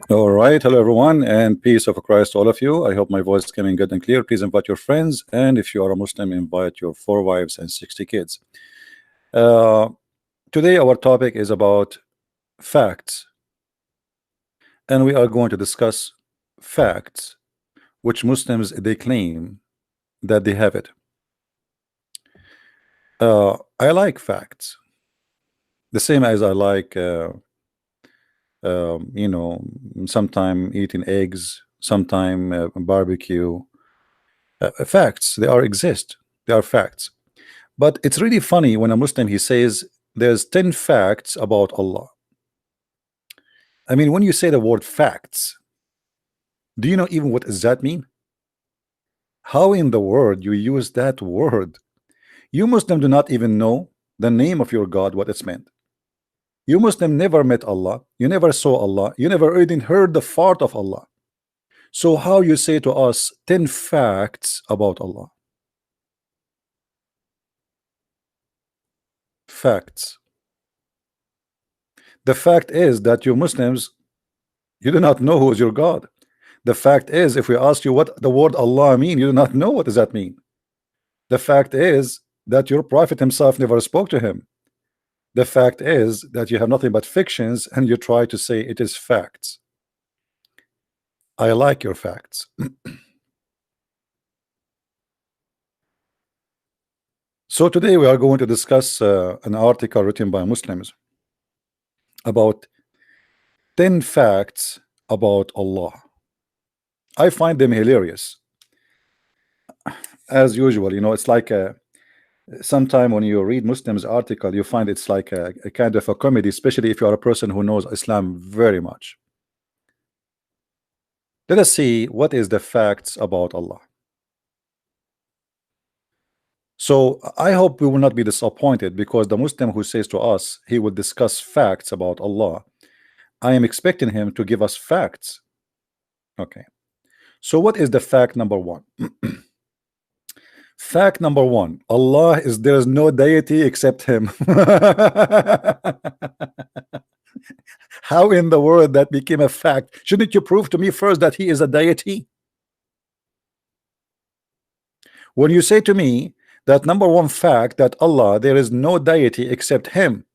All right, hello everyone, and peace of Christ to all of you. I hope my voice is coming good and clear. Please invite your friends, and if you are a Muslim, invite your 4 wives and 60 kids. Uh, Today, our topic is about facts, and we are going to discuss facts which Muslims they claim that they have it. I like facts, the same as I like, you know, sometime eating eggs, sometime barbecue. Facts, they are exist, they are facts. But it's really funny when a Muslim he says there's 10 facts about Allah. I mean, when you say the word facts, do you know even what does that mean? How in the world you use that word? You Muslim do not even know the name of your God, what it's meant. You Muslim never met Allah, you never saw Allah, you never even heard the fart of Allah. So how you say to us 10 facts about Allah? Facts. The fact is that you Muslims, you do not know who is your God. The fact is, if we ask you what the word Allah mean, you do not know what does that mean. The fact is that your prophet himself never spoke to him. The fact is that you have nothing but fictions and you try to say it is facts. I like your facts. So today we are going to discuss an article written by Muslims about 10 facts about Allah. I find them hilarious. As usual, you know, it's like sometime when you read Muslims article, you find it's like a kind of a comedy, especially if you are a person who knows Islam very much. Let us see what is the facts about Allah. So I hope we will not be disappointed, because the Muslim who says to us he will discuss facts about Allah, I am expecting him to give us facts. Okay, so what is the fact number one? Fact number one, Allah is, there is no deity except him. How in the world that became a fact? Shouldn't you prove to me first that he is a deity? When you say to me that number one fact, that Allah, there is no deity except him,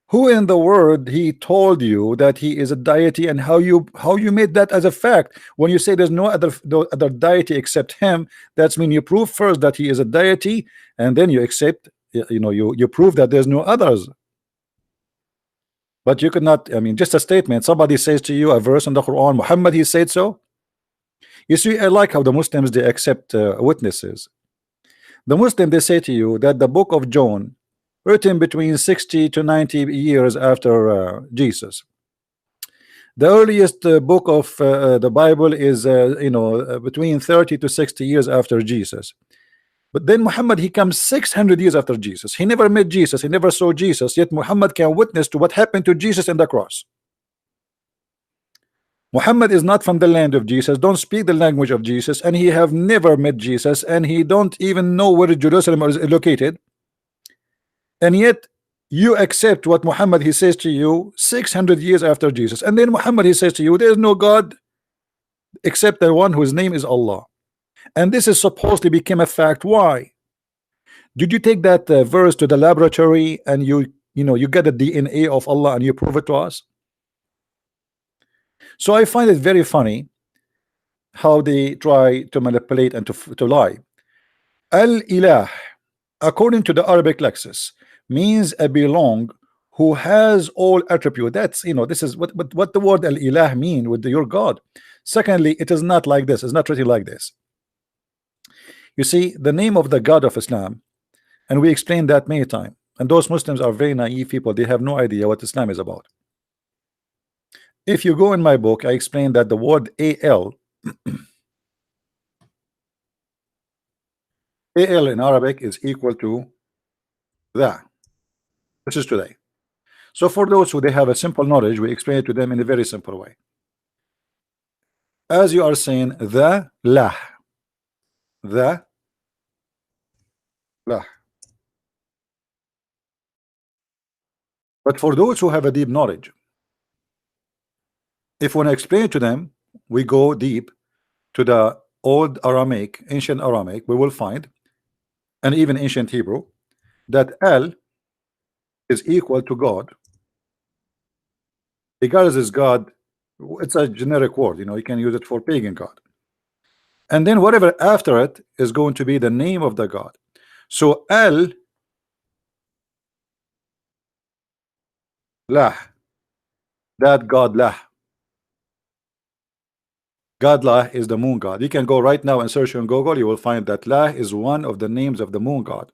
who in the world he told you that he is a deity, and how you made that as a fact? When you say there's no other deity except him, that's mean you prove first that he is a deity, and then you accept, you know, you prove that there's no others. But you could not, I mean, just a statement, somebody says to you a verse in the Quran, Muhammad he said so. You see, I like how the Muslims they accept witnesses. The Muslim they say to you that the book of John, written between 60 to 90 years after Jesus, the earliest book of the Bible is between 30 to 60 years after Jesus. But then Muhammad he comes 600 years after Jesus. He never met Jesus, he never saw Jesus, yet Muhammad can witness to what happened to Jesus in the cross. Muhammad is not from the land of Jesus, don't speak the language of Jesus, and he have never met Jesus, and he don't even know where Jerusalem is located. And yet you accept what Muhammad he says to you 600 years after Jesus, and then Muhammad he says to you there is no God except the one whose name is Allah, and this is supposed to become a fact. Why did you take that verse to the laboratory and you get the DNA of Allah and you prove it to us? So I find it very funny how they try to manipulate and to lie. Al-Ilah, according to the Arabic Lexis, means a belong who has all attribute. That's, this is what the word Al-Ilah mean with your God. Secondly, it is not like this, it's not written like this. You see, the name of the God of Islam, and we explained that many times, and those Muslims are very naive people, they have no idea what Islam is about. If you go in my book, I explained that the word AL AL in Arabic is equal to that. This is today. So for those who they have a simple knowledge, we explain it to them in a very simple way. As you are saying the lah, the lah. But for those who have a deep knowledge, if we want to explain it to them, we go deep to the old Aramaic, ancient Aramaic, we will find, and even ancient Hebrew, that El is equal to God. Regardless is God, it's a generic word, you know, you can use it for pagan God. And then whatever after it is going to be the name of the God. So El Lah, that God Lah. God Lah is the moon god. You can go right now and search on Google, you will find that Lah is one of the names of the moon god.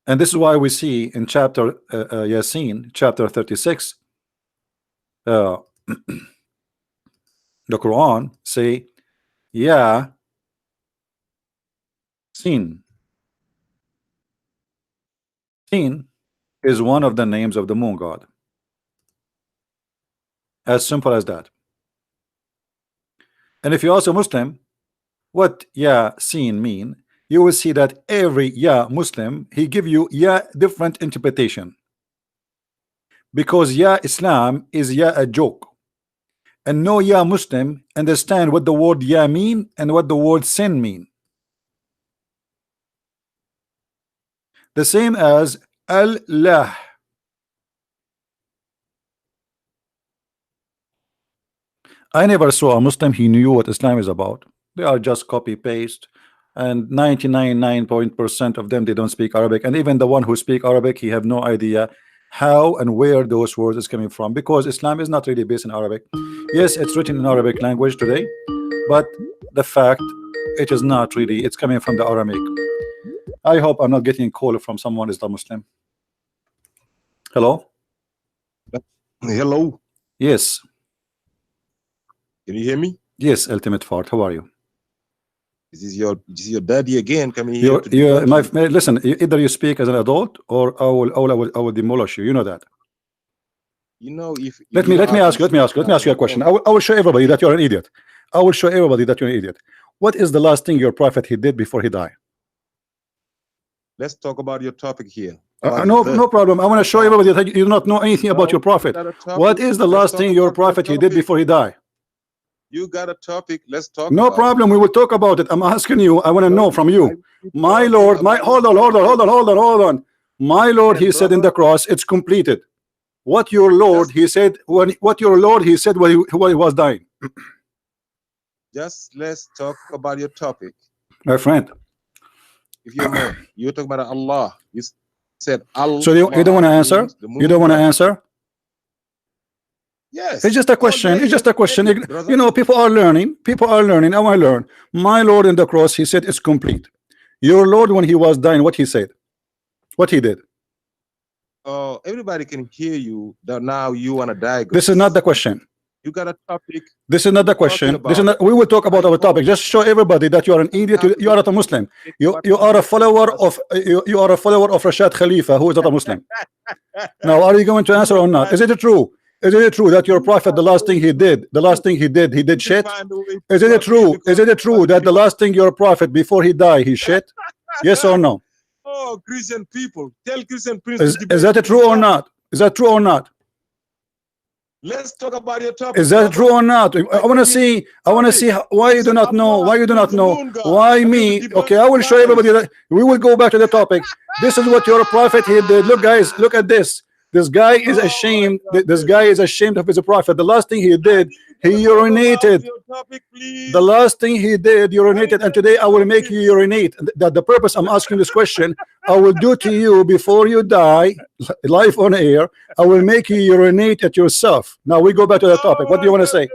And this is why we see in chapter Yasin, chapter 36, the Quran say, yeah, Sin. Sin is one of the names of the moon god. As simple as that. And if you ask a Muslim what Ya Sin mean, you will see that every Ya Muslim, he give you Ya different interpretation. Because Ya Islam is Ya a joke. And no Ya Muslim understand what the word Ya mean and what the word sin mean. The same as Allah. I never saw a Muslim he knew what Islam is about. They are just copy paste, and 99.9% of them they don't speak Arabic, and even the one who speak Arabic, he have no idea how and where those words is coming from, because Islam is not really based in Arabic. Yes, it's written in Arabic language today, but the fact it is not really, it's coming from the Aramaic. I hope I'm not getting a call from someone is the Muslim. Hello? Hello. Yes. Can you hear me? Yes, Ultimate Fart. How are you? This is your daddy again coming here. Listen, either you speak as an adult or I will demolish you. You know that. You know, if let me ask you a question. I will show everybody that you're an idiot. I will show everybody that you're an idiot. What is the last thing your prophet he did before he died? Let's talk about your topic here. No problem. I want to show everybody that you do not know anything about your prophet. What is the last thing your prophet he did before he died? You got a topic. Let's talk. No problem. We will talk about it. I'm asking you. I want to know from you. My Lord, hold on. My Lord, he said in the cross, it's completed. What your Lord, he said when he was dying. Just let's talk about your topic, my friend. If you know, you're talking about Allah. You said Allah. So you don't want to answer? You don't want to answer? Yes. It's just a question. It's just a question. You know, people are learning. I want to learn. My Lord in the cross, he said it's complete. Your Lord, when he was dying, what he said? What he did? Everybody can hear you. That now you want to diagnose. This is not the question. You got a topic. This is not the question. This is not, we will talk about our topic. Just show everybody that you are an idiot. You are not a Muslim. You are a follower of Rashad Khalifa, who is not a Muslim. Now, are you going to answer or not? Is it true? Is it true that your prophet, the last thing he did shit? Is it true? Is it true that the last thing your prophet before he died, he shit? Yes or no? Oh, Christian people, tell Christian Prince. Is that true or not? Is that true or not? Let's talk about your topic. Is that true or not? I want to see why you do not know. Why you do not know? Why me? Okay, I will show everybody that we will go back to the topic. This is what your prophet he did. Look, guys, look at this. This guy is ashamed. This guy is ashamed of his prophet. The last thing he did, he urinated. The last thing he did, urinated. And today I will make you urinate. That the purpose I'm asking this question, I will do to you before you die, live on air. I will make you urinate at yourself. Now we go back to the topic. What do you want to say?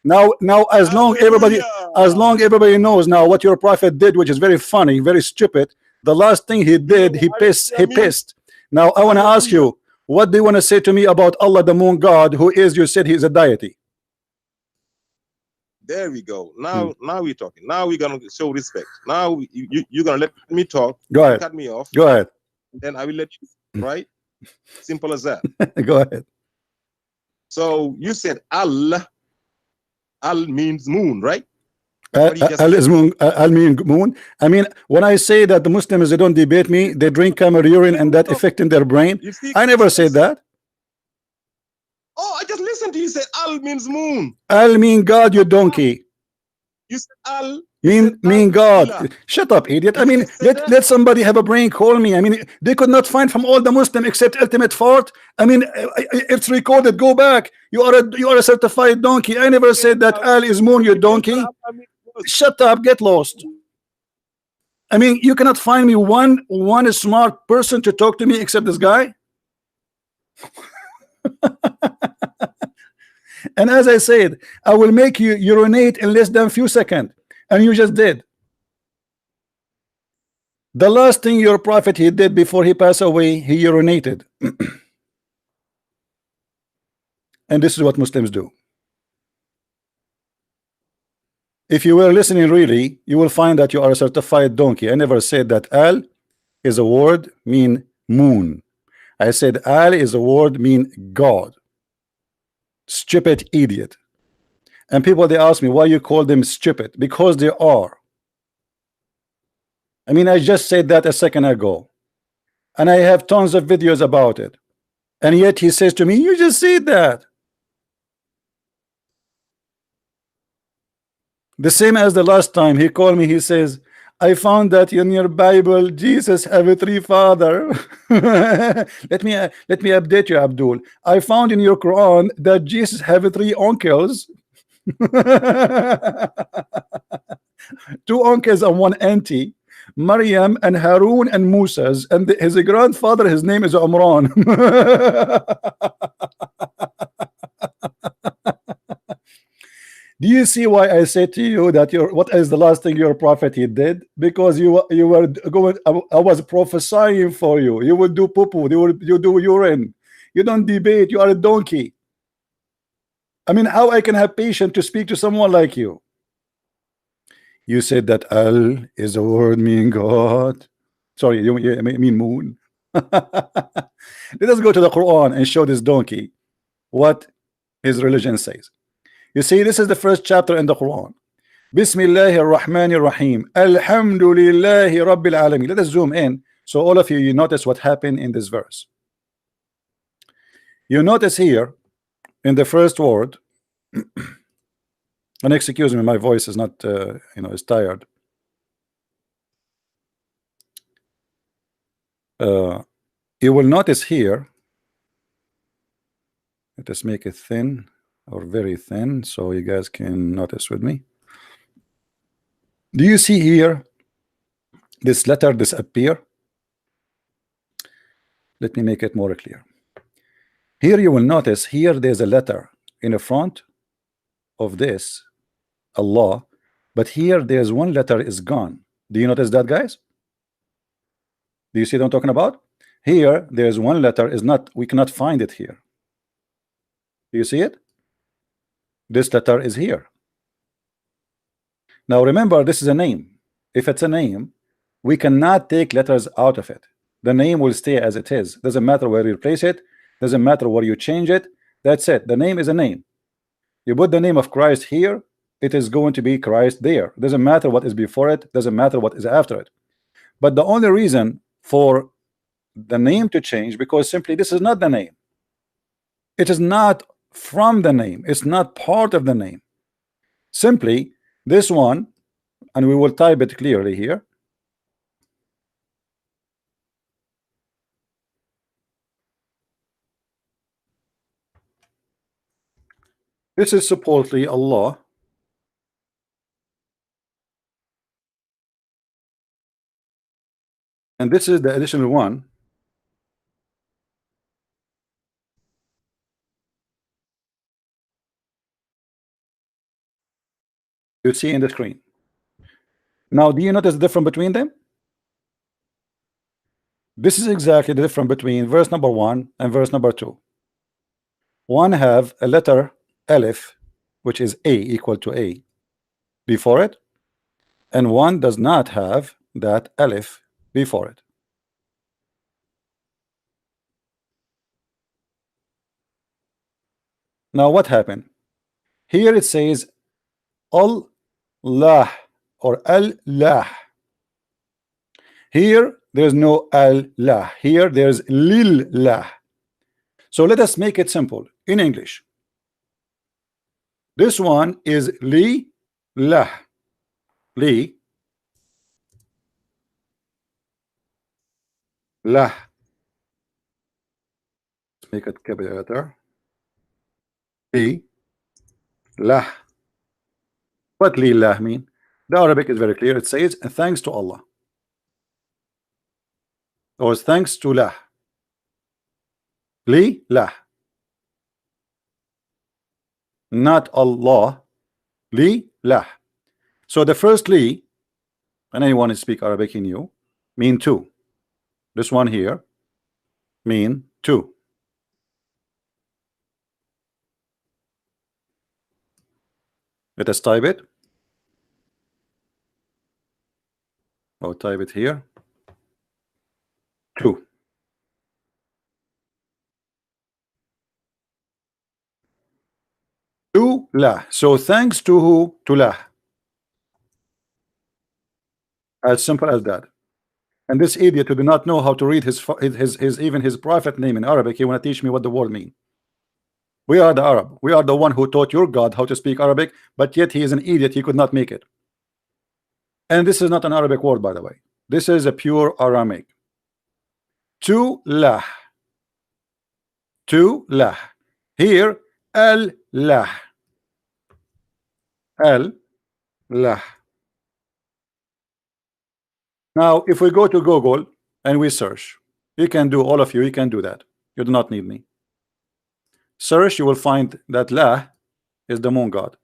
Now, as long everybody knows now what your prophet did, which is very funny, very stupid. The last thing he did, he pissed. Now I want to ask you. What do you want to say to me about Allah, the moon god, who is, you said he is a deity? There we go. Now we're talking. Now we're going to show respect. Now you're going to let me talk. Go ahead. Cut me off. Go ahead. Then I will let you, right? Simple as that. Go ahead. So you said Allah. Al means moon, right? Al is moon. Al mean moon. I mean, when I say that the Muslims, they don't debate me, they drink camel urine and that affecting their brain. I never said that. just listen to you. You said al means moon. Al mean God, you donkey. You said al. Mean God. Shut up, idiot. I mean, let somebody have a brain. Call me. I mean, they could not find from all the Muslim except ultimate fart. I mean, it's recorded. Go back. You are a certified donkey. I never said that Al is moon, you donkey. Shut up. Get lost. I mean, you cannot find me one smart person to talk to me except this guy. And as I said, I will make you urinate in less than a few seconds, and you just did. The last thing your prophet he did before he passed away, he urinated. And this is what Muslims do. If you were listening really, you will find that you are a certified donkey. I never said that Al is a word mean moon. I said Al is a word mean God. Stupid idiot. And people, they ask me why you call them stupid. Because they are. I mean, I just said that a second ago, and I have tons of videos about it, and yet he says to me, you just said that. The same as the last time he called me, he says, I found that in your Bible Jesus have a three father. let me update you, Abdul. I found in your Quran that Jesus have three uncles. Two uncles and one auntie, Maryam and Harun and Moses, and his grandfather, his name is Umran. Do you see why I say to you that what is the last thing your prophet he did? Because you were going, I was prophesying for you. You would do poo-poo, you do urine. You don't debate, you are a donkey. I mean, how I can have patience to speak to someone like you? You said that Al is a word mean God. Sorry, you mean moon. Let us go to the Quran and show this donkey what his religion says. You see, this is the first chapter in the Quran. Bismillahir Rahmanir Rahim. Alhamdulillahi Rabbil Alamin. Let us zoom in so all of you notice what happened in this verse. You notice here in the first word, and excuse me, my voice is not, is tired. You will notice here, let us make it thin or very thin so you guys can notice with me. Do you see here this letter disappear? Let me make it more clear. Here you will notice here there's a letter in the front of this Allah, but here there's one letter is gone. Do you notice that, guys? Do you see what I'm talking about? Here there's one letter is not, we cannot find it here. Do you see it? This letter is here. Now remember, this is a name. If it's a name, we cannot take letters out of it. The name will stay as it is. Doesn't matter where you place it, doesn't matter where you change it. That's it. The name is a name. You put the name of Christ here, it is going to be Christ there. Doesn't matter what is before it, doesn't matter what is after it. But the only reason for the name to change, because simply this is not the name. It is not from the name, it's not part of the name. Simply this one, and we will type it clearly here. This is supposedly Allah. And this is the additional one. You see in the screen. Now, do you notice the difference between them? This is exactly the difference between verse number 1 and verse number 2. One have a letter Aleph, which is A equal to A before it, and one does not have that Aleph before it. Now what happened? Here it says Allah or Allah. Here there's no Allah. Here there's Lillah. So let us make it simple in English. This one is li lah. Li lah. Let's make it capital letter. Li lah. What li lah mean? The Arabic is very clear. It says thanks to Allah, or thanks to lah. Li lah, not Allah. Li lah. So the first li, and anyone who speak Arabic in you, mean two. This one here mean two. Let us type it. I'll type it here. Two. To lah. So thanks to who? To lah. As simple as that. And this idiot who do not know how to read his even his prophet name in Arabic, he want to teach me what the word mean. We are the Arab. We are the one who taught your God how to speak Arabic, but yet he is an idiot. He could not make it. And this is not an Arabic word, by the way. This is a pure Aramaic. To lah. To lah. Here, al lah. Al lah. Now, if we go to Google and we search, you can do, all of you, you can do that. You do not need me. Search, you will find that lah is the moon god.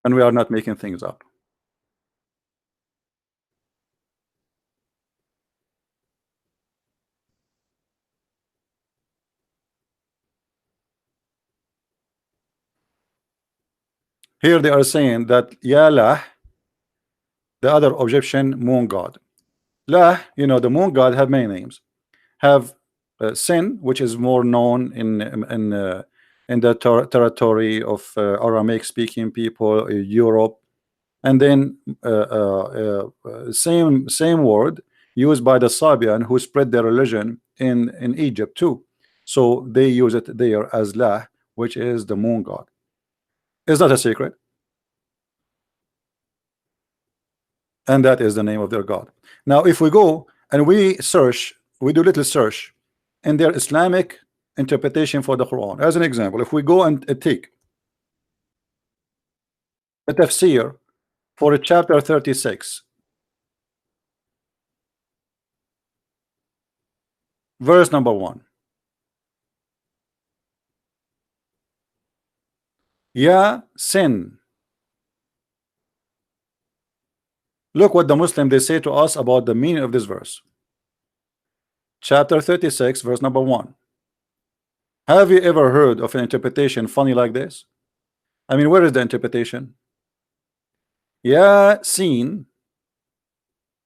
And we are not making things up. Here they are saying that Ya lah, the other Egyptian moon god. Lah, you know, the moon god have many names. Have Sin, which is more known in the territory of Aramaic speaking people, Europe, and then same word used by the Sabian who spread their religion in Egypt too. So they use it there as Lah, which is the moon god. Is that a secret? And that is the name of their god. Now, if we go and we search, we do little search in their Islamic interpretation for the Quran. As an example, if we go and take the tafsir for chapter 36, verse number 1. Ya sin. Look what the Muslim they say to us about the meaning of this verse. Chapter 36, verse number 1. Have you ever heard of an interpretation funny like this? I mean, where is the interpretation? Ya sin.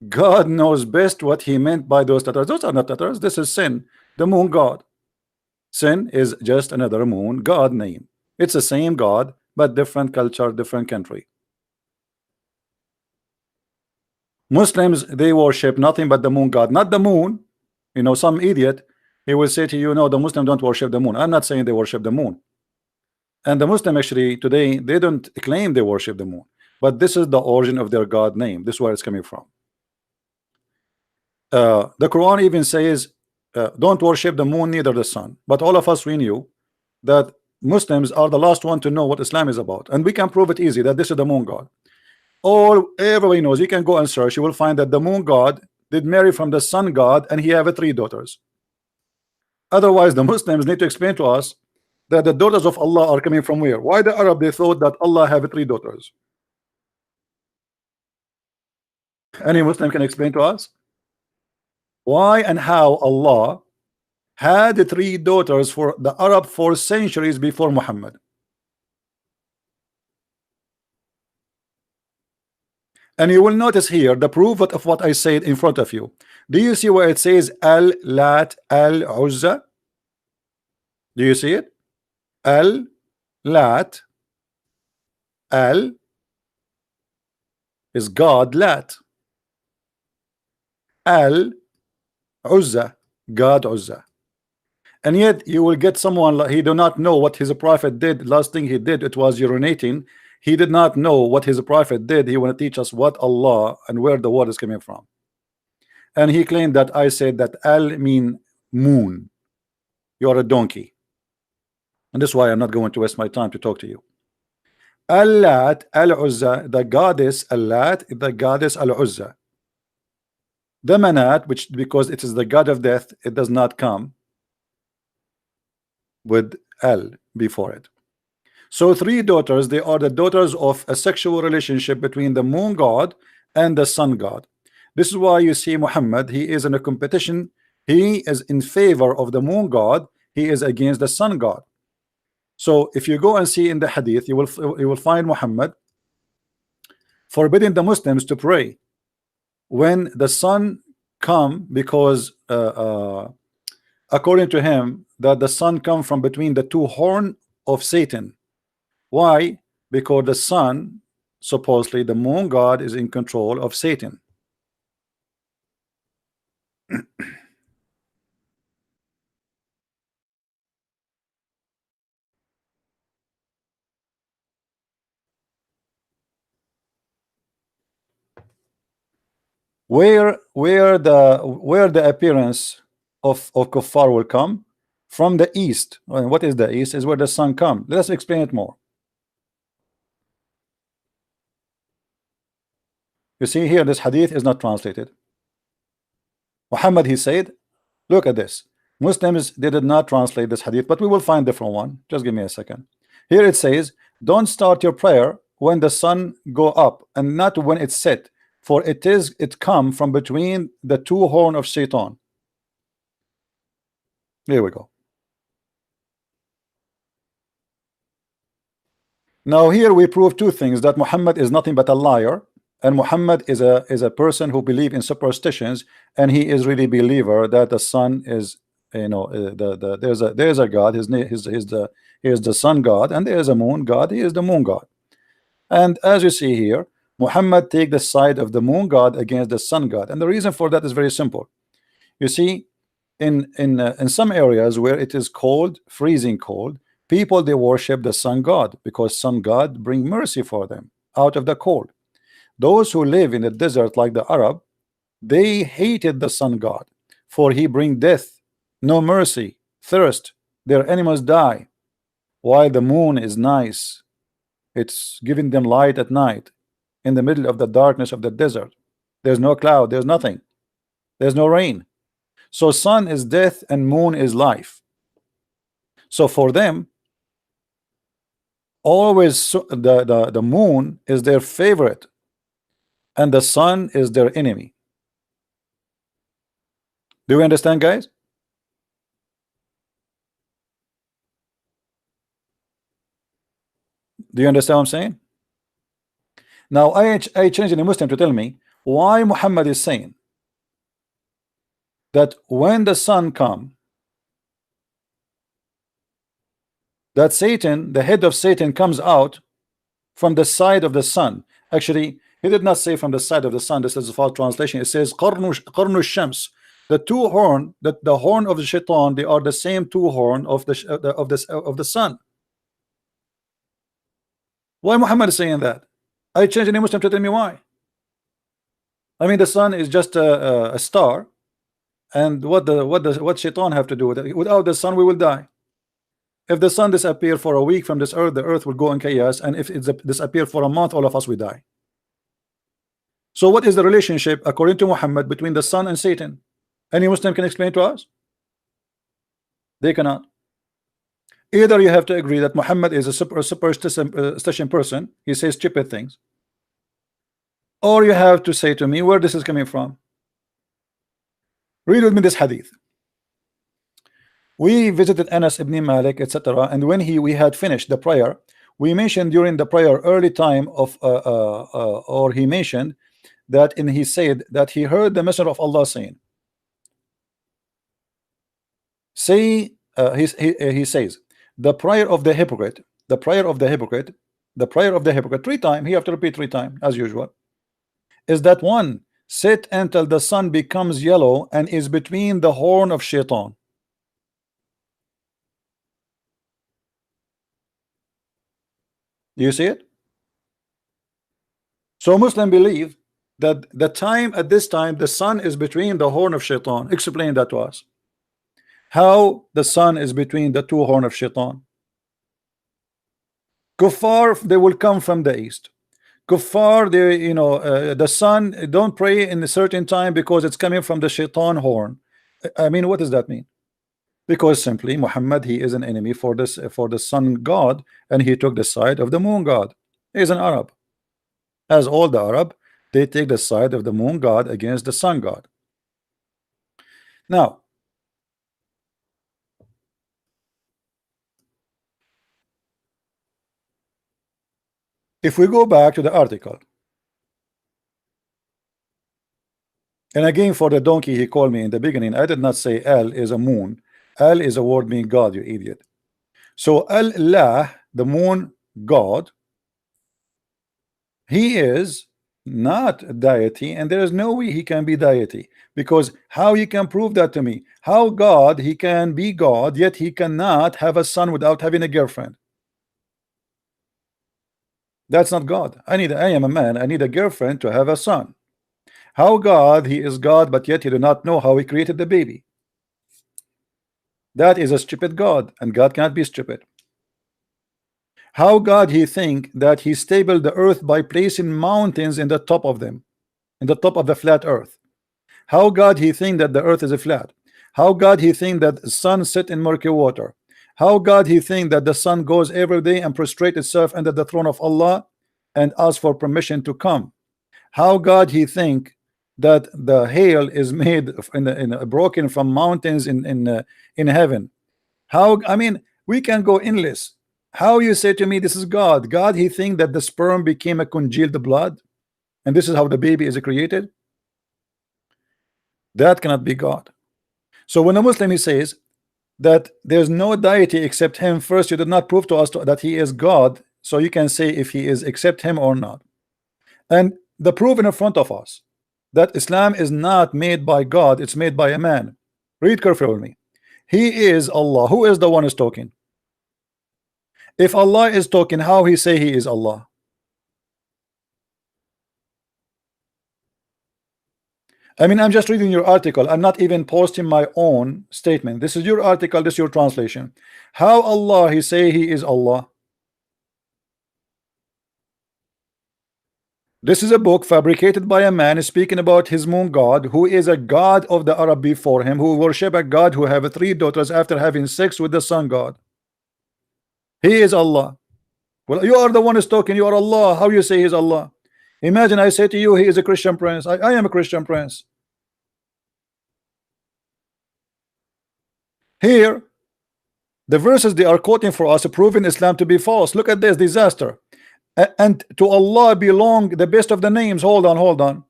God knows best what he meant by those letters. Those are not letters. This is Sin, the moon god. Sin is just another moon god name. It's the same god, but different culture, different country. Muslims, they worship nothing but the moon god, not the moon. You know, some idiot, he will say to you, no, the Muslims don't worship the moon. I'm not saying they worship the moon. And the Muslim actually today, they don't claim they worship the moon. But this is the origin of their god name. This is where it's coming from. The Quran even says, don't worship the moon, neither the sun. But all of us, we knew that Muslims are the last one to know what Islam is about. And we can prove it easy that this is the moon god. Everybody knows. You can go and search. You will find that the moon god did marry from the sun god, and he have 3 daughters. Otherwise, the Muslims need to explain to us that the daughters of Allah are coming from where? Why the Arab they thought that Allah have 3 daughters? Any Muslim can explain to us why and how Allah had 3 daughters for the Arab for centuries before Muhammad. And you will notice here the proof of what I said in front of you. Do you see where it says Al Lat Al Uzza? Do you see it? Al Lat Al is God Lat. Al Uzza, God Uzza. And yet you will get someone like he do not know what his prophet did. Last thing he did, it was urinating. He did not know what his prophet did. He want to teach us what Allah and where the word is coming from. And he claimed that I said that al mean moon. You're a donkey. And this is why I'm not going to waste my time to talk to you. Allat al-Uzza, the goddess Allat, the goddess al-Uzza. The Manat, which because it is the god of death, it does not come with Al before it. So three daughters, they are the daughters of a sexual relationship between the moon god and the sun god. This is why you see Muhammad, he is in a competition. He is in favor of the moon god, he is against the sun god. So if you go and see in the hadith, you will find Muhammad forbidding the Muslims to pray when the sun come, because according to him that the sun come from between the two horn of Satan. Why? Because the sun, supposedly the moon god, is in control of Satan. Where the appearance of kuffar will come from the east. And what is the east? Is where the sun come. Let's explain it more. You see here, this hadith is not translated. Muhammad, he said, look at this. Muslims, they did not translate this hadith, but we will find different one. Just give me a second. Here it says, don't start your prayer when the sun go up and not when it's set, for it come from between the two horn of Satan. Here we go. Now here we prove two things, that Muhammad is nothing but a liar, and Muhammad is a person who believe in superstitions, and he is really believer that the sun is, you know, there's a God, his name is the sun god, and there is a moon god, he is the moon god. And as you see here, Muhammad take the side of the moon god against the sun god, and the reason for that is very simple. You see, in some areas where it is cold, freezing cold, people, they worship the sun god because sun god bring mercy for them out of the cold. Those who live in the desert like the Arab, they hated the sun god, for he bring death, no mercy, thirst, their animals die. While the moon is nice, it's giving them light at night in the middle of the darkness of the desert. There's no cloud, there's nothing, there's no rain. So sun is death and moon is life. So for them, always the moon is their favorite and the sun is their enemy. Do you understand, guys? Do you understand what I'm saying? Now I challenge a Muslim to tell me why Muhammad is saying that when the sun come, that Satan, the head of Satan, comes out from the side of the sun. Actually, he did not say from the side of the sun. This is a false translation. It says qarnu shams. The two horn, the horn of the shaitan, they are the same two horn of the sun. Why Muhammad is saying that? I change any Muslim to tell me why. I mean, the sun is just a star, and what shaitan have to do with it? Without the sun, we will die. If the sun disappear for a week from this earth, the earth will go in chaos, and if it disappear for a month, all of us will die. So what is the relationship according to Muhammad between the sun and Satan? Any Muslim can explain to us? They cannot. Either you have to agree that Muhammad is a superstition person, he says stupid things, or you have to say to me where this is coming from. Read with me this hadith. We visited Anas ibn Malik, etc., and when we had finished the prayer, we mentioned during the prayer early time of or he mentioned that he said that he heard the Messenger of Allah saying, he says, the prayer of the hypocrite, the prayer of the hypocrite, the prayer of the hypocrite, 3 times, he have to repeat 3 times as usual, is that one, sit until the sun becomes yellow and is between the horn of shaitan. Do you see it? So Muslims believe that the time at this time the sun is between the horn of shaitan. Explain that to us. How the sun is between the two horn of shaitan? Kuffar, they will come from the east. Kuffar, they, the sun, don't pray in a certain time because it's coming from the shaitan horn. I mean, what does that mean? Because simply Muhammad, he is an enemy for this, for the sun god, and he took the side of the moon god. He is an Arab. As all the Arab, they take the side of the moon god against the sun god. Now, if we go back to the article, and again for the donkey he called me in the beginning, I did not say El is a moon. El is a word meaning God, you idiot. So Allah, the moon god, he is not a deity, and there is no way he can be deity, because how you can prove that to me? How God, he can be God, yet he cannot have a son without having a girlfriend? That's not God. I am a man, I need a girlfriend to have a son. How God, he is God, but yet he do not know how he created the baby? That is a stupid God, and God cannot be stupid. How God, he think that he stable the earth by placing mountains in the top of them, in the top of the flat earth? How God, he think that the earth is a flat? How God, he think that the sun sit in murky water? How God, he think that the sun goes every day and prostrate itself under the throne of Allah and ask for permission to come? How God, he think that the hail is made broken from mountains in heaven? How, I mean, we can go endless. How you say to me this is God? God, he think that the sperm became a congealed blood, and this is how the baby is created? That cannot be God. So when a Muslim, he says that there's no deity except him, first you did not prove to us that he is God, so you can say if he is except him or not. And the proof in front of us that Islam is not made by God, it's made by a man. Read carefully with me. He is Allah. Who is the one who's talking? If Allah is talking, how he say he is Allah? I mean, I'm just reading your article. I'm not even posting my own statement. This is your article, this is your translation. How Allah he say he is Allah? This is a book fabricated by a man speaking about his moon god, who is a god of the Arab before him, who worship a god who have 3 daughters after having sex with the sun god. He is Allah. Well, you are the one who's talking. You are Allah. How you say he is Allah? Imagine I say to you he is a Christian prince. I am a Christian prince. Here the verses they are quoting for us proving Islam to be false. Look at this disaster. And to Allah belong the best of the names. Hold on.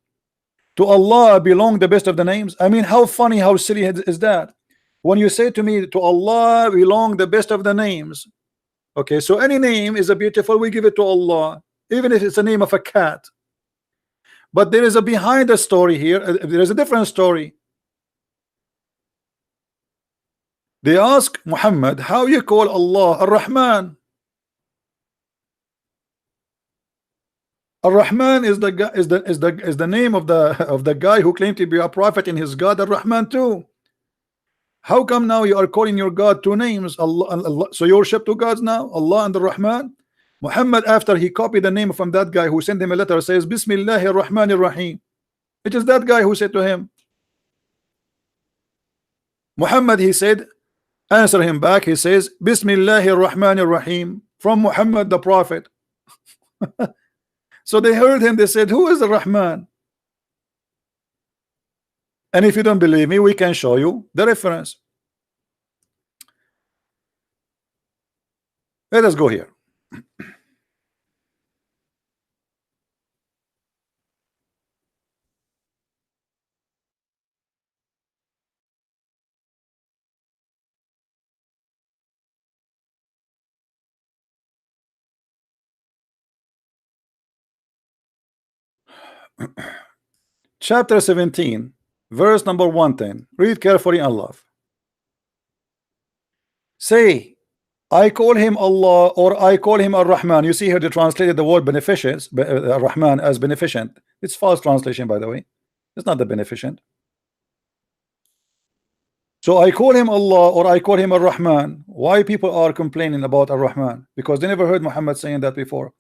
To Allah belong the best of the names. I mean, how funny, how silly is that? When you say to me, to Allah belong the best of the names. Okay, so any name is a beautiful, we give it to Allah, even if it's a name of a cat. But there is a behind the story here. There is a different story. They ask Muhammad, how you call Allah Ar-Rahman? Ar-Rahman is the name of the guy who claimed to be a prophet in his God Ar-Rahman too. How come now you are calling your God 2 names? Allah, so you worship 2 gods now, Allah and Ar-Rahman? Muhammad, after he copied the name from that guy who sent him a letter, says Bismillahir Rahmanir Rahim. It is that guy who said to him. Muhammad, he said, answer him back, he says Bismillahir Rahmanir Rahim, from Muhammad the Prophet. So they heard him, they said, who is the Rahman? And if you don't believe me, we can show you the reference. Let us go here. Chapter 17, verse number 110. Read carefully and love. Say, I call him Allah or I call him Ar-Rahman. You see here they translated the word beneficent, Ar-Rahman, as beneficent. It's false translation, by the way. It's not the beneficent. So I call him Allah or I call him Ar-Rahman. Why people are complaining about Ar-Rahman? Because they never heard Muhammad saying that before.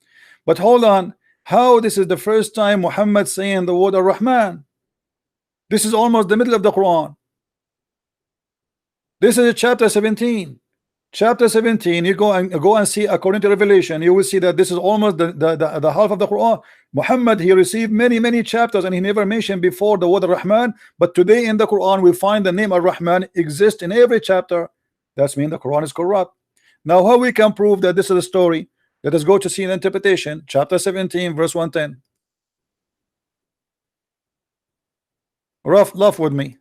But hold on, how this is the first time Muhammad saying the word Ar-Rahman? This is almost the middle of the Quran. This is chapter 17. Chapter 17, you go and see, according to Revelation, you will see that this is almost the half of the Quran. Muhammad, he received many chapters and he never mentioned before the word Rahman, but today in the Quran we find the name Ar-Rahman exists in every chapter. That's mean the Quran is corrupt. Now how we can prove that this is a story? Let us go to see an interpretation. Chapter 17 verse 110. Laugh with me.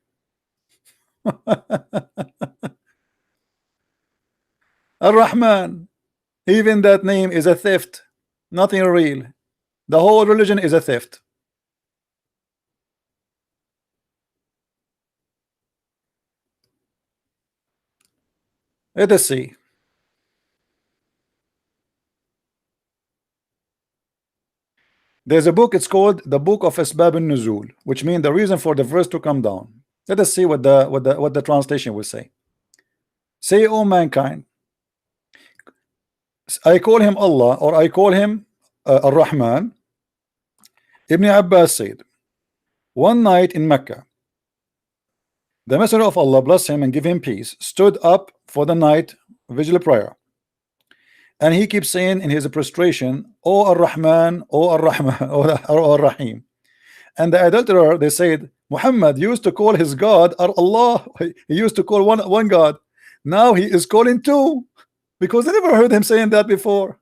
Ar-Rahman, even that name is a theft, nothing real. The whole religion is a theft. Let us see. There's a book, it's called the Book of Asbab al-Nuzul, which means the reason for the verse to come down. Let us see what the translation will say. Say, O mankind, I call him Allah or I call him Ar-Rahman. Ibn Abbas said, one night in Mecca, the Messenger of Allah, bless him and give him peace, stood up for the night vigil prayer. And he keeps saying in his prostration, O Ar-Rahman, O Ar-Rahman, O Ar-Rahim. And the adulterer, they said, Muhammad used to call his God Allah. He used to call one God. Now he is calling two, because I never heard him saying that before.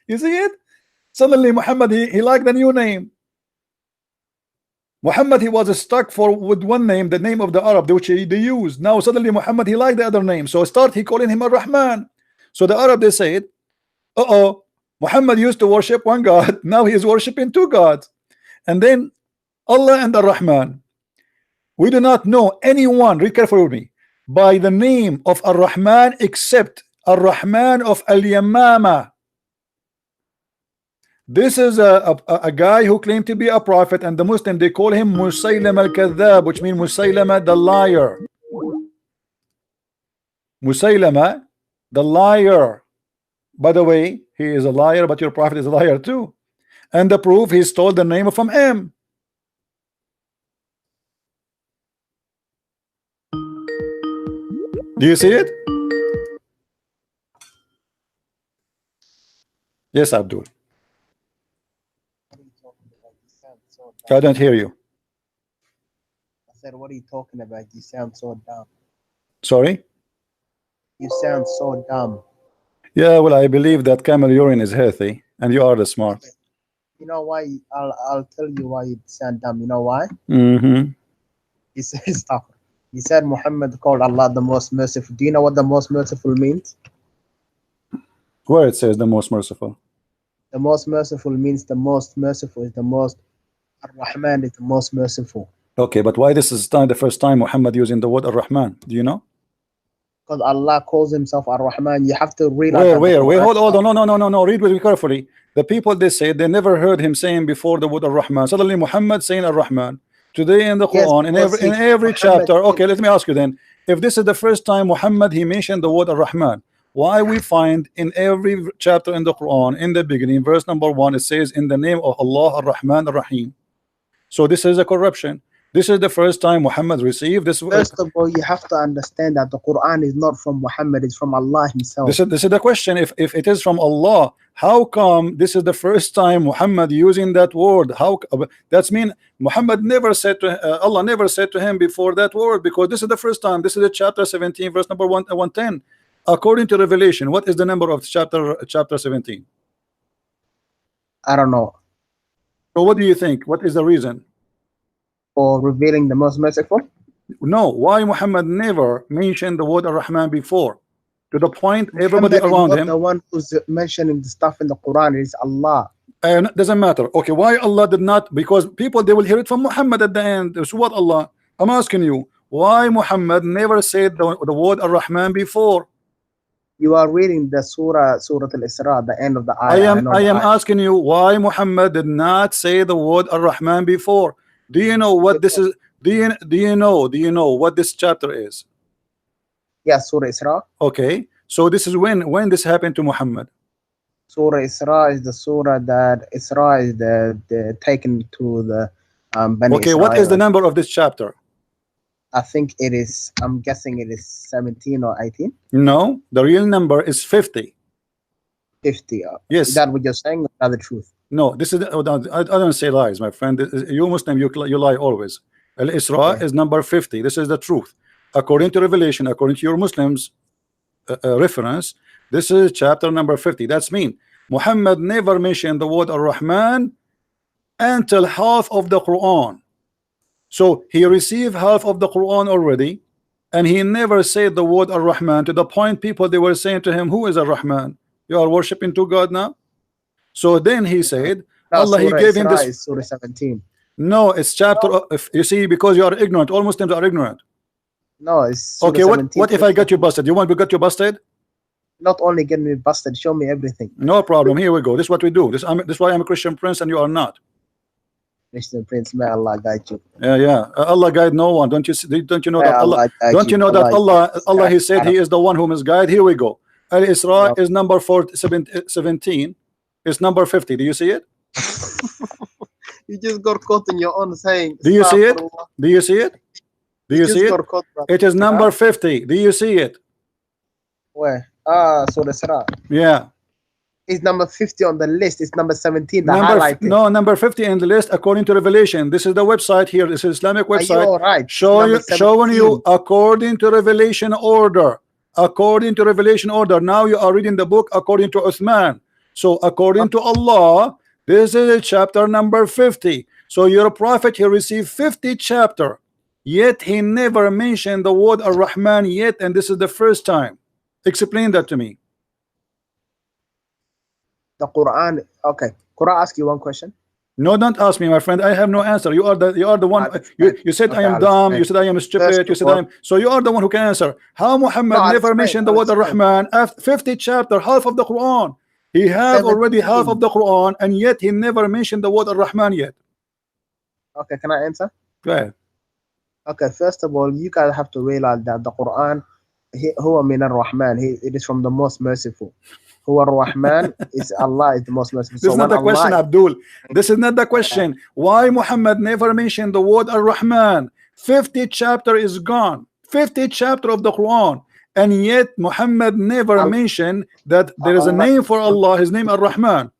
You see it? Suddenly Muhammad, he liked the new name. Muhammad, he was stuck with one name, the name of the Arab, which they used. Now suddenly Muhammad, he liked the other name. So he calling him Ar-Rahman. So the Arab, they said, Muhammad used to worship one God. Now he is worshiping two gods. And then Allah and Ar-Rahman. We do not know anyone, read carefully with me, by the name of Ar-Rahman except Ar-Rahman of Al-Yamama. This is a guy who claimed to be a prophet, and the Muslim, they call him Musaylam al-Kadhab, which means Musaylama the liar. Musaylama the liar. By the way, he is a liar, but your prophet is a liar too. And the proof, he stole the name from him. Do you see it? Yes, Abdul. I don't hear you. I said, what are you talking about? You sound so dumb. Sorry? You sound so dumb. Yeah, well, I believe that camel urine is healthy, and you are the smart. You know why? I'll tell you why you sound dumb. You know why? Mm-hmm. He says stuff. He said Muhammad called Allah the most merciful. Do you know what the most merciful means? Where it says the most merciful? The most merciful means the most merciful is the most. Ar-Rahman is the most merciful. Okay, but why this is the first time Muhammad using the word Ar-Rahman? Do you know? Because Allah calls himself Ar-Rahman. You have to read. Where? Hold on. No. Read very carefully. The people, they say they never heard him saying before the word Ar-Rahman. Suddenly Muhammad saying Ar-Rahman. Today in the Quran, yes, in every chapter. Okay, let me ask you then. If this is the first time Muhammad, he mentioned the word Ar-Rahman, why we find in every chapter in the Quran, in the beginning, verse number 1, it says, in the name of Allah, Ar-Rahman, Ar-Rahim. So this is a corruption. This is the first time Muhammad received this word. First of all, you have to understand that the Quran is not from Muhammad, it's from Allah himself. This is the question. If it is from Allah, how come this is the first time Muhammad using that word? How that's mean Muhammad never said to Allah never said to him before that word, because this is the first time. This is the chapter 17, verse number 110. According to Revelation, what is the number of chapter 17? I don't know. So what do you think? What is the reason? For revealing the most merciful? No, why Muhammad never mentioned the word Ar-Rahman before? To the point everybody around him. The one who's mentioning the stuff in the Quran is Allah. Doesn't matter. Okay, why Allah did not? Because people, they will hear it from Muhammad at the end. So what Allah? I'm asking you, why Muhammad never said the word Ar-Rahman before? You are reading the Surah Al-Isra, the end of the ayah. I know I the am ayah. asking you why Muhammad did not say the word Ar-Rahman before. Do you know what this is? Do you know what this chapter is? Yeah, Surah Isra. Okay, so this is when this happened to Muhammad. Surah Isra is the surah that Isra is the taken to the Bani Okay, what is the Israel. number of this chapter? I think it is. I'm guessing it is 17 or 18. No, the real number is 50. 50. Yes. Is that what you're saying? Or not the truth? No, this is I don't say lies, my friend. You Muslim, you lie always. Al-Isra Okay. is number 50. This is the truth. According to Revelation, according to your Muslims reference, this is chapter number 50. That's mean Muhammad never mentioned the word Ar-Rahman until half of the Quran. So he received half of the Quran already, and he never said the word Ar-Rahman, to the point people they were saying to him, who is Ar-Rahman? You are worshiping to God now? So then he said, No, Allah, he Surah gave him Isra this. is Surah 17. No, it's chapter. If you see, because you are ignorant, all Muslims are ignorant. No, it's Surah Okay, 17. what if I got you busted? You want to get you busted? Not only get me busted, show me everything. No problem. Here we go. This is what we do. This is why I'm a Christian prince and you are not. Mr. Prince, may Allah guide you. Yeah. Allah guide no one. Don't you see, don't you know May that Allah? guide Don't you know that Allah? He said Adam. He is the one who misguide. Here we go. Al-Isra is number 17. It's number 50. Do you see it? You just got caught in your own saying. Do you see it? Astaghfirullah. Do you see it? Do you just see it? got caught, brother. It is number 50. Do you see it? Where? Surah Isra. Yeah. It's number 50 on the list. It's number 17. The Number highlighted. no, number 50 in the list according to Revelation. This is the website here. This is Islamic Are you website. all right? Showing Number you 17. according to Revelation order. According to Revelation order. Now you are reading the book according to Uthman. So according to Allah, this is chapter number 50. So your prophet, he received 50 chapter, yet he never mentioned the word Ar-Rahman yet, and this is the first time. Explain that to me. The Quran. Okay. Could I ask you one question? No, don't ask me, my friend. I have no answer. You are the one. You said Okay, I am I'll dumb. explain. You said I am stupid. You said I am. So you are the one who can answer. How Muhammad No, I'll never explain. mentioned the I'll word Ar-Rahman after 50 chapter, half of the Quran. He have already half 17. of the Quran, and yet he never mentioned the word Ar-Rahman yet. Okay, can I answer? Go ahead. Okay, first of all, you guys have to realize that the Quran, huwa min ar-Rahman, it is from the most merciful. Huwa ar-Rahman is Allah is the most merciful. This is not the question, Abdul. This is not the question. Why Muhammad never mentioned the word Ar-Rahman? 50 chapter is gone. 50 chapter of the Quran. And yet Muhammad never mentioned that there is a name for Allah, his name Ar-Rahman.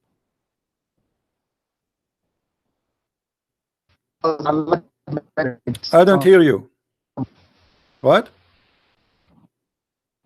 I don't hear you. What?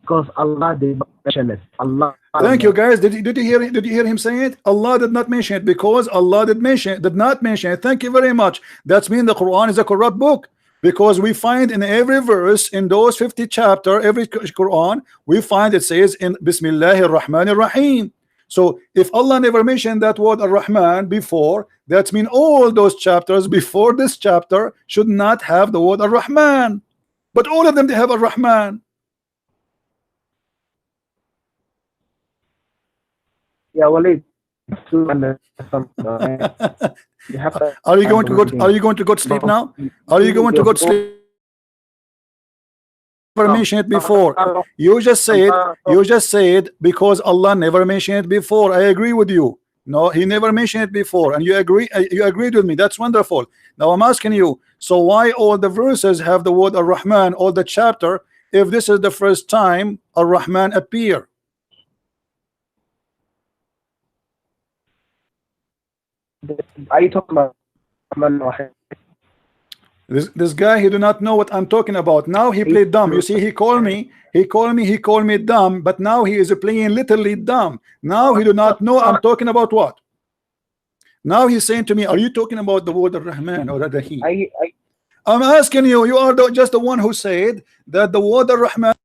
Because Allah did not mention it. Allah. Thank you, guys. Did you hear him saying it? Allah did not mention it because Allah did not mention it. Thank you very much. That's mean the Quran is a corrupt book, because we find in every verse in those 50 chapter, every Quran, we find it says in Bismillahir Rahmanir Rahim. So if Allah never mentioned that word Ar-Rahman before, that means all those chapters before this chapter should not have the word Ar-Rahman, but all of them they have Ar-Rahman. Yeah, Walid. Are you going to go? Are you going to go to sleep now? Are you going to go to sleep? Never mentioned it before. You just said because Allah never mentioned it before. I agree with you. No, he never mentioned it before, and you agreed with me. That's wonderful. Now I'm asking you, so why all the verses have the word Ar-Rahman, all the chapter, if this is the first time Ar-Rahman appear? Are you talking about this guy, he do not know what I'm talking about. Now he played dumb. You see, he called me dumb, but now he is playing literally dumb. Now he do not know I'm talking about what. Now he's saying to me, are you talking about the word Ar-Rahman or Ar-Rahim? I'm asking you, you are just the one who said that the word Ar-Rahman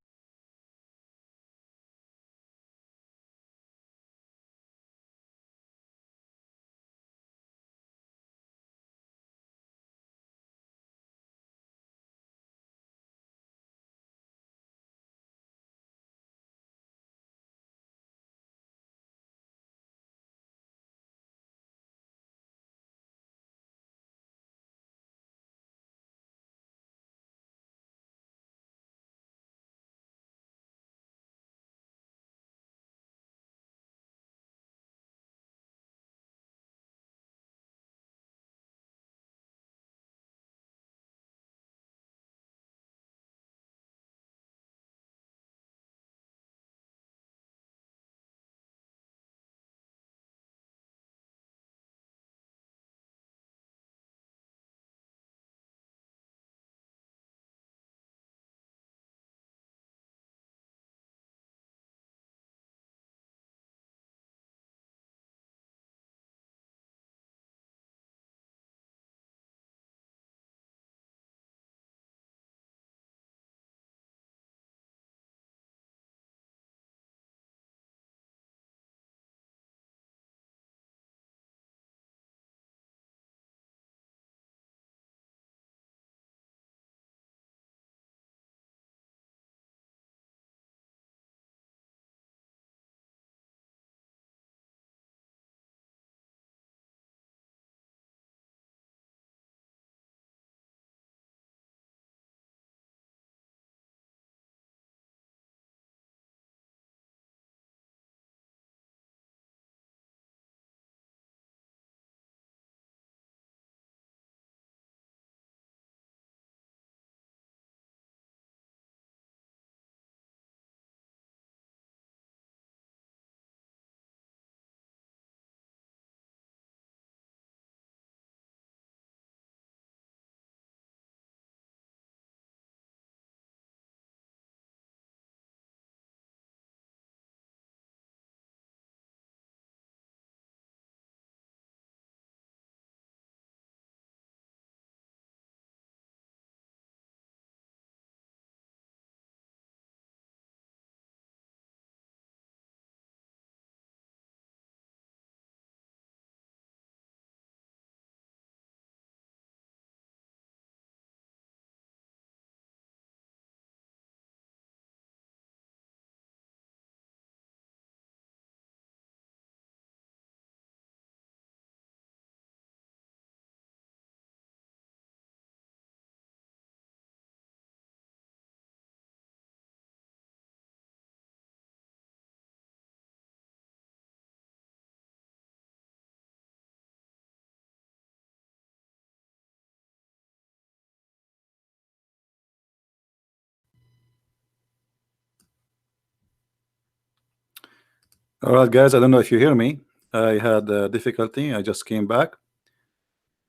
All right, guys. I don't know if you hear me. I had difficulty. I just came back.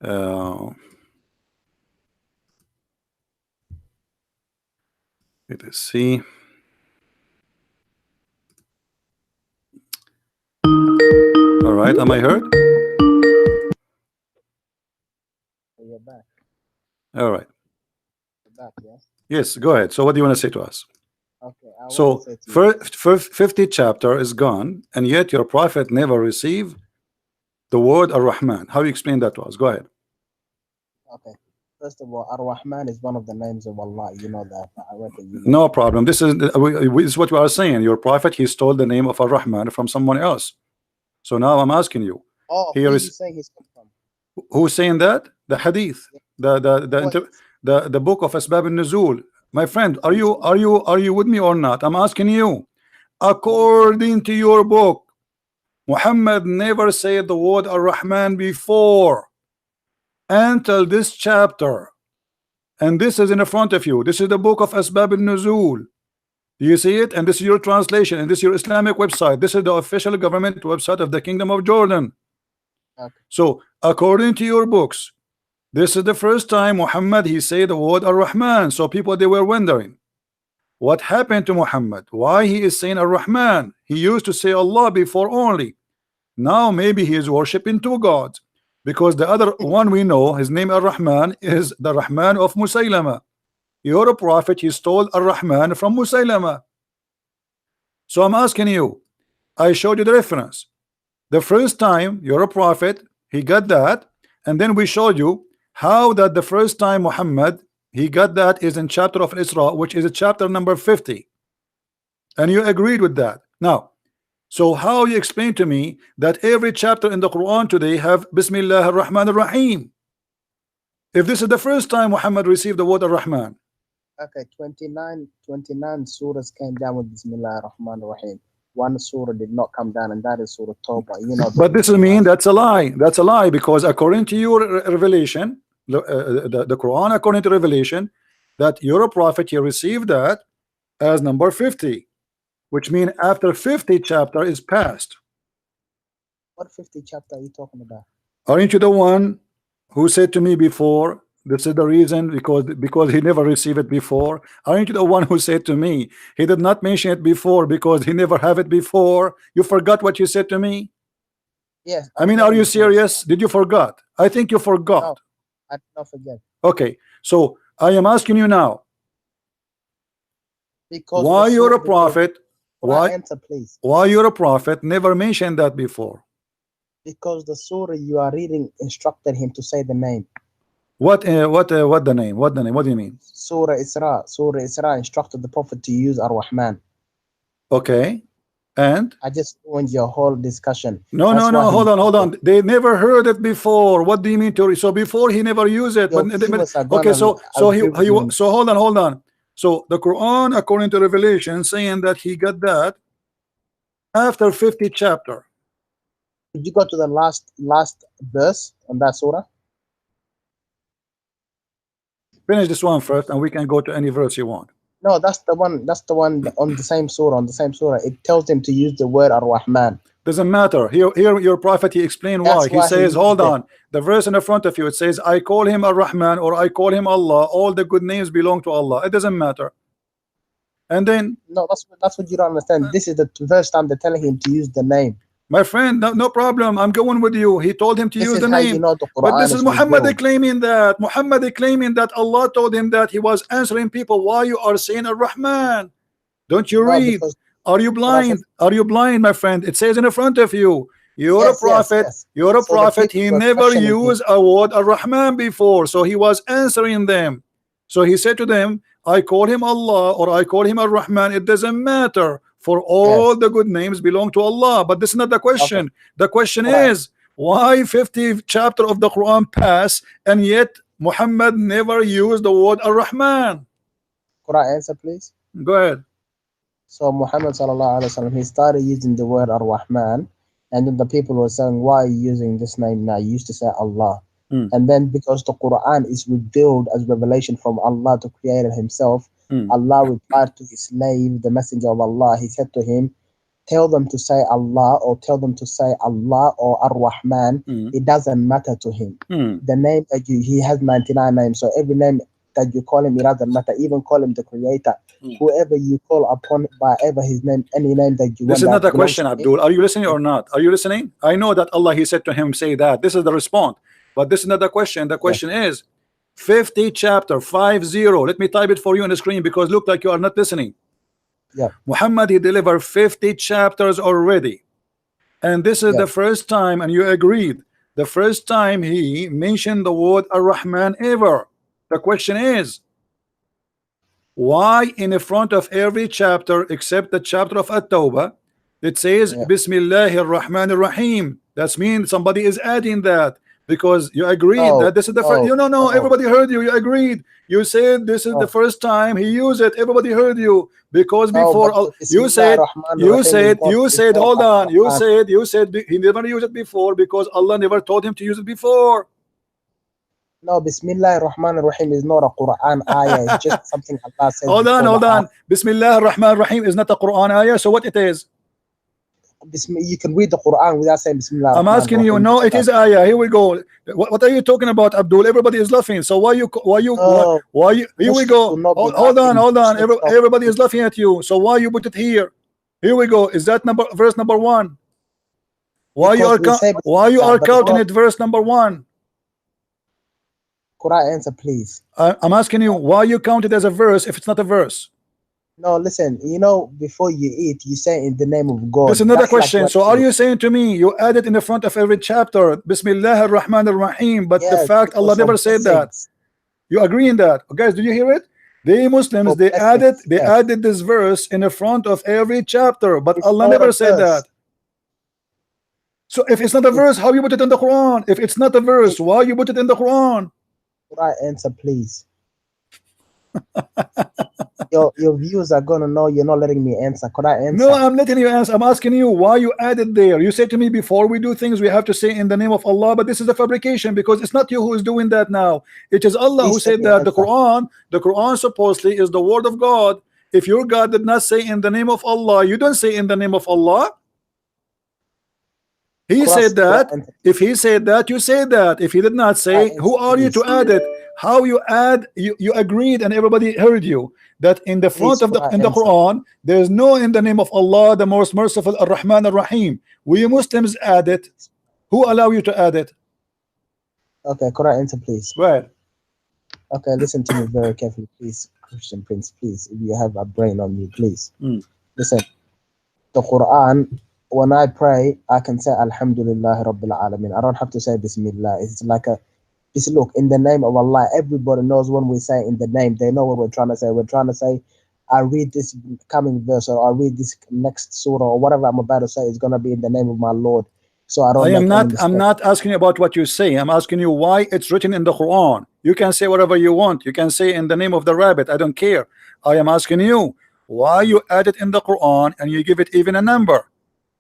Let us see. All right, am I heard? You're back. All right. You're back, yes. Yes, go ahead. So what do you want to say to us? Okay, I want So to say to you. 50 chapter is gone, and yet your prophet never received the word Ar-Rahman. How you explain that to us? Go ahead. Okay. First of all, Ar-Rahman is one of the names of Allah. You know that. I reckon you know. No problem. This is what we are saying. Your prophet, he stole the name of Ar-Rahman from someone else. So now I'm asking you. Oh, Here who is you saying he's come from? who's saying that? The hadith, the book of Asbab al-Nuzul. My friend, are you with me or not? I'm asking you. According to your book, Muhammad never said the word Ar-Rahman before until this chapter, and this is in front of you. This is the book of Asbab al-Nuzul. Do you see it? And this is your translation, and this is your Islamic website. This is the official government website of the Kingdom of Jordan. Okay. So according to your books, this is the first time Muhammad he said the word Ar-Rahman. So people, they were wondering what happened to Muhammad, why he is saying Ar-Rahman. He used to say Allah before only. Now maybe he is worshiping two gods, because the other one we know, his name Ar-Rahman, is the Rahman of Musaylama. You're a prophet, he stole Ar-Rahman from Musaylama. So I'm asking you, I showed you the reference. The first time you're a prophet, he got that, and then we showed you how that the first time Muhammad he got that is in chapter of Isra, which is a chapter number 50, and you agreed with that. Now, so how you explain to me that every chapter in the Quran today have Bismillah ar-Rahman ar-Rahim, if this is the first time Muhammad received the word Ar-Rahman? Okay, 29 surahs came down with Bismillah ar-Rahman ar-Rahim. One surah did not come down, and that is Surah Tawbah. You know. But this mean that's a lie. That's a lie, because according to your revelation, the Quran, according to revelation, that you're a prophet, you received that as number 50, which means after 50 chapter is passed. What 50 chapter are you talking about? Aren't you the one who said to me before, this is the reason, because he never received it before? Aren't you the one who said to me he did not mention it before because he never have it before? You forgot what you said to me? Yes. I mean, are you serious? Did you forgot? I think you forgot. No, I did not forget. Okay, so I am asking you now, Because why you're a prophet, why answer, please? Why you're a prophet never mentioned that before? Because the surah you are reading instructed him to say the name. What the name? What the name? What do you mean? Surah Isra instructed the prophet to use Ar-Rahman. Okay, and I just ruined your whole discussion. no, hold on. They never heard it before. What do you mean to? So before he never used it. But okay, so hold on. So the Quran, according to Revelation, saying that he got that after 50 chapter. Did you go to the last verse on that surah? Finish this one first, and we can go to any verse you want. No, that's the one on the same surah. It tells him to use the word Ar-Rahman. Doesn't matter. Here your prophet, he explained why. He says, hold on, the verse in the front of you, it says, I call him Ar-Rahman, or I call him Allah. All the good names belong to Allah. It doesn't matter. And then no, that's what you don't understand. This is the first time they're telling him to use the name. My friend, no problem. I'm going with you. He told him to use the name. You know the but this is Muhammad claiming that. Muhammad claiming that Allah told him that he was answering people. Why you are saying Ar-Rahman? Don't you read? Are you blind? Are you blind, my friend? It says in the front of you. You're a prophet. You're a prophet. He never used a word Ar-Rahman before. So he was answering them. So he said to them, I call him Allah or I call him Ar-Rahman. It doesn't matter. For all the good names belong to Allah. But this is not the question. The question is, why 50 chapter of the Quran pass and yet Muhammad never used the word Ar-Rahman? Could I answer, please? Go ahead. So Muhammad sallallahu alaihi wasallam, he started using the word Ar-Rahman, and then the people were saying, why are you using this name now? You used to say Allah. And then because the Quran is revealed as revelation from Allah to Creator himself, Allah replied to his slave, the messenger of Allah. He said to him, tell them to say Allah or tell them to say Allah or Ar-Rahman, it doesn't matter to him. The name that he has 99 names, so every name that you call him, it doesn't matter. Even call him the creator. Whoever you call upon by ever his name, any name that you want. This is not a question, Abdul. Are you listening or not? Are you listening? I know that Allah, he said to him, say that. This is the response. But this is not the question. The question is 50 chapter 50. Let me type it for you on the screen because look like you are not listening. Yeah. Muhammad, he delivered 50 chapters already. And this is the first time, and you agreed, the first time he mentioned the word Ar-Rahman ever. The question is, why in the front of every chapter except the chapter of At-Tawbah it says Bismillahir Rahmanir Rahim? That means somebody is adding that because you agreed that this is the first. No, everybody heard you. You agreed. You said this is the first time he used it. Everybody heard you because before you said hold on. You said he never used it before because Allah never told him to use it before. No, Bismillah ar-Rahman ar-Rahim is not a Quran ayah. It's just something Allah says. Hold on. Bismillah ar-Rahman ar-Rahim is not a Quran ayah. So what it is? You can read the Quran without saying Bismillah. I'm asking you. No, it is ayah. Here we go. What are you talking about, Abdul? Everybody is laughing. So why you? Here we go. Hold on. Everybody is laughing at you. So why you put it here? Here we go. Is that verse number 1? Why you are counting it verse number 1? Could I answer, please? I'm asking you why you count it as a verse if it's not a verse. No, listen. Before you eat, you say in the name of God. That's another question. Like so, are you saying to me you add it in the front of every chapter, Bismillah ar-Rahman ar-Rahim, but the fact Allah never said that? You agree in that, guys? Did you hear it? The Muslims they added this verse in the front of every chapter, but Allah never said that. So, if it's not a verse, how you put it in the Quran? If it's not a verse, why you put it in the Quran? Could I answer, please? your viewers are gonna know you're not letting me answer. Could I answer? No, I'm letting you answer. I'm asking you why you added there. You said to me before we do things we have to say in the name of Allah, but this is a fabrication because it's not you who is doing that now. It is Allah who said that. The Quran supposedly is the word of God. If your God did not say in the name of Allah, you don't say in the name of Allah. He said that. If he said that, you say that. If he did not say, who are you to add it? How you add? You agreed, and everybody heard you that in the front of the Quran, there is no in the name of Allah, the most merciful, Ar-Rahman Ar-Rahim. We Muslims add it. Who allow you to add it? Okay, could I answer, please? Right. Okay, listen to me very carefully, please, Christian Prince. Please, if you have a brain on you, please listen. The Quran. When I pray, I can say Alhamdulillah Rabbil Alameen. I don't have to say Bismillah. Look, in the name of Allah, everybody knows when we say in the name, they know what we're trying to say. We're trying to say, I read this coming verse or I read this next surah or whatever I'm about to say is going to be in the name of my Lord. So I'm not asking you about what you say. I'm asking you why it's written in the Quran. You can say whatever you want. You can say in the name of the rabbit. I don't care. I am asking you why you add it in the Quran and you give it even a number.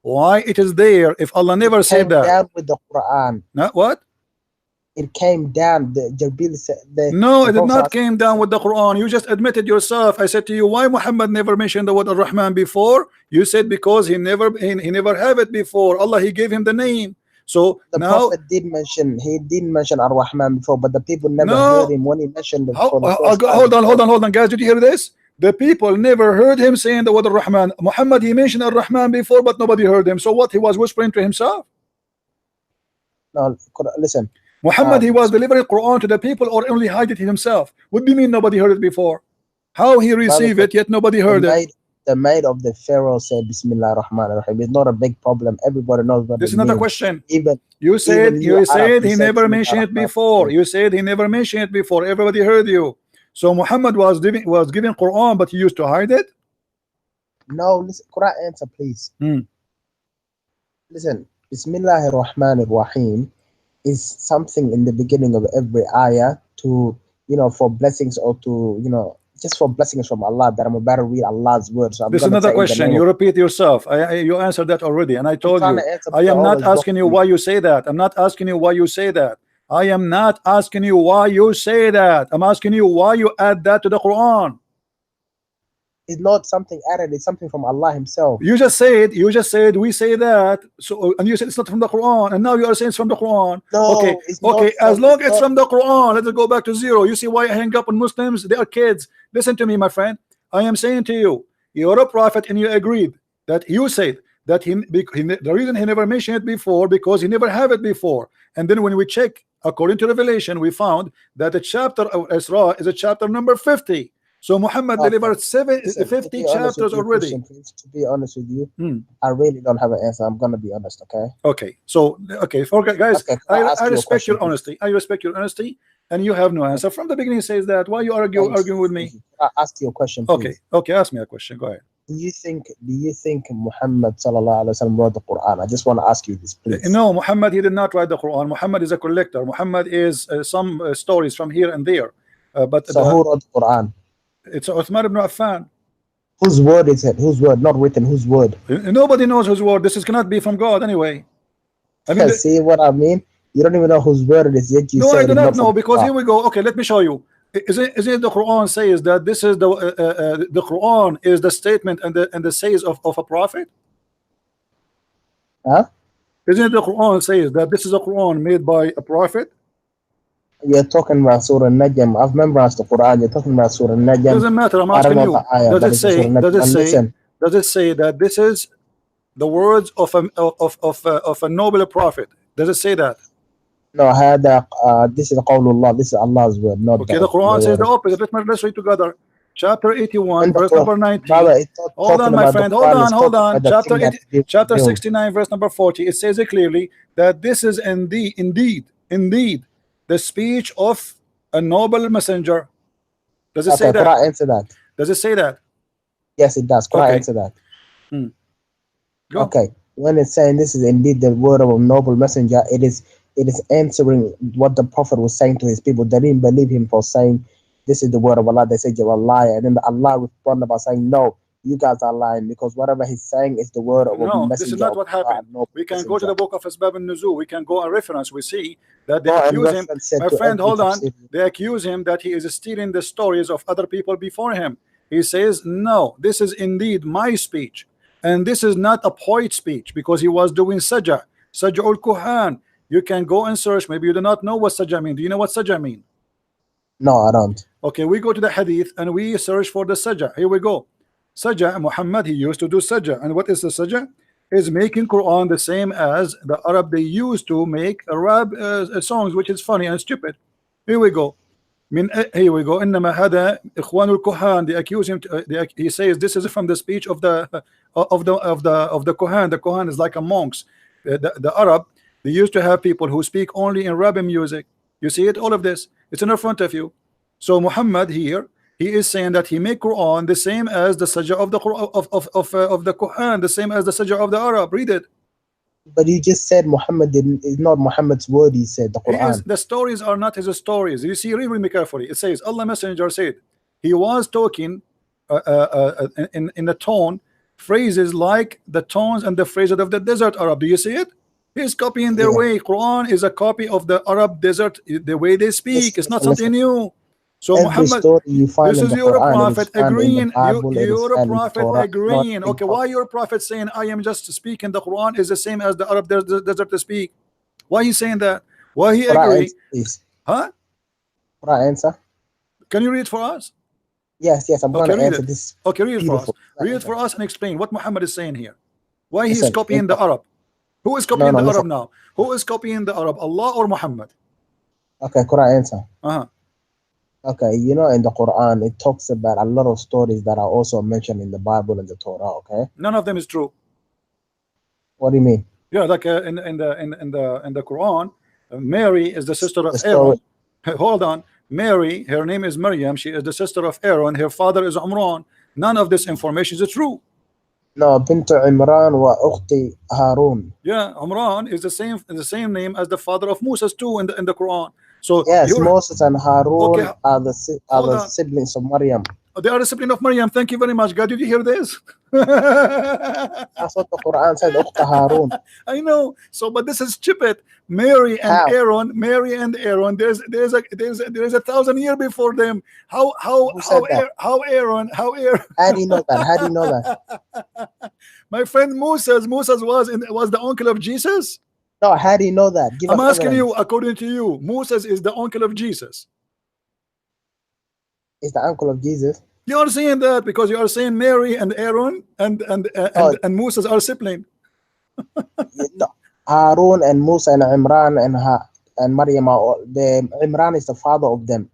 Why it is there if Allah never said that? Down with the Quran. Not what? It came down. No, it did not came down with the Quran. You just admitted yourself. I said to you, why Muhammad never mentioned the word Ar-Rahman before? You said because he never have it before. Allah, he gave him the name. So the now Prophet did mention Ar-Rahman before, but the people never heard him when he mentioned it. Hold on, guys. Did you hear this? The people never heard him saying the word Ar-Rahman. Muhammad, he mentioned Ar-Rahman before, but nobody heard him. So what? He was whispering to himself? No, listen. Muhammad, he was delivering Quran to the people or only hide it himself? What do you mean nobody heard it before? How he received it, yet nobody heard it? The maid of the Pharaoh said Bismillah ar-Rahman ar-Rahim. It's not a big problem. Everybody knows what this is not a question. You said he never mentioned it before. You said he never mentioned it before. Everybody heard you. So Muhammad was giving Quran, but he used to hide it? No, listen, could I answer, please? Listen, Bismillah ar-Rahman ar-Rahim is something in the beginning of every ayah to, for blessings or to, just for blessings from Allah, that I'm about to read Allah's words. So this is another question. You repeat yourself. You answered that already, and I told you. I am not asking you why you say that. I'm not asking you why you say that. I am not asking you why you say that. I'm asking you why you add that to the Quran. It's not something added. It's something from Allah Himself. You just said we say that. So and you said it's not from the Quran, and now you are saying it's from the Quran. No, Okay, it's not okay. from, As long as it's not, from the Quran, let us go back to zero. You see why I hang up on Muslims? They are kids. Listen to me, my friend. I am saying to you, you're a prophet, and you agreed that you said that the reason he never mentioned it before because he never have it before. And then when we check according to Revelation, we found that the chapter of Isra is a chapter number 50. So Muhammad delivered Listen, 50 chapters already. To be honest with you, I really don't have an answer. I'm gonna be honest, okay? Okay, so forget, guys. Okay, I respect your honesty. I respect your honesty, and you have no answer from the beginning. Says that why you arguing with me? I ask you a question, please. Okay, okay. Ask me a question. Go ahead. Do you think Muhammad sallallahu alaihi wasallam wrote the Quran? I just want to ask you this, please. No, Muhammad, he did not write the Quran. Muhammad is a collector. Muhammad is some stories from here and there. But so who wrote the Quran? It's Uthman ibn Affan. Whose word is it? Whose word? Not written. Whose word? Nobody knows whose word. This cannot be from God anyway. I mean, see what I mean? You don't even know whose word it is yet. You no, say I do not know because here we go. Okay, let me show you. Isn't the Quran says that this is the Quran is the statement and the says of a prophet? Huh? Isn't the Quran says that this is a Quran made by a prophet? You're talking about Surah Najm. I've memorized the Quran. You're talking about Surah Najm. Doesn't matter. I'm asking you. Does it say that this is the words of a noble prophet? Does it say that? No, this is Qawlullah. This is Allah's word, not okay. The Quran says the opposite. Let's read together. Chapter 81, verse number 19. Hold on, my friend. Hold on. Chapter 69, verse number 40. It says it clearly that this is indeed the speech of a noble messenger. Does it say that? Quran answer that. Does it say that? Yes, it does. Quran answer that. Okay. When it's saying this is indeed the word of a noble messenger, it is answering what the Prophet was saying to his people. They didn't believe him for saying this is the word of Allah. They said you're a liar. And then Allah responded by saying, no, you guys are lying because whatever he's saying is the word of a messenger. No, this is not what happened. We can go to the book of Asbab al-Nuzul. We can go a reference. We see that they accuse him. My friend, hold on. They accuse him that he is stealing the stories of other people before him. He says, no, this is indeed my speech. And this is not a poet's speech because he was doing sajah al-Quhan. You can go and search. Maybe you do not know what sajah mean. Do you know what sajah mean? No, I don't. Okay, we go to the hadith and we search for the sajah. Here we go. Sajah, Muhammad, he used to do sajah. And what is the sajah? Is making Quran the same as the Arab they used to make Arab songs, which is funny and stupid. Here we go. Here we go. إنما هذا إخوان الكهان. They accuse him. He says this is from the speech of the Kohan. The Kohan is like a monks. The Arab, they used to have people who speak only in Arabic music. You see it, all of this. It's in front of you. So Muhammad here, he is saying that he make Quran the same as the sajah of the of the Quran, the same as the sajah of the Arab. Read it. But you just said Muhammad is not Muhammad's word. He said the Quran. The stories are not his stories. You see, read me carefully. It says Allah Messenger said he was talking in the tone phrases like the tones and the phrases of the desert Arab. Do you see it? He's copying their way. Quran is a copy of the Arab desert, the way they speak. It's not something new. So Muhammad, this is your prophet agreeing. You're a prophet agreeing. Okay, why your prophet saying I am just speaking the Quran is the same as the Arab desert to speak? Why he saying that? Why he agree? Huh? Quran answer. Can you read for us? Yes, I'm going to answer this. Okay, read it for us. Read it for us and explain what Muhammad is saying here. Why he is copying the Arab? Who is copying the Arab now? Who is copying the Arab? Allah or Muhammad? Okay, Quran answer. Okay, you know in the Quran it talks about a lot of stories that are also mentioned in the Bible and the Torah. Okay. None of them is true. What do you mean? Yeah, like in the Quran, Mary is the sister of Aaron. Hold on, Mary, her name is Maryam. She is the sister of Aaron. Her father is Umran. None of this information is true. No, Bint Imran wa Ukhti Harun. Yeah, Umran is the same name as the father of Moses too in the Quran. So yes, Moses and Harun are the siblings of Maryam. They are the sibling of Maryam. Thank you very much. God, did you hear this? That's what the Quran said. أخت هارون. I know. So, but this is stupid. Mary and How? Aaron. Mary and Aaron. There's a 1,000 years before them. How Who said that? how Aaron? How Aaron? How do you know that? How do you know that? My friend Moses was the uncle of Jesus. No, how do you know that? Give I'm us asking evidence. you, according to you, Moses is the uncle of Jesus. Is the uncle of Jesus? You are saying that because you are saying Mary and Aaron Oh, and Moses are sibling. no. Harun and Musa and Imran and Maryam are Imran is the father of them.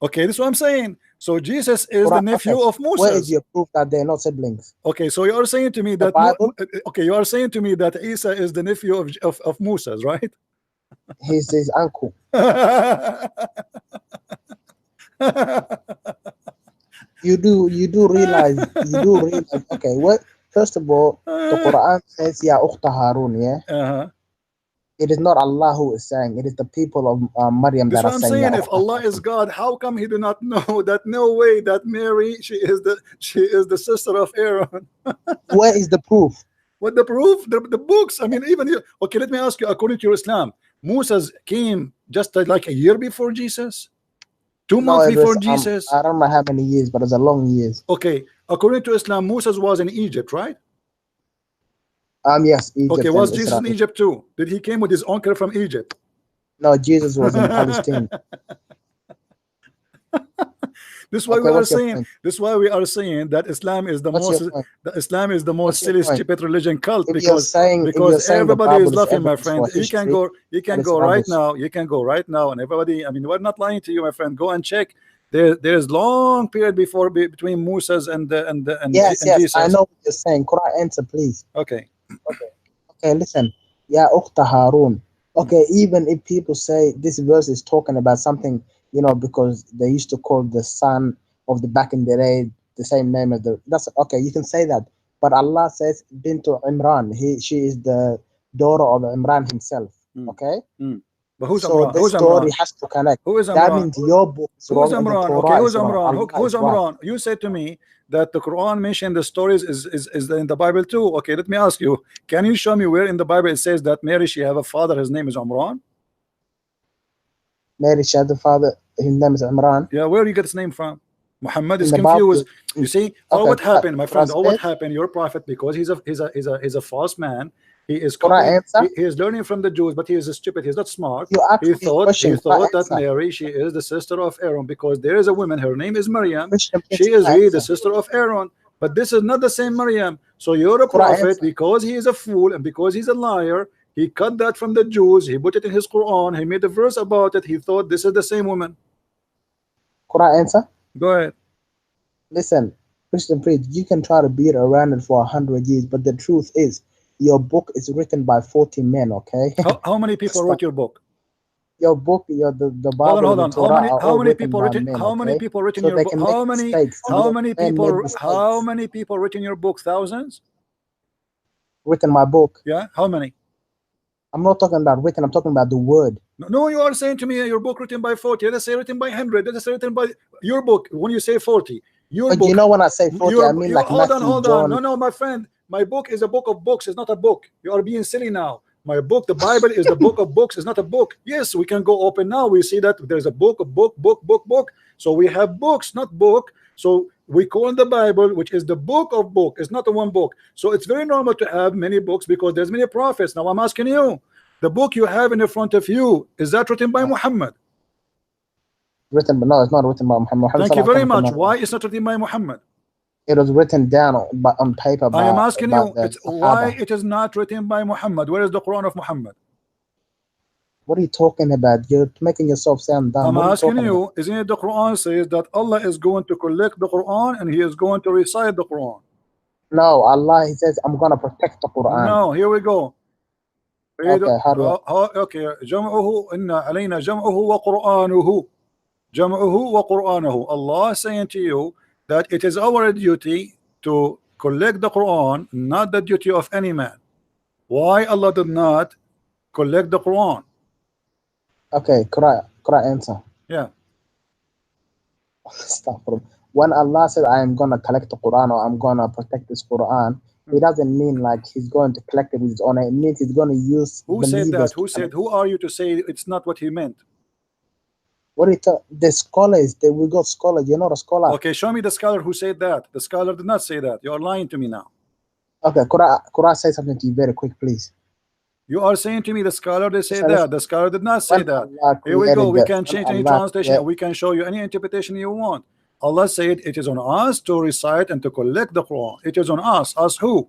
Okay, this is what I'm saying. So Jesus is the Quran nephew says, of where is Moses. your proof that they're not siblings? Okay, so you are saying to me The that Bible, okay, you are saying to me that Isa is the nephew of Moses, right? he's his uncle. You do realize okay, what first of all the Quran says Ya Ukhta Harun, yeah? Uh-huh. It is not Allah who is saying, it is the people of Maryam This is that are what I'm saying Ya saying. If Ukhta Allah is Harun. God, how come He do not know that? No way that Mary she is the sister of Aaron. Where is the proof? What the proof? The books. I mean, even you. Okay, let me ask you. According to your Islam, Moses came just like a year before Jesus, 2 months No, it before was Jesus. I don't know how many years, but it's a long years. Okay, according to Islam, Moses was in Egypt, right? Yes, Okay, Egypt was and Jesus in Israel. Egypt too? Did he came with his uncle from Egypt? No, Jesus was in Palestine. This is why Okay, we are what's your saying. point? This is why we are saying that Islam is the What's most. your point? Islam is the most What's your silly, point? stupid religion cult If you're saying the everybody is Bible is laughing, my evidence friend. for history, You that can is go right rubbish. now. You can go right now, and everybody. I mean, we're not lying to you, my friend. Go and check. There's long period between Moses Yes, and yes, I Jesus. know what you're saying. Could I answer, please? Okay. Okay, listen. Ya Ukhta Harun. Okay, even if people say this verse is talking about something, because they used to call the son of the back in the day the same name as that's okay, you can say that. But Allah says Bintu Imran. She is the daughter of Imran himself. Okay? But who's So Amran? this Who's story Amran? has to connect. Who is That Amran? means your book is Who's wrong and the Amran? Okay, Torah who's is wrong. Amran? Allah Who's is right. Amran? You said to me that the Quran mentioned the stories is in the Bible too. Okay, let me ask you. Can you show me where in the Bible it says that Mary she have a father? His name is Amran. Mary had the father, his name is Imran. Yeah, where you get his name from? Muhammad In is the Bible, confused. You see, all okay, what happened, my friend, all what translate. happened, your prophet, because he's a false man. He is Could I copying, answer? he is learning from the Jews, but he is stupid, he's not smart. You asked He me a thought question. Could I that answer? Mary, she is the sister of Aaron, because there is a woman, her name is Maryam. Christian, She please, is could I really the answer? sister of Aaron. But this is not the same Maryam. So you're a Could I prophet, answer? because he is a fool and because he's a liar. He cut that from the Jews, he put it in his Quran, he made a verse about it. He thought this is the same woman. Could I answer? Go ahead. Listen, Christian priest, you can try to beat around it for 100 years, but the truth is, your book is written by 40 men. Okay. How many people wrote your book? Your book, the Bible, Hold the on. Torah are all written by Written? men. How many Okay. people written So your they book? can make mistakes. How many Men made people? How mistakes. many people written your book? Thousands? Written my book. Yeah. How many? I'm not talking about written. I'm talking about the word. No, you are saying to me your book written by 40. Let's say written by 100. Let's say written by your book. When you say 40, your But book. you know when I say 40, I mean like Hold Matthew, on. John. No, my friend. My book is a book of books. It's not a book. You are being silly now. My book, the Bible, is the book of books. It's not a book. Yes, we can go open now. We see that there's a book, book. So we have books, not book. So we call the Bible, which is the book of book. It's not a one book. So it's very normal to have many books because there's many prophets. Now I'm asking you, the book you have in front of you, is that written by Muhammad? Written, but no, it's not written by Muhammad. Thank you very much. Why is not written by Muhammad? It was written down on paper by, I am asking you, the it's why it is not written by Muhammad. Where is the Quran of Muhammad? What are you talking about? You're making yourself sound dumb. I'm what asking you, you, isn't it the Quran says that Allah is going to collect the Quran and he is going to recite the Quran? No, Allah, he says, I'm going to protect the Quran. No, here we go. Okay, how do okay, جمعه إن علينا جمعه وقرآنه جمعه وقرآنه. Allah is saying to you that it is our duty to collect the Quran, not the duty of any man. Why Allah did not collect the Quran? Okay, could I answer? Yeah. Stop. when Allah said, I am gonna collect the Quran or I'm gonna protect this Quran, it doesn't mean like he's going to collect it with his own. It means he's gonna use Who said believers that? to Who said? collect. Who are you to say it's not what he meant? What it the scholars, we got scholars, you're not a scholar. Okay, show me the scholar who said that. The scholar did not say that. You are lying to me now. Okay, could I say something to you very quick, please? You are saying to me the scholar they say Listen, that. listen. The scholar did not say When that. Allah Here we go. created We the can when change any Allah translation and we can show you any interpretation you want. Allah said it is on us to recite and to collect the Quran. It is on us. Us who?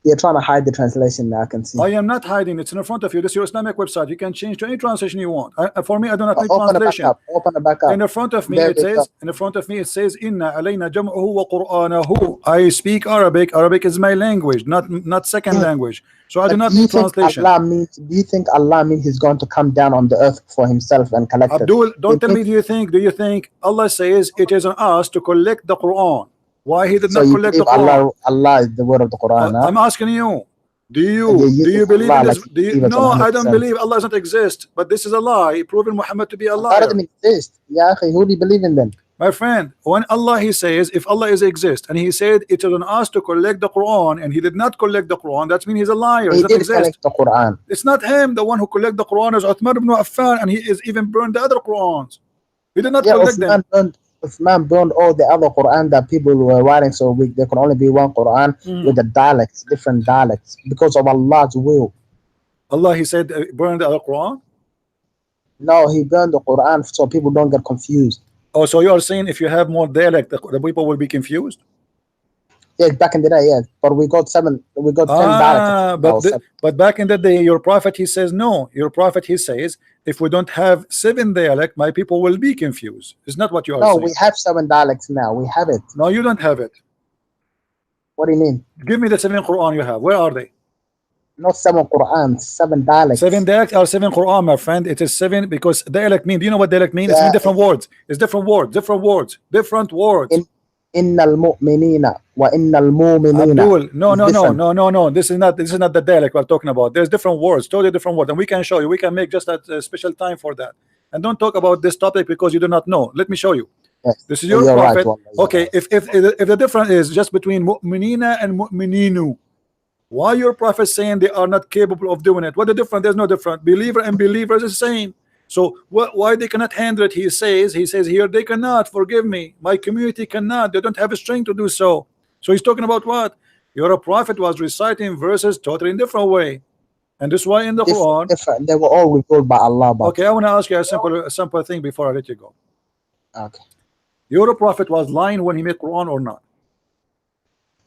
You're trying to hide the translation now, I can see. I am not hiding. It's in front of you. This is your Islamic website. You can change to any translation you want. For me, I do not need Open it back translation. up. Open it back up. In the front of me There it we says, go. in the front of me it says, Inna alayna jam'uhu wa Qur'anahu. I speak Arabic. Arabic is my language, not second language. So I do But not do you need think translation. Allah means? Do you think Allah means He's going to come down on the earth for Himself and collect it? Abdul, don't tell me. means- Do you think Allah says it is on us to collect the Quran? Why he did So not you collect the believe Quran? Allah is the word of the Quran? Huh? I'm asking you. Do You you think believe Allah in this? like Do you, believe it no, I don't 100%. believe Allah doesn't exist. But this is a lie, proving Muhammad to be a Allah liar. doesn't exist. Ya akhi, who do you believe in then? My friend, when Allah he says, if Allah is exist, and he said it is on us to collect the Quran, and he did not collect the Quran, that means he's a liar. He He doesn't did exist. collect the Quran. It's not him. The one who collect the Quran is Uthman ibn Affan, and he is even burned the other Qurans. He did not Yeah, collect them. Uthman burned all the other Quran that people were writing, so there could only be one Quran with the dialects, different dialects, because of Allah's will. Allah, he said, burn the other Quran. No, He burned the Quran so people don't get confused. Oh, so you are saying if you have more dialect, the people will be confused? Yeah, back in the day, yeah. But we got 10 dialects. But back in the day, your prophet he says no. Your prophet he says if we don't have 7 dialect, my people will be confused. It's not what you are saying. No, we have 7 dialects now. We have it. No, you don't have it. What do you mean? Give me the 7 Quran you have. Where are they? Not 7 Quran, 7 dialects. 7 dialects or 7 Quran, my friend. It is 7 because dialect mean. Do you know what dialect mean? Yeah, It's mean different words. It's different words. Different words. Different words. Innal mu'minina wa innal mu'minina. Abdul, no. This is not the dialect we're talking about. There's different words, totally different words, and we can show you. We can make just a special time for that. And don't talk about this topic because you do not know. Let me show you. Yes. This is your You're prophet. Right, okay, right. If the difference is just between mu'minina and mu'mininu, why your prophet saying they are not capable of doing it? What the difference? There's no difference. Believer and believers is the same. So why they cannot handle it? He says here they cannot. Forgive me, my community cannot. They don't have a strength to do so. So he's talking about what? Your prophet was reciting verses totally in different way, and this is why in the Quran different. They were all revealed by Allah. Okay, I want to ask you a simple thing before I let you go. Okay. Your prophet was lying when he made Quran or not?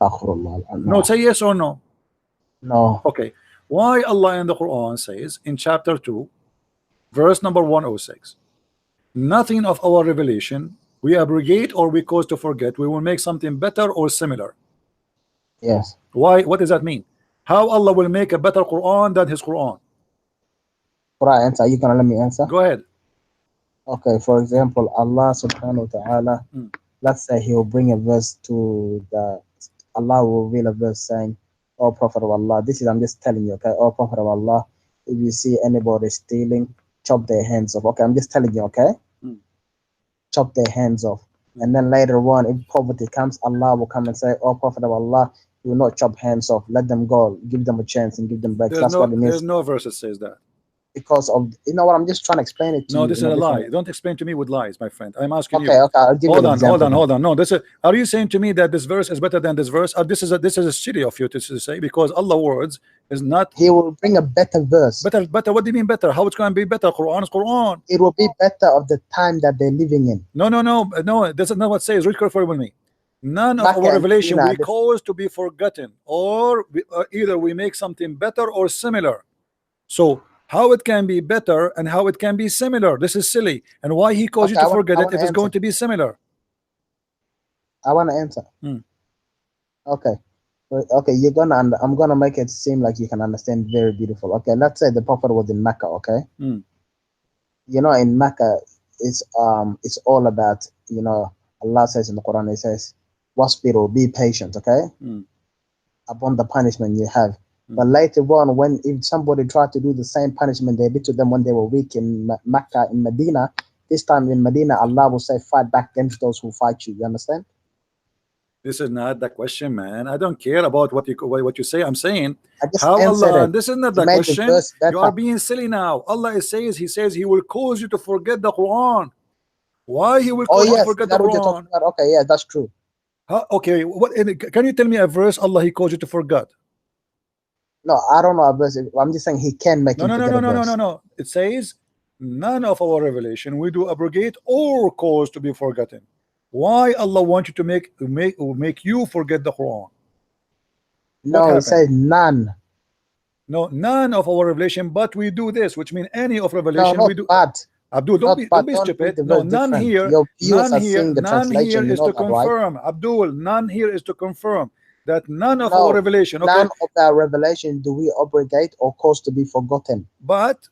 No, say yes or no. No. Okay. Why Allah in the Quran says in chapter 2 verse number 106, nothing of our revelation we abrogate or we cause to forget, we will make something better or similar. Yes. Why? What does that mean? How Allah will make a better Quran than his Quran? Could I answer? Are you gonna let me answer? Go ahead. Okay, for example, Allah subhanahu wa ta'ala, let's say He will bring a verse to Allah will reveal a verse saying, "O Prophet of Allah," I'm just telling you, okay, "O Prophet of Allah, if you see anybody stealing, chop their hands off." Okay, I'm just telling you, okay? Chop their hands off. And then later on, if poverty comes, Allah will come and say, "Oh, Prophet of Allah, you will not chop hands off. Let them go. Give them a chance and give them back." That's what it means. There's no verse that says that. Because of, you know what, I'm just trying to explain it to you. No, this is a lie. Don't explain to me with lies, my friend. I'm asking you. Okay, I'll give you an example. Hold on. No, are you saying to me that this verse is better than this verse? Or this is a silly of you to say, because Allah's words is not. He will bring a better verse. Better. What do you mean better? How it's going to be better? Quran is Quran. It will be better of the time that they're living in. No. That's not what it says. Read carefully with me. None of our revelation we cause to be forgotten, or either we make something better or similar. So how it can be better and how it can be similar? This is silly. And why he caused you to forget it if it's going to be similar? I want to answer. Okay, I'm gonna make it seem like you can understand very beautiful. Okay, let's say the Prophet was in Mecca. Okay, you know, in Mecca, it's all about, you know, Allah says in the Quran, He says, "Wasbiru, be patient." Okay, upon the punishment you have. But later on, if somebody tried to do the same punishment they did to them when they were weak in Mecca, in Medina, This time in Medina, Allah will say, fight back against those who fight you. You understand? This is not the question, man. I don't care about what you say. I'm saying I just how answered Allah. it This is not to the make the question. verse You are better. being silly now. Allah says, He says He will cause you to forget the Quran. Why He will Oh cause you to yes, is forget the that what you're talking Quran? about? Okay, yeah, that's true. Okay, can you tell me a verse Allah He caused you to forget? No, I don't know a verse. I'm just saying He can make No, him no, no, forget no, a no, no, no, verse. no. It says none of our revelation we do abrogate or cause to be forgotten. Why Allah want you to make you forget the Quran? What No, it happened? says none. No, none of our revelation, but we do this, which means any of No, revelation not we do. but. Abdul, Not don't but. be Don't read stupid. the No, verse different. none here You is know to that, right? confirm. Abdul, none here is to confirm that none of our No, revelation. Okay, none of our revelation do we abrogate or cause to be forgotten. but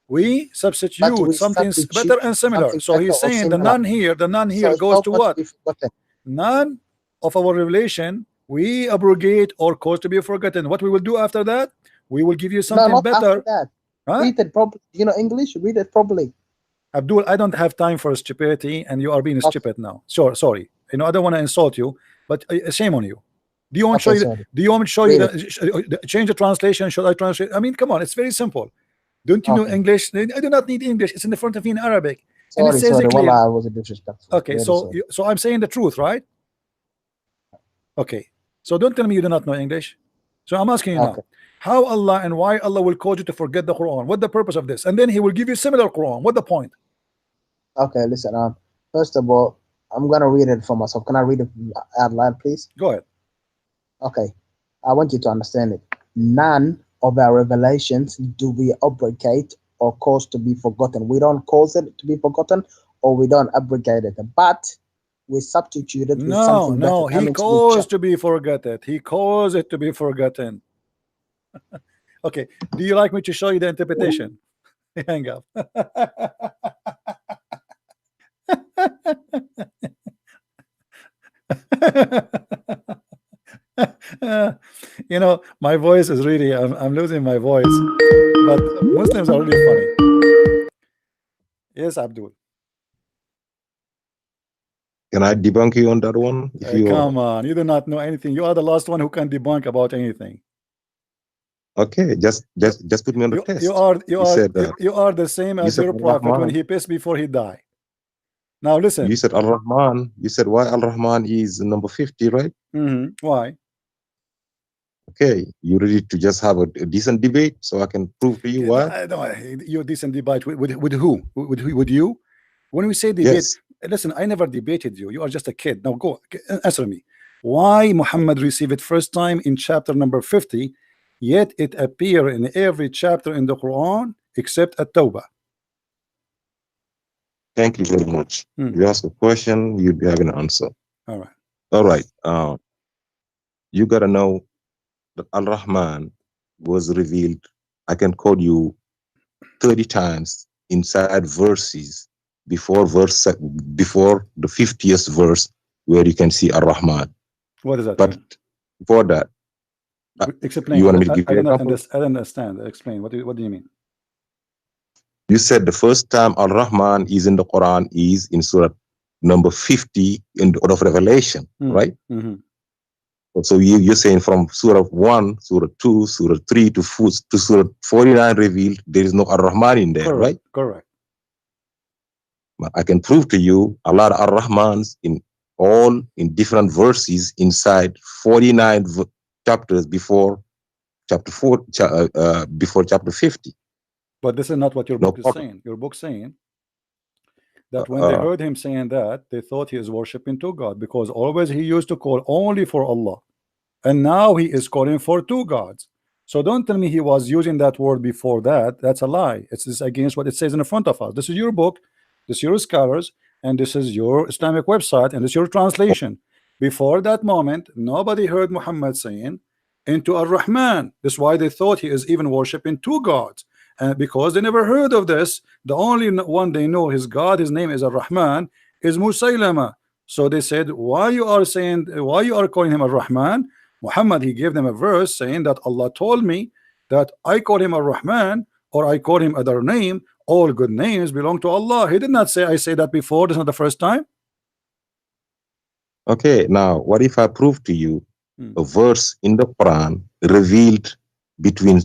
we But substitute we something substitute better and similar. something So better he's or saying similar. the none So here it's goes not to going to what? be forgotten. None of our revelation we abrogate or cause to be forgotten. What we will do after that? We will give you No, something not after better. that. Huh? Read it properly. You know English? Read it properly. Abdul, I don't have time for stupidity, and you are being Okay. stupid now. Sure, sorry. You know, I don't want to insult you, but shame on you. Do you want to show Okay, you? sorry. Do you want me to show you Read it. change the translation? Should I translate? I mean, come on, it's very simple. Don't you know Okay. English? I do not need English. It's in the front of me in Arabic, and it Sorry, says sorry. it clear. Wallah, I was disrespectful. Okay, Very so sorry. I'm saying the truth, right? Okay, so don't tell me you do not know English. So I'm asking you Okay. now, how Allah and why Allah will cause you to forget the Quran? What the purpose of this? And then He will give you similar Quran. What the point? Okay, listen. First of all, I'm gonna read it for myself. Can I read it out loud, please? Go ahead. Okay. I want you to understand it. None of our revelations do we abrogate or cause to be forgotten. We don't cause it to be forgotten or we don't abrogate it, but we substitute it with No, something better. no, That He means we caused to be forgotten. He caused it to be forgotten. Okay, do you like me to show you the interpretation? Hang up. You know, my voice is really, I'm losing my voice, but Muslims are really funny. Yes, Abdul. Can I debunk you on that one? If you Come on, you do not know anything. You are the last one who can debunk about anything. okay, just put me on the test. You said you are the same you as said your prophet when Ar-Rahman. he pissed before he died. Now listen. You said Al-Rahman. You said why Al-Rahman is number 50, right? Why? Okay, you ready to just have a decent debate so I can prove to you why? You're decent debate with who? With you? When we say debate, Yes. listen, I never debated you. You are just a kid. Now go answer me. Why Muhammad received it first time in chapter number 50, yet it appear in every chapter in the Quran except at Tawbah? Thank you very much. You ask a question, you'd be having an answer. All right. All right. You gotta know that Al-Rahman was revealed. I can call you 30 times inside verses before the 50th verse where you can see Ar-Rahman. What does that But mean? before that, Explain. you want me to give I you don't example? I don't understand. Explain. What do you mean? You said the first time Al-Rahman is in the Quran is in Surah number 50 in the order of Revelation, right? So you're saying from Surah 1, Surah 2, Surah 3 to Surah 49 revealed, there is no Ar-Rahman in there, Correct. right? Correct. I can prove to you a lot of Ar-Rahmans in different verses inside 49 chapters before chapter 4, before chapter 50. But this is not what your book is saying. Your book saying that when they heard him saying that, they thought he is worshiping two God, because always he used to call only for Allah, and now he is calling for two gods. So don't tell me he was using that word before that. That's a lie. It's against what it says in the front of us. This is your book, this is your scholars, and this is your Islamic website, and this is your translation. Before that moment, nobody heard Muhammad saying into Ar-Rahman. That's why they thought he is even worshiping two gods. And because they never heard of this, the only one they know his God, his name is Ar-Rahman, is Musaylama. So they said, why you are calling him Ar-Rahman? Muhammad, he gave them a verse saying that Allah told me that I call him Ar-Rahman, or I call him other name, all good names belong to Allah. He did not say, I say that before. This is not the first time. Okay, now what if I prove to you a verse in the Quran revealed between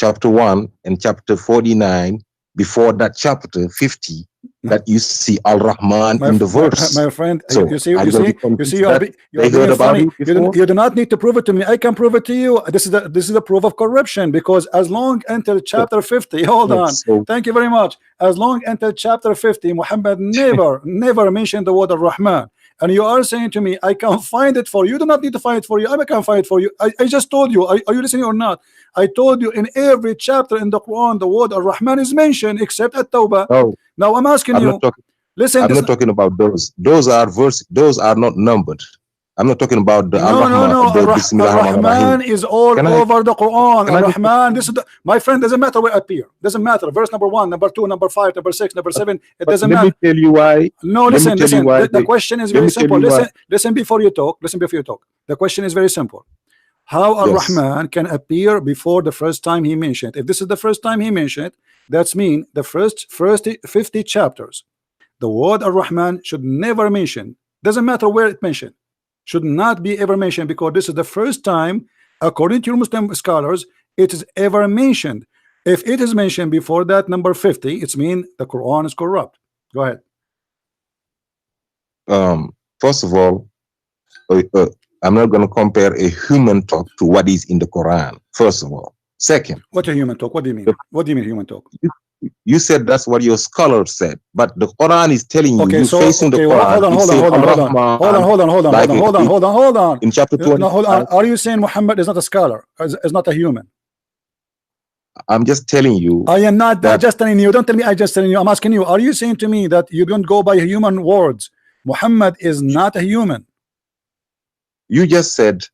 chapter 1 and chapter 49, before that chapter 50, that you see Al-Rahman in the verse? My friend, so you see, you are being funny. You do not need to prove it to me. I can prove it to you. This is a proof of corruption, because as long until chapter 50, hold on. Thank you very much. As long until chapter 50, Muhammad never mentioned the word Ar-Rahman. And you are saying to me, I can find it for you. You do not need to find it for you. I can find it for you. I just told you. Are you listening or not? I told you in every chapter in the Quran, the word Ar-Rahman is mentioned, except at Tawbah. Oh, now I'm asking you. Listen, I'm not talking about those. Those are verses. Those are not numbered. I'm not talking about the Ar-Rahman. Ar-Rahman is all over the Quran. Ar-Rahman, this is my friend, doesn't matter where it appear. Doesn't matter. Verse number 1, number 2, number 5, number 6, number 7. It doesn't matter. Let me tell you why. No, listen. The question is very simple. Listen before you talk. Listen before you talk. The question is very simple. How Ar-Rahman can appear before the first time he mentioned? If this is the first time he mentioned, that's mean the first 50 chapters. The word Ar-Rahman should never mention. Doesn't matter where it mentioned. Should not be ever mentioned, because this is the first time, according to your Muslim scholars, it is ever mentioned. If it is mentioned before that number 50, it's mean the Quran is corrupt. Go ahead. First of all, I'm not going to compare a human talk to what is in the Quran. First of all. Second, what a human talk? What do you mean? What do you mean human talk? You said that's what your scholars said, but the Quran is telling you. Okay, so facing the Quran. Hold on. In chapter 20. No, hold on. Are you saying Muhammad is not a scholar? Is not a human? I'm just telling you. I am not just telling you. Don't tell me I just telling you. I'm asking you. Are you saying to me that you don't go by human words? Muhammad is not a human. You just said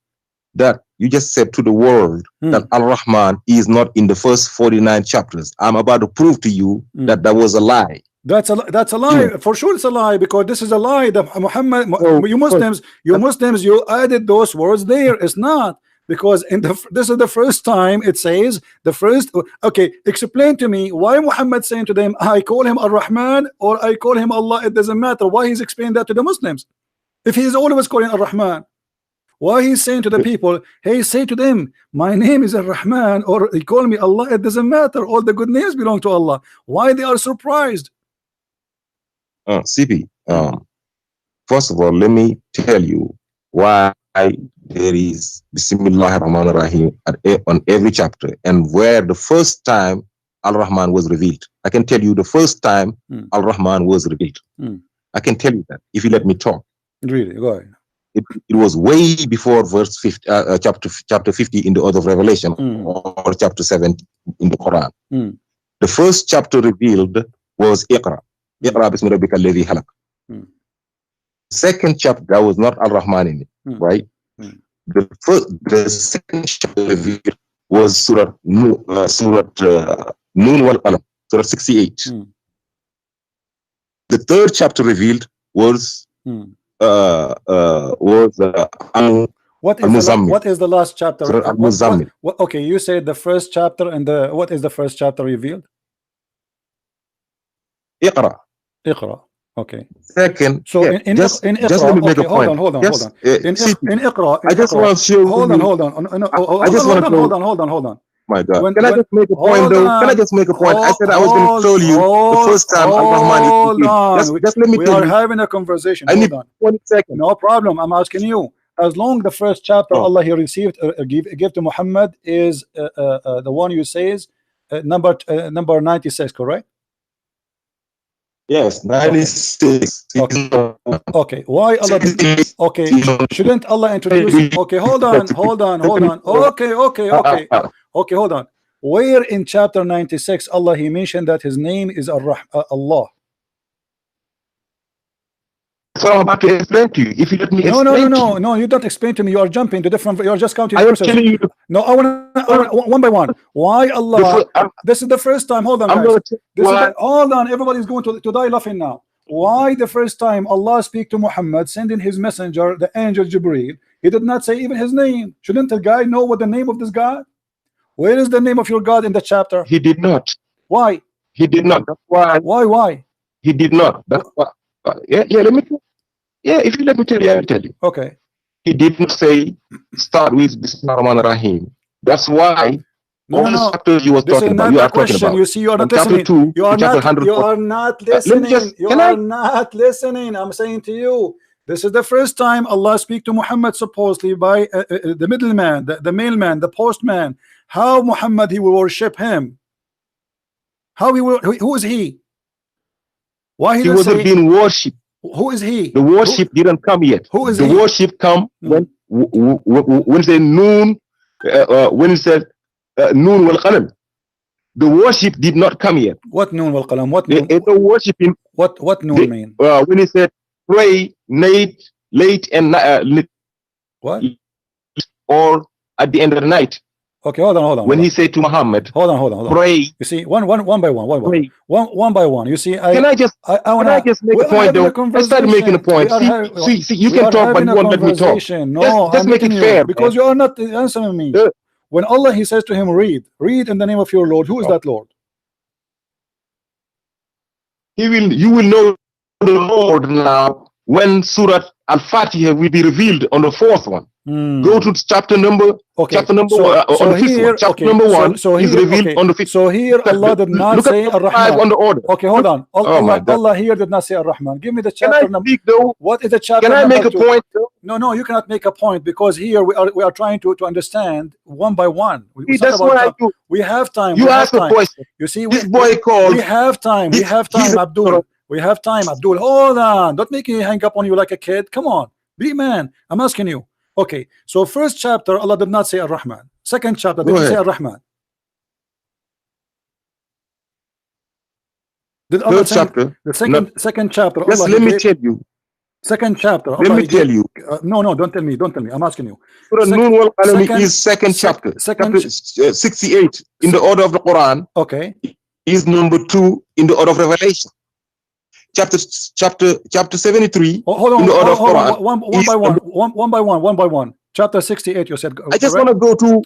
that. You just said to the world that Al-Rahman is not in the first 49 chapters. I'm about to prove to you that that was a lie. That's a lie. For sure it's a lie, because this is a lie that Muhammad, you Muslims, you added those words there. It's not, because this is the first time it says the first. Okay, explain to me why Muhammad saying to them, I call him Ar-Rahman or I call him Allah. It doesn't matter. Why he's explaining that to the Muslims if he's always calling Ar-Rahman? Why he's saying to the people, hey, say to them, my name is Ar-Rahman, or he call me Allah? It doesn't matter. All the good names belong to Allah. Why they are surprised? CP, first of all, let me tell you why there is Bismillah ar-Rahman ar-Rahim on every chapter, and where the first time Al-Rahman was revealed. I can tell you the first time Al-Rahman was revealed. I can tell you that if you let me talk. Really, go ahead. It was way before verse 50, chapter 50 in the Order of Revelation, or chapter 7 in the Quran. The first chapter revealed was Iqra. Iqra bismi rabbika alladhi khalaq. Second chapter, that was not Al-Rahman in it, right? The second chapter revealed was Surah Nun wal Qalam, Surah 68. The third chapter revealed was what is the last chapter? Okay, you said the first chapter, and what is the first chapter revealed? Iqra. Okay. Second, so in Iqra, just let me make a point. Hold on. In Iqra, I just want to show. Hold on. Hold on. My God. Can I just make a point though? Can I just make a point? I said I was going to tell you the first time Al-Rahman is just let me tell you. We are having a conversation. I need 20 seconds. No problem. I'm asking you. As long the first chapter Allah he received give to Muhammad is the one you say is number 96, correct? Yes, 96. Okay. Why Allah? Okay. Shouldn't Allah introduce? Okay, hold on. Okay, hold on. Where in chapter 96 Allah he mentioned that his name is Allah? So I'm about to explain to you. If you let me explain. No, you don't explain to me. You are jumping to different. You are just counting. I am telling you. No, I want one by one. Why Allah? This is the first time. Hold on, guys. Hold on. Everybody's going to die laughing now. Why the first time Allah speak to Muhammad, sending his messenger, the angel Jibreel, he did not say even his name? Shouldn't the guy know what the name of this God? Where is the name of your God in the chapter? He did not. Why? He did not. That's why. Why? He did not. That's why. Yeah. Let me. Yeah. If you let me tell you, I will tell you. Okay. He didn't say start with Bismillah Rahman Rahim. That's why. No. Chapters you was this talking is about. not You the are talking question. about. You see, you are not From listening. chapter 2 You are to chapter not. 100. You are not Let me listening. You are not listening. I'm saying to you, this is the first time Allah speak to Muhammad supposedly by the middleman, the mailman, the postman. How Muhammad he will worship him? How he will? Who is he? Why he wasn't being worshipped? Who is he? The worship didn't come yet. Who is the he? worship come when it said noon, when it said noon wal qalam. The worship did not come yet. What noon wal qalam? What noon? The worshiping. What noon mean? When he said pray late and what? Or at the end of the night. Okay, hold on. When he said to Muhammad, hold on. Pray. You see, one by one. You see, can I just make a point though? I started making a point. See, you can talk, but you won't let me talk. No, just make it fair, because you are not answering me. When Allah he says to him, read in the name of your Lord. Who is that Lord? You will know the Lord now when Surah Al-Fatiha will be revealed on the fourth one. Go to chapter number. Chapter number on the fifth one. Chapter number 1 is revealed on the fifth. So here Allah did not say Ar-Rahman. On the order. Okay, hold on. Allah here did not say Ar-Rahman. Give me the chapter number. What is the chapter? Can I make a point? No, you cannot make a point because here we are trying to understand one by one. That's what I do. We have time. You ask a question. You see, this boy called. We have time. Abdul. We have time, Abdul. Hold on. Don't make me hang up on you like a kid. Come on. Be a man. I'm asking you. Okay, so first chapter Allah did not say Ar-Rahman. Second chapter did he say Ar-Rahman? Did Allah say chapter? The second chapter? Yes, let me tell you. Second chapter. Let me tell you. No, don't tell me. I'm asking you. Surah Noon wal Qalam is second chapter. Chapter 68 in the order of the Quran. Okay. Is number 2 in the order of Revelation. Chapter 73 hold on, in the order of Quran. One by one. Chapter 68 you said. I just want to go to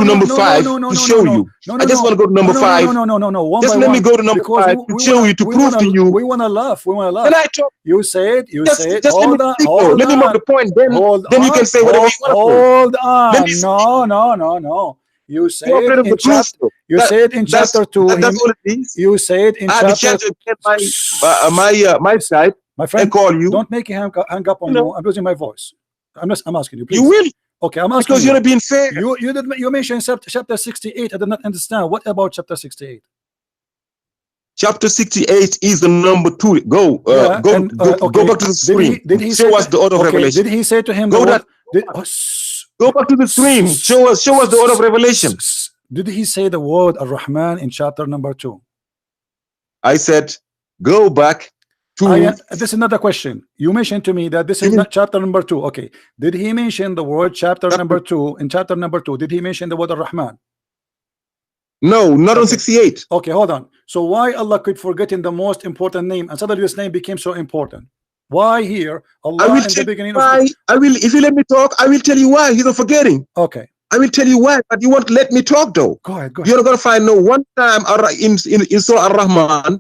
number 5 to show you. I just want to go to number 5. No. Just let me go to number 5 to show you, to prove to you. We want to laugh. Can I talk? You said. Just hold on. Let me make the point. Then you can say whatever you want. Hold on. No. You said in chapter. You said in chapter 2. That's all it is. You said in chapter. My side. My friend, and call you. Don't make me hang up on you. I'm losing my voice. I'm asking you. Please. You will. Okay, I'm asking because you're not being fair. You mentioned chapter 68. I did not understand. What about chapter 68? Chapter 68 is the number 2. Go back to the screen. Did he show us the order of revelation? Did he say to him? Go back to the screen. Show us the order of revelation. Did he say the word Ar-Rahman in chapter number 2? I said, go back to. This is another question. You mentioned to me that this is not chapter number 2. Okay. Did he mention the word chapter number 2? In chapter number 2, did he mention the word Ar-Rahman? No, not on 68. Okay, hold on. So why Allah could forget in the most important name and suddenly this name became so important? Why here? Allah in the beginning why. I will, if you let me talk, I will tell you why. He's not forgetting. Okay. I will tell you why, but you won't let me talk though. Go ahead. You're not gonna find no one time in Surah Ar-Rahman,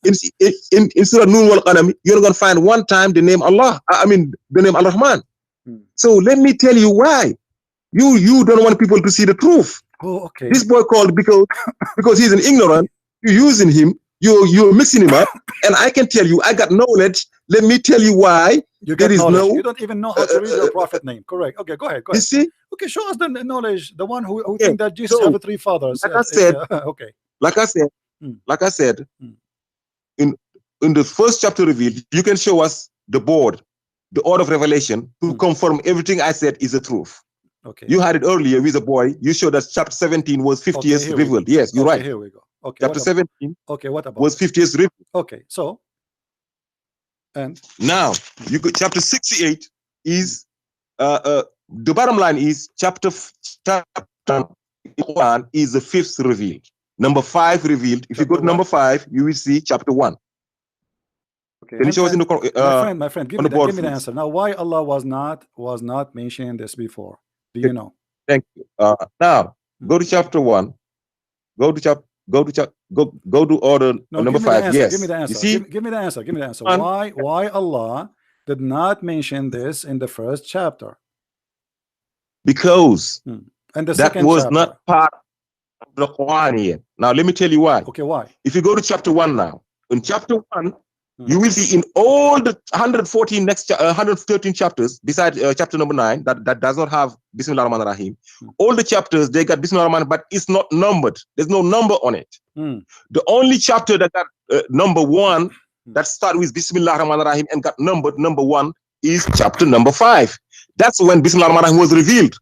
in Surah Noon wal Qalam, you're not gonna find one time the name Allah. The name Ar-Rahman. So let me tell you why. You don't want people to see the truth. Oh, okay. This boy called because he's an ignorant. You're using him. You're mixing him up, and I can tell you, I got knowledge. Let me tell you why. You don't even know how to read your prophet name. Correct. Okay, go ahead. You see? Okay, show us the knowledge. The one who think that Jesus have 3 fathers. Like I said. Okay. Like I said. In the first chapter revealed, you can show us the order of revelation to confirm everything I said is the truth. Okay. You had it earlier with a boy. You showed us chapter 17 was 50 years revealed. Yes, you're right. Here we go. Okay. Chapter 17. Okay. What about was 50 years revealed? Okay. So. And now you go. Chapter 68 is the bottom line is chapter Quran is the 5th revealed. Number 5 revealed. If you go to number 5, you will see chapter 1. Okay. Can you show us in the my friend, give me the answer. Now, why Allah was not mentioning this before? Do you know? Thank you. Now go to chapter 1. Go Go to order number 5. Yes. Give me the answer. You see? Give me the answer. Give me the answer. Why Allah did not mention this in the first chapter? Because and the that second was chapter. not part of the Quran yet. Now let me tell you why. Okay, why? If you go to chapter 1 now, in chapter 1, you will see in all the 113 chapters, besides chapter number 9, that does not have Bismillah Rahman Rahim. All the chapters, they got Bismillah Rahman, but it's not numbered. There's no number on it. The only chapter that got number 1, that started with Bismillah Rahman Rahim and got numbered number 1 is chapter number 5. That's when Bismillah Rahman Rahim was revealed.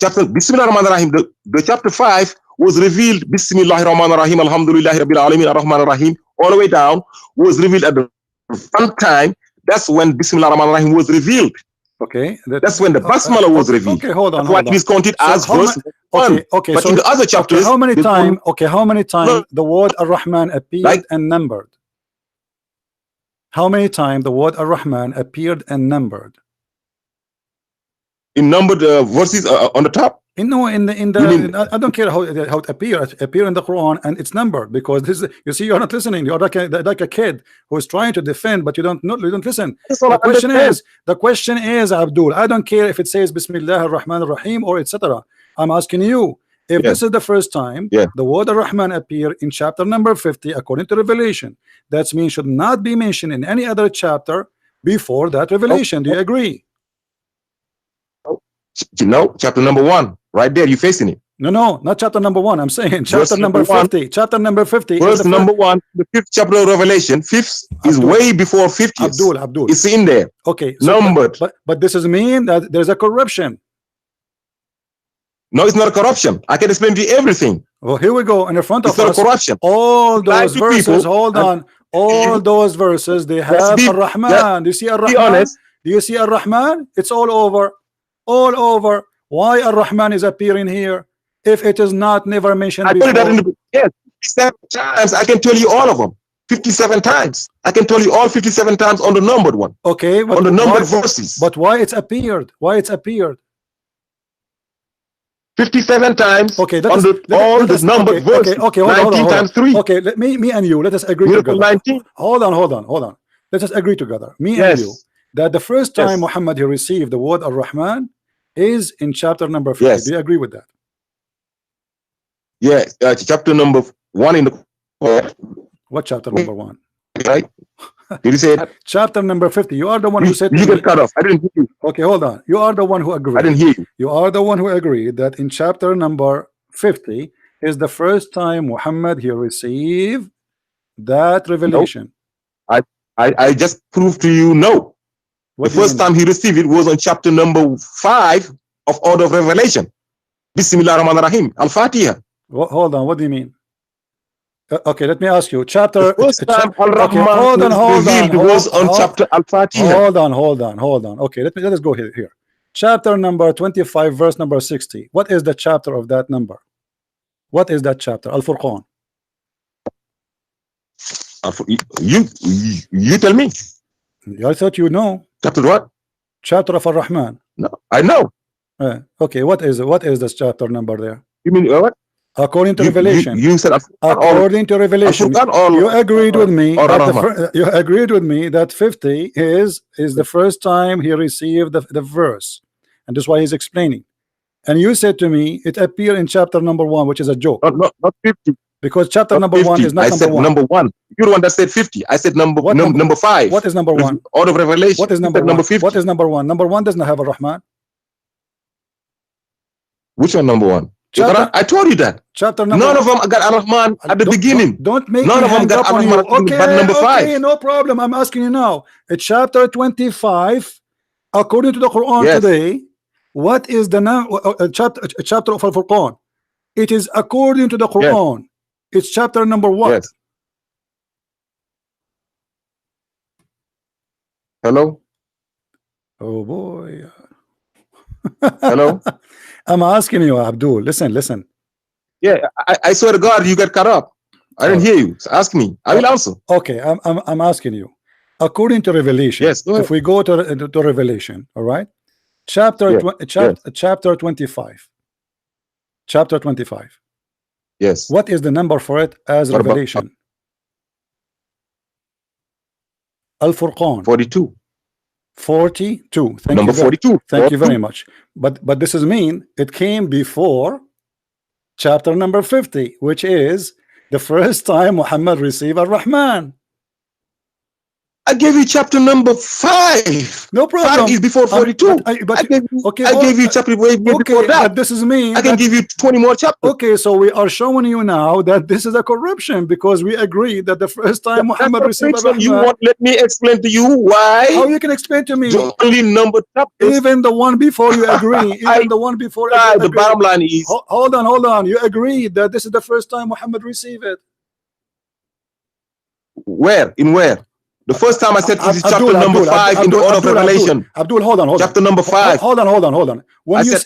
Chapter Bismillah Rahman Rahim, the chapter 5 was revealed Bismillah Rahman Rahim, Alhamdulillahi Rabbil Alamin, Ar-Rahman Rahim, all the way down, was revealed at the one time. That's when Bismillah Rahman Rahim was revealed. Okay. That's when the Basmala was revealed. Okay, hold on. That's why it is counted as verse 1. Okay, but so in the other chapters, how many times the word Ar-Rahman appeared and numbered? How many times the word Ar-Rahman appeared and numbered? In numbered verses on the top. No, in the I don't care how it appears. It appears in the Quran and it's numbered, because this is, you see, you're not listening. You're like a kid who is trying to defend, but you don't listen. The question is, Abdul, I don't care if it says Bismillah ar-Rahman ar-Rahim or etc. I'm asking you, if this is the first time the word Ar-Rahman appear in chapter number 50 according to Revelation, that means should not be mentioned in any other chapter before that revelation. Do you agree? No, chapter number 1, right there, you facing it. No, not chapter number 1. I'm saying chapter number 50. Chapter number 50. Verse number 1, the 5th chapter of Revelation. 5th is way before 50. Abdul, it's in there. Okay, so numbered. But this is mean that there's a corruption. No, it's not a corruption. I can explain to you everything. Well, here we go in the front of us. Corruption. All those verses. Hold on. All those verses, they have Ar-Rahman. Do you see Ar-Rahman? Be honest. Do you see Ar-Rahman? It's all over. All over. Why Ar-Rahman is appearing here if it is not never mentioned before? I told you that in the, yes, 57 times. I can tell you all of them. 57 times. I can tell you all 57 times on the numbered one. Okay, but on the numbered verses. But why it's appeared? Why it's appeared? 57 times. Okay, on the numbered verses. Okay, hold on. Times 3. Okay, me and you, let us agree together. 19. Hold on. Let us agree together. Me and you, that the first time Muhammad he received the word Ar-Rahman is in chapter number 50. Yes. Do you agree with that? Yeah, chapter number 1 in the What chapter number 1? Right? Did you say that? Chapter number 50. You are the one who said you get cut off. I didn't hear you. Okay, hold on. You are the one who agreed. I didn't hear you. You are the one who agreed that in chapter number 50 is the first time Muhammad he received that revelation. Nope. I just proved to you no. The first time he received it was on chapter number 5 of Order of Revelation. Bismillah ar-Rahman ar-Rahim. Al-Fatiha. Hold on. What do you mean? Okay, let me ask you. Chapter. The first time Al-Rahman was on chapter Al-Fatiha. Hold on. Okay, let us go here. Chapter number 25, verse number 60. What is the chapter of that number? What is that chapter? Al-Furqan. You tell me. I thought you know. Chapter what? Chapter of Ar-Rahman. No, I know. Okay, what is this chapter number there? You mean what? According to Revelation. You said according to Revelation. You agreed with me. You agreed with me that 50 is the first time he received the verse, and that's why he's explaining. And you said to me it appeared in chapter number 1, which is a joke. Not 50. Because chapter number 1 is not number 1. Number 1. You're the one that said 50. I said number 5. What is number 1? Order of Revelation. What is number 1? 50. What is number 1? Number 1 does not have a Rahman. Which one number 1? I told you that. Chapter number None of them got Ar-Rahman at the beginning. Don't make none of them got Ar-Rahman but number 5. Okay, no problem. I'm asking you now. It's chapter 25, according to the Quran today. What is the chapter of Al-Furqan? It is according to the Quran. Yes. It's chapter number 1. Yes. Hello? Oh boy. Hello? I'm asking you, Abdul. Listen. Yeah, I swear to God, you got cut up. I didn't hear you. So ask me. I will answer. Okay, I'm asking you. According to Revelation, if we go to Revelation, all right? Chapter 25. Chapter 25. Yes. What is the number for it as What about revelation? Al-Furqan. 42? 42. Thank Number you very 42. thank you 42. very much. But this is mean it came before chapter number 50, which is the first time Muhammad received Ar-Rahman. I gave you chapter number 5. No problem. 5 is before 42. I gave you chapter way before that. But this is mean I can give you 20 more chapters. Okay, so we are showing you now that this is a corruption because we agree that the first time Muhammad received Ar-Rahman. You want let me explain to you why? How you can explain to me? The only number chapters. Even the one before you agree. Even the one before. The bottom line is. Hold on. You agree that this is the first time Muhammad received it. Where? In where? The first time I said is chapter number 5 in the order of revelation. Abdul, hold on. Chapter number 5. Hold on. When you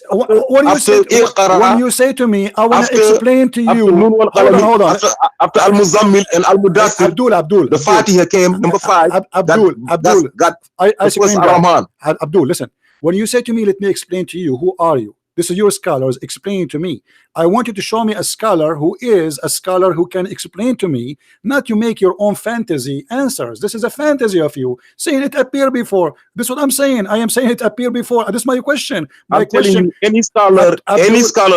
say to me, I want to explain to you. Hold on. After Al-Muzammil and Al-Mudassir, Abdul, the Fatiha came number 5. Abdul, Ar-Rahman. Abdul, listen. When you say to me, let me explain to you, who are you? This is your scholars explaining to me. I want you to show me a scholar who is a scholar who can explain to me, not you make your own fantasy answers. This is a fantasy of you saying it appeared before. This is what I'm saying. I am saying it appeared before. This is my question. I'm telling you, any scholar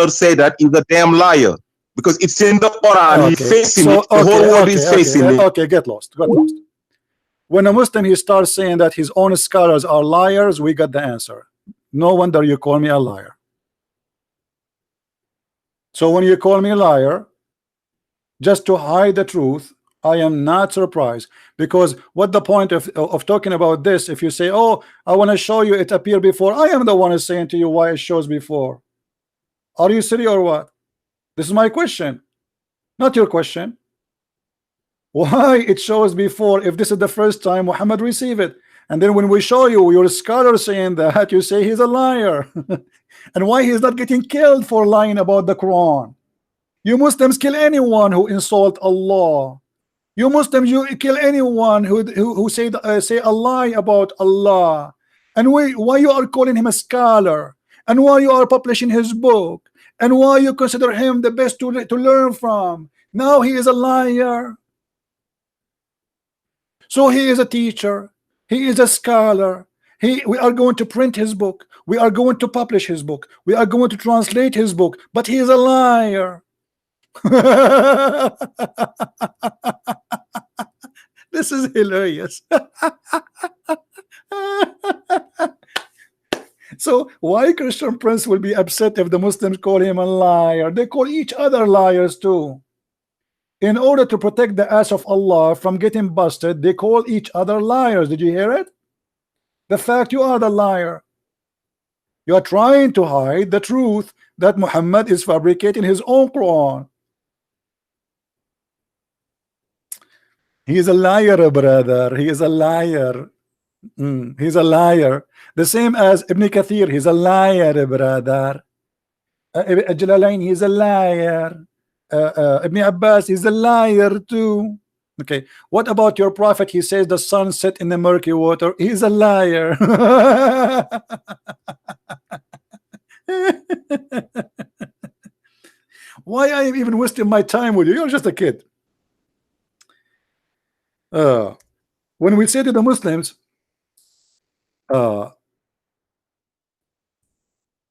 say that is a damn liar because it's in the Quran. Okay. He's facing it. The whole world is facing it. Okay, get lost. When a Muslim he starts saying that his own scholars are liars, we got the answer. No wonder you call me a liar. So when you call me a liar just to hide the truth, I am not surprised, because what the point of talking about this if you say, oh, I want to show you it appeared before? I am the one who's saying to you why it shows before. Are you silly or what? This is my question, not your question. Why it shows before if this is the first time Muhammad received it? And then when we show you your scholar saying that, you say he's a liar. And why he's not getting killed for lying about the Quran? You Muslims kill anyone who insult Allah. You Muslims, you kill anyone who say a lie about Allah. And why you are calling him a scholar? And why you are publishing his book? And why you consider him the best to learn from? Now he is a liar. So he is a teacher. He is a scholar. We are going to print his book. We are going to publish his book. We are going to translate his book. But he is a liar. This is hilarious. So why Christian Prince will be upset if the Muslims call him a liar? They call each other liars too. In order to protect the ass of Allah from getting busted, they call each other liars. Did you hear it? The fact you are the liar. You are trying to hide the truth that Muhammad is fabricating his own Quran. He is a liar, brother. He is a liar. He's a liar. The same as Ibn Kathir. He's a liar, brother. Jalalain, he's a liar. Ibn Abbas is a liar too. Okay, what about your prophet? He says the sun set in the murky water. He's a liar. Why I am even wasting my time with you? You're just a kid. When we say to the Muslims,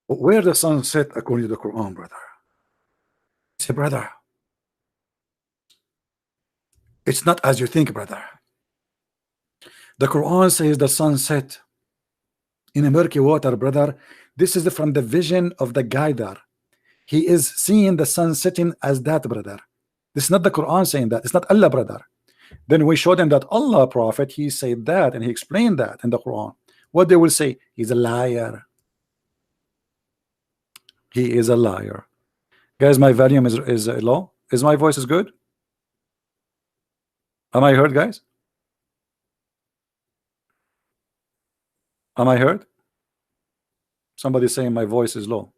where the sun set according to the Quran, brother? Say, brother, it's not as you think, brother. The Quran says the sun set in a murky water, brother. This is from the vision of the guider. He is seeing the sun setting as that, brother. This is not the Quran saying that. It's not Allah, brother. Then we show them that Allah prophet, he said that and he explained that in the Quran. What they will say, he's a liar. He is a liar. Guys, my volume is low. Is my voice is good? Am I heard, guys? Am I heard? Somebody saying my voice is low.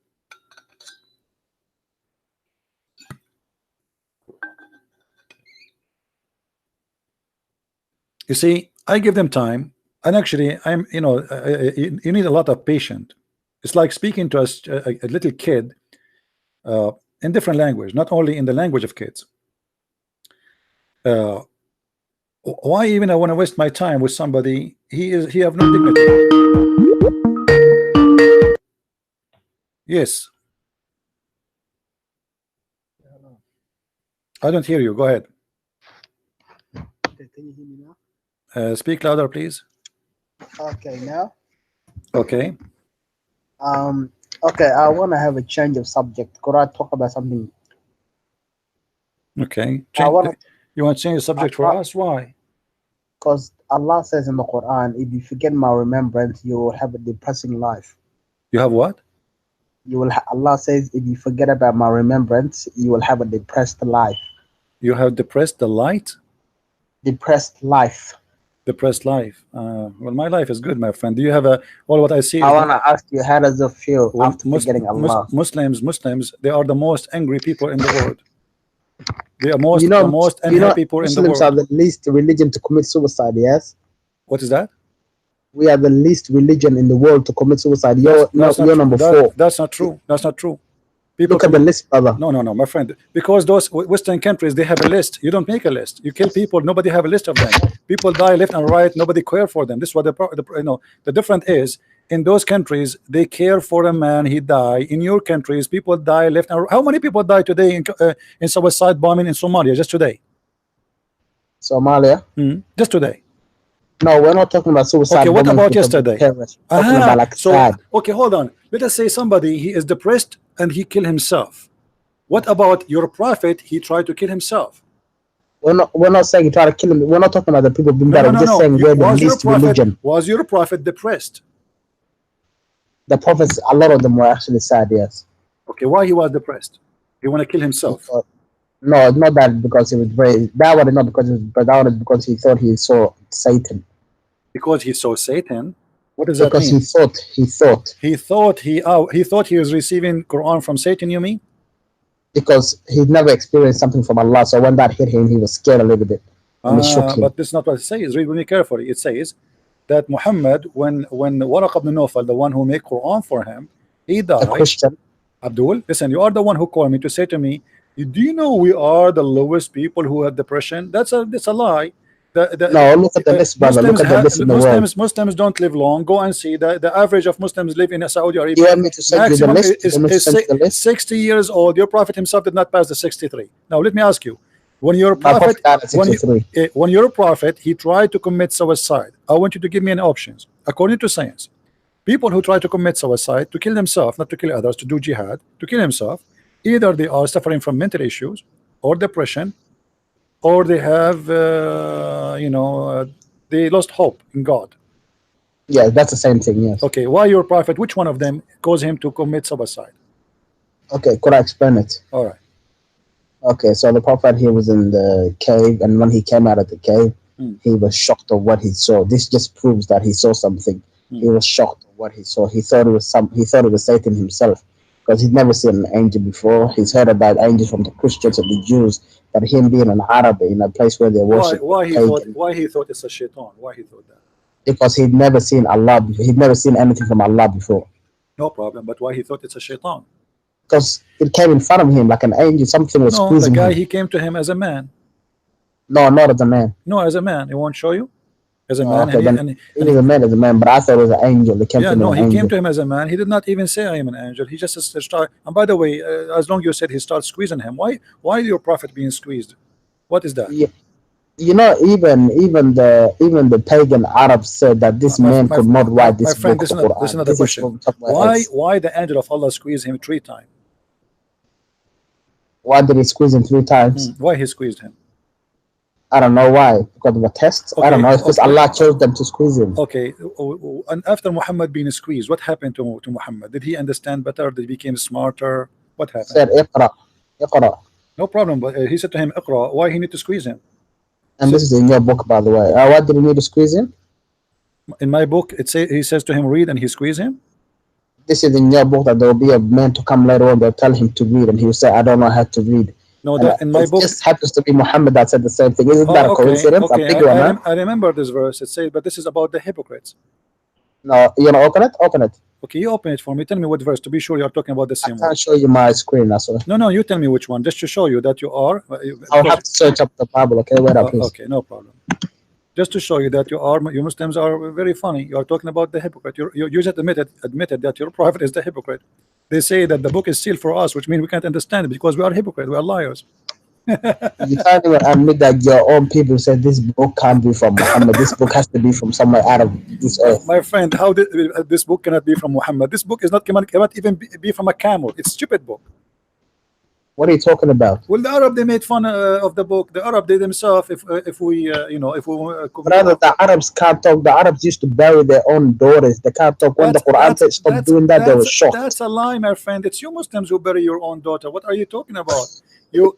You see, I give them time, and actually, you need a lot of patience. It's like speaking to a little kid in different language, not only in the language of kids. Why even I want to waste my time with somebody? He have no dignity. Yes. I don't hear you. Go ahead. Okay, can you hear me now? Speak louder, please. Okay, now. Okay. Okay, I want to have a change of subject. Could I talk about something? Okay. I want You want to change the subject for us? Why? Because Allah says in the Quran, if you forget my remembrance, you will have a depressing life. You have what? Allah says, if you forget about my remembrance, you will have a depressed life. You have depressed the light? Depressed life. Depressed life. Well, my life is good, my friend. Do you have a? Well, what I see. I want to ask you, how does it feel after forgetting Allah? Muslims, they are the most angry people in the world. They are the most angry people in the world. Muslims are the least religion to commit suicide. Yes. What is that? We are the least religion in the world to commit suicide. You're number 4. That's not true. That's not true. People look at the list, brother. No, my friend. Because those Western countries, they have a list. You don't make a list. You kill people. Nobody have a list of them. People die left and right. Nobody care for them. This is what the difference is. In those countries, they care for a man. He die. In your countries, people die left and right. How many people die today in suicide bombing in Somalia? Just today. Somalia. Just today. No, we're not talking about suicide. Okay, what about yesterday? About like okay, hold on. Let us say somebody, he is depressed and he killed himself. What about your prophet? He tried to kill himself. We're not saying he tried to kill him. We're not talking about the people being bad. We're just saying we're the least religion. Was your prophet depressed? The prophets, a lot of them were actually sad, yes. Okay, why he was depressed? He want to kill himself? No, not that because he was brave. That was not because he was brave. That was because he thought he saw Satan. Because he saw Satan? What does that mean? Because he thought he was receiving Quran from Satan, you mean? Because he'd never experienced something from Allah, so when that hit him, he was scared a little bit. And it shook him. But this is not what it says. Read me carefully. It says that Muhammad, when Waraq ibn Nawfal, the one who made Quran for him, he died. A Christian. Abdul, listen, you are the one who called me to say to me, do you know we are the lowest people who have depression? That's a lie. No, look at the list, brother. Look at the list in the world. Muslims don't live long. Go and see the average of Muslims live in Saudi Arabia. You want me to send you the list? Is 60 years old. Your prophet himself did not pass the 63. Now let me ask you, when your prophet, when your prophet, he tried to commit suicide, I want you to give me an options. According to science, people who try to commit suicide, to kill themselves, not to kill others, to do jihad, to kill himself, either they are suffering from mental issues or depression, or they have, they lost hope in God. Yeah, that's the same thing, yes. Okay, why your prophet, which one of them caused him to commit suicide? Okay, could I explain it? All right. Okay, so the prophet, he was in the cave, and when he came out of the cave, he was shocked of what he saw. This just proves that he saw something. He was shocked of what he saw. He thought it was Satan himself, because he'd never seen an angel before. He's heard about angels from the Christians and the Jews, but him being an Arab in a place where they worship. Why he thought it's a shaitan? Why he thought that? Because he'd never seen Allah before. He'd never seen anything from Allah before. No problem, but why he thought it's a shaitan? Because it came in front of him like an angel. Something was squeezing him. The guy, he came to him as a man. No, not as a man. No, as a man. He won't show you? As a man. Okay, he was a man, but I thought it was an angel. He came to him as a man. He did not even say I am an angel. He just started. And by the way, as long as you said he started squeezing him, why your prophet being squeezed? What is that? Yeah. Even the pagan Arabs said that this man could not write this book. This is another question. Why the angel of Allah squeezed him 3 times? Why did he squeeze him 3 times? Why he squeezed him? I don't know why. Because of a test? I don't know. Because Allah chose them to squeeze him. Okay. And after Muhammad being squeezed, what happened to Muhammad? Did he understand better? Did he become smarter? What happened? He said, Iqra. No problem. But he said to him, Iqra. Why he need to squeeze him? And this is in your book, by the way. Why did he need to squeeze him? In my book, he says to him, read, and he squeeze him? This is in your book that there will be a man to come later on. They'll tell him to read, and he will say, I don't know how to read. No, in my book, it just happens to be Muhammad that said the same thing. Isn't that a coincidence? Okay. I remember this verse. It says, but this is about the hypocrites. No, open it. Okay, you open it for me. Tell me what verse to be sure you are talking about the same I one. can't show you my screen. That's all. No, you tell me which one, just to show you that you are. I'll have to search up the Bible. Okay, wait up, please. Okay, no problem. Just to show you that you Muslims are very funny. You are talking about the hypocrite. You just admitted that your prophet is the hypocrite. They say that the book is sealed for us, which means we can't understand it because we are hypocrites. We are liars. You can't even admit that your own people said this book can't be from Muhammad. This book has to be from somewhere out of this earth. My friend, how did this book cannot be from Muhammad? This book is not cannot even be from a camel. It's a stupid book. What are you talking about? Well, the Arab, they made fun of the book. The Arab, they themselves, if we Brother, the Arabs can't talk. The Arabs used to bury their own daughters. They can't talk. When the Quran stopped doing that, they were shocked. That's a lie, my friend. It's you Muslims who bury your own daughter. What are you talking about? You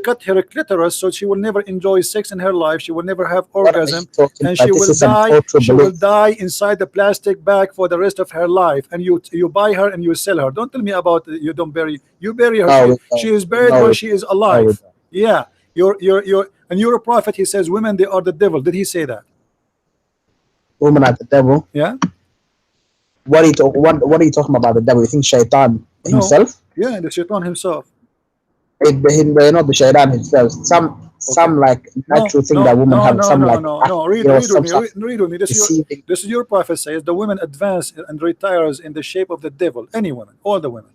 cut her clitoris so she will never enjoy sex in her life. She will never have orgasm, and she will die. She will die inside the plastic bag for the rest of her life. And you buy her and you sell her. Don't tell me about you don't bury. You bury her. No, she is buried where she is alive. Yeah, and your prophet, he says women, they are the devil. Did he say that? Women are the devil. Yeah. What are you talking about the devil? You think Shaitan himself? Yeah, the Shaitan himself. Not the Shaitan himself. Some like natural thing that women have. Read with me. This is your prophet says the women advance and retires in the shape of the devil. Any woman, all the women.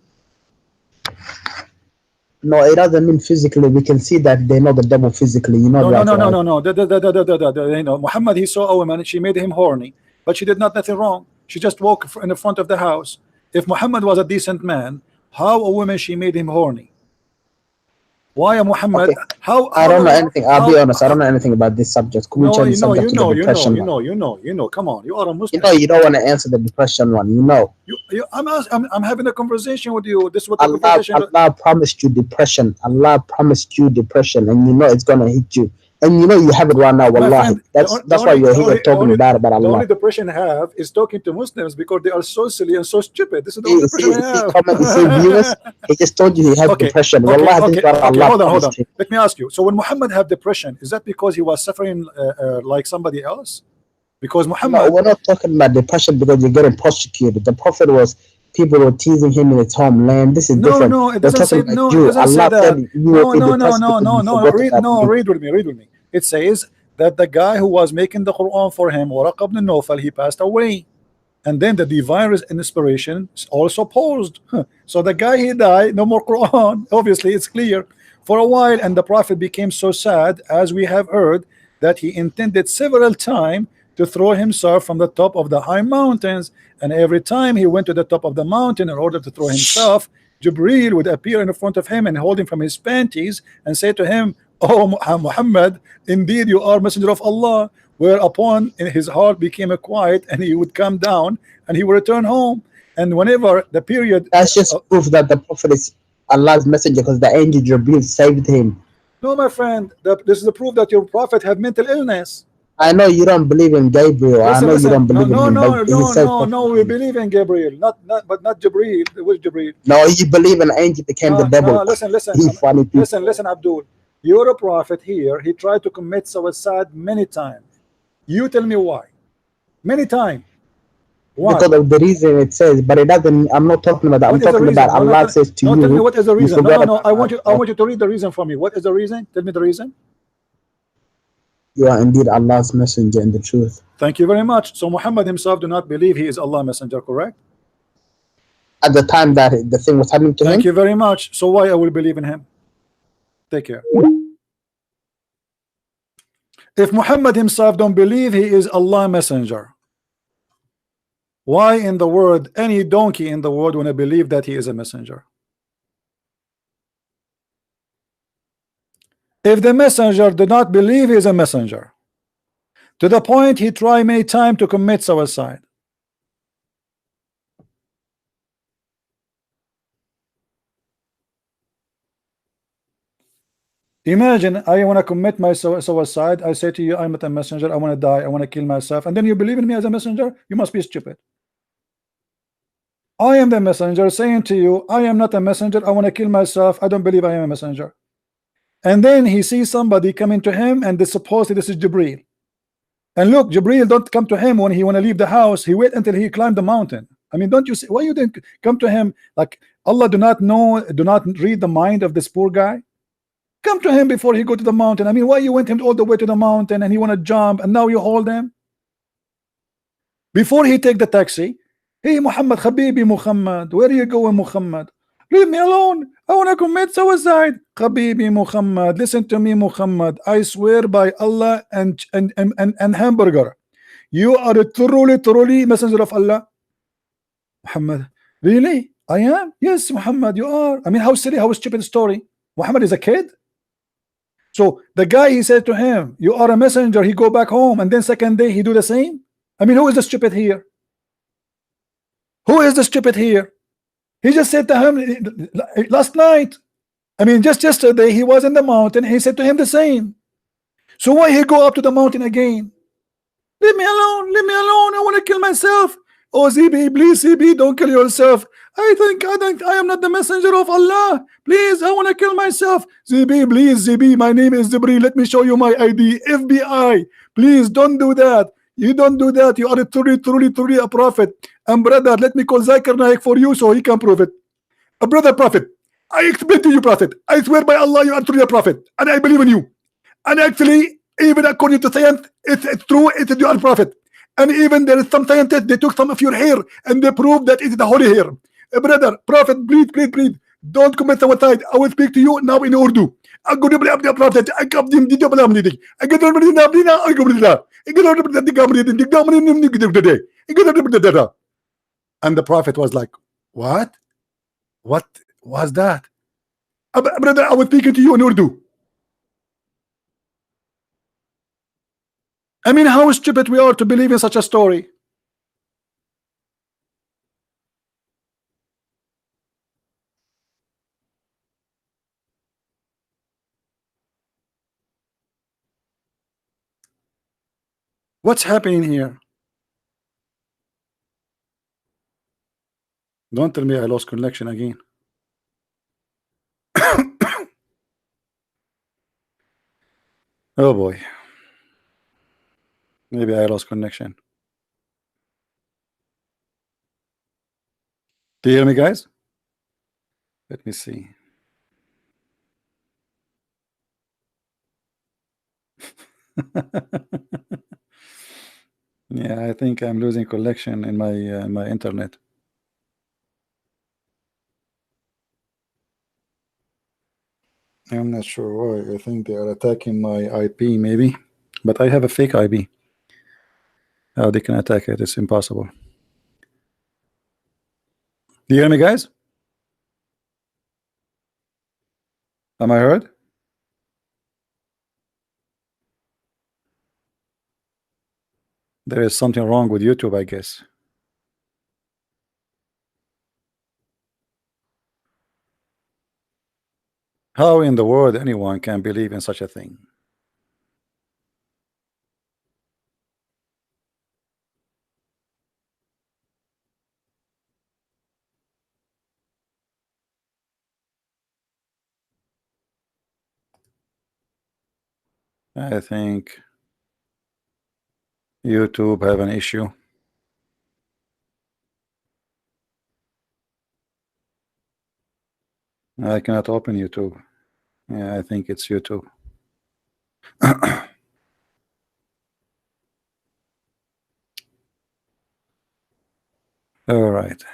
No, it doesn't mean physically. We can see that they know the devil physically. You know. No. Muhammad, he saw a woman. She made him horny, but she did nothing wrong. She just walked in the front of the house. If Muhammad was a decent man, how a woman she made him horny? Why a Muhammad? Okay. How I don't know anything. I'll be honest. I don't know anything about this subject. Could we change the subject to the depression one? You know. Come on, you are a Muslim. You don't want to answer the depression one. You know. I'm having a conversation with you. This is what Allah promised you depression. Allah promised you depression, and you know it's gonna hit you. And you know you have it right now, wallahi. That's why you're here talking about Allah. The only depression I have is talking to Muslims because they are so silly and so stupid. This is the only depression I have. He just told you he had depression. Wallahi, hold on. Let me ask you. So when Muhammad had depression, is that because he was suffering like somebody else? Because Muhammad... No, we're not talking about depression because you're getting persecuted. The Prophet was... People were teasing him in his homeland. This is different. No, it doesn't say, it doesn't say that. No, read with me. It says that the guy who was making the Quran for him, Waraq ibn Nawfal, he passed away. And then the divine inspiration also paused. So the guy, he died, no more Quran. Obviously, it's clear. For a while, and the Prophet became so sad, as we have heard, that he intended several times to throw himself from the top of the high mountains, and every time he went to the top of the mountain in order to throw himself, Jibreel would appear in front of him and hold him from his panties and say to him, "Oh Muhammad, indeed you are messenger of Allah." Whereupon in his heart became quiet, and he would come down and he would return home. And whenever the period, that's just proof that the Prophet is Allah's messenger, because the angel Jibreel saved him. No, my friend, this is the proof that your prophet had mental illness. I know you don't believe in Gabriel. I know you don't believe in him. No, we believe in Gabriel, not Jibreel. Which Jibreel? No, you believe an angel became the devil. No, listen, Abdul. You're a prophet here. He tried to commit suicide many times. You tell me why? Many times. Why? Because of the reason it says, but it doesn't. I'm not talking about that. I'm talking about Allah says to you. Tell me what is the reason. No. I want you to read the reason for me. What is the reason? Tell me the reason. You are indeed Allah's messenger in the truth. Thank you very much. So Muhammad himself do not believe he is Allah's messenger, correct? At the time that the thing was happening to him. Thank you very much. So why I will believe in him? Take care. If Muhammad himself don't believe he is Allah's messenger, why in the world any donkey in the world want to believe that he is a messenger? If the messenger did not believe he is a messenger, to the point he tried many times to commit suicide, imagine I want to commit my suicide. I say to you, I'm not a messenger. I want to die. I want to kill myself. And then you believe in me as a messenger? You must be stupid. I am the messenger saying to you, I am not a messenger. I want to kill myself. I don't believe I am a messenger. And then he sees somebody coming to him, and supposedly this is Jibreel. And look, Jibril don't come to him when he want to leave the house. He wait until he climbed the mountain. I mean, don't you see why you didn't come to him? Like Allah do not know, do not read the mind of this poor guy. Come to him before he go to the mountain. I mean, why you went him all the way to the mountain and he want to jump and now you hold him? Before he take the taxi, hey Muhammad, Habibi Muhammad, where are you going, Muhammad? Leave me alone. I want to commit suicide. Habibi Muhammad, listen to me, Muhammad. I swear by Allah and hamburger, you are a truly messenger of Allah. Muhammad, really? I am? Yes, Muhammad, you are. I mean, how silly, how stupid story. Muhammad is a kid. So the guy, he said to him, you are a messenger. He go back home and then second day he do the same. I mean, who is the stupid here? Who is the stupid here? He just said to him last night. I mean, just yesterday he was in the mountain. He said to him the same. So why he go up to the mountain again? Leave me alone. Leave me alone. I want to kill myself. Oh, ZB, please, ZB, don't kill yourself. I am not the messenger of Allah. Please, I want to kill myself. ZB, please, ZB, my name is Zibri. Let me show you my ID. FBI, please don't do that. You don't do that. You are truly a prophet. And brother, let me call Zakir Naik for you so he can prove it. A brother prophet, I explain to you, prophet. I swear by Allah, you are truly a prophet, and I believe in you. And actually, even according to science, it's true. You are a prophet. And even there is some scientists, they took some of your hair and they proved that it is the holy hair. Brother, prophet, please, don't commit suicide. I will speak to you now in Urdu. And the prophet was like, what was that? Brother, I was speaking to you in Urdu. I mean, how stupid we are to believe in such a story. What's happening here? Don't tell me I lost connection again. Oh boy. Maybe I lost connection. Do you hear me, guys? Let me see. Yeah, I think I'm losing connection in my internet. I'm not sure why. I think they are attacking my IP maybe, but I have a fake IP. How they can attack it? It's impossible. Do you hear me, guys? Am I heard? There is something wrong with YouTube, I guess. How in the world anyone can believe in such a thing? I think YouTube have an issue. I cannot open YouTube. Yeah, I think it's YouTube. All right.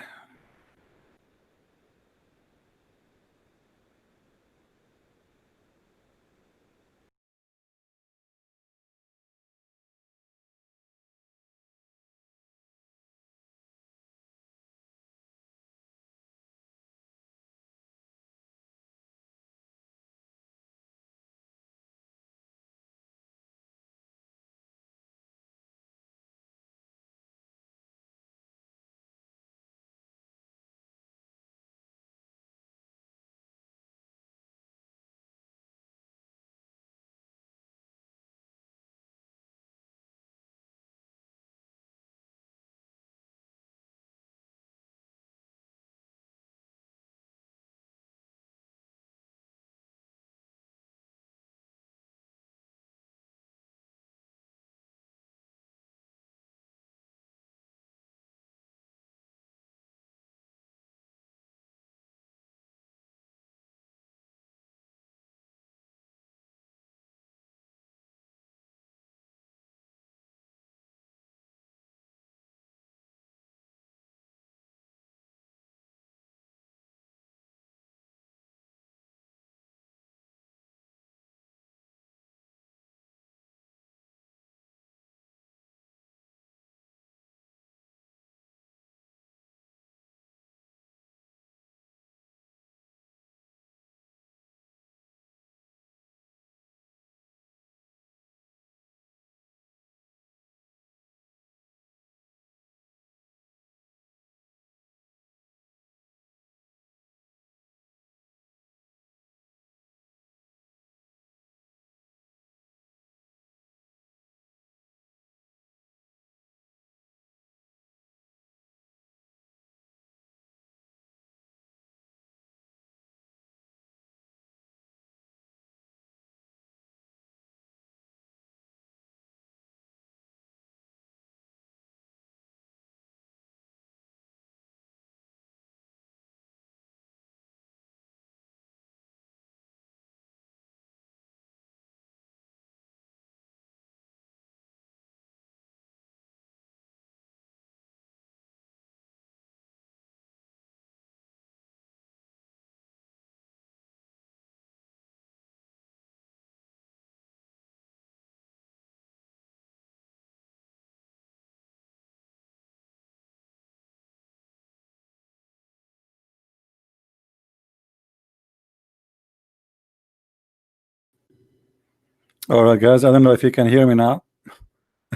All right, guys. I don't know if you can hear me now.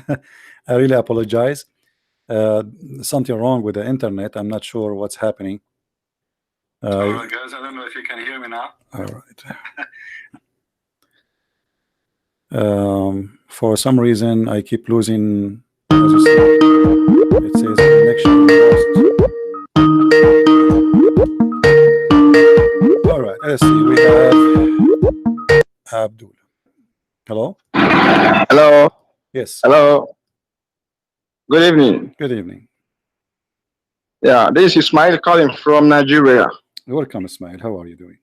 I really apologize. Something wrong with the internet. I'm not sure what's happening. All right, guys. I don't know if you can hear me now. All right. For some reason, I keep losing. As you see, it says connection lost. All right. Let's see. We have Abdul. Hello. Hello. Yes. Hello. Good evening. Good evening. Yeah, this is Ismail calling from Nigeria. Welcome, Ismail. How are you doing?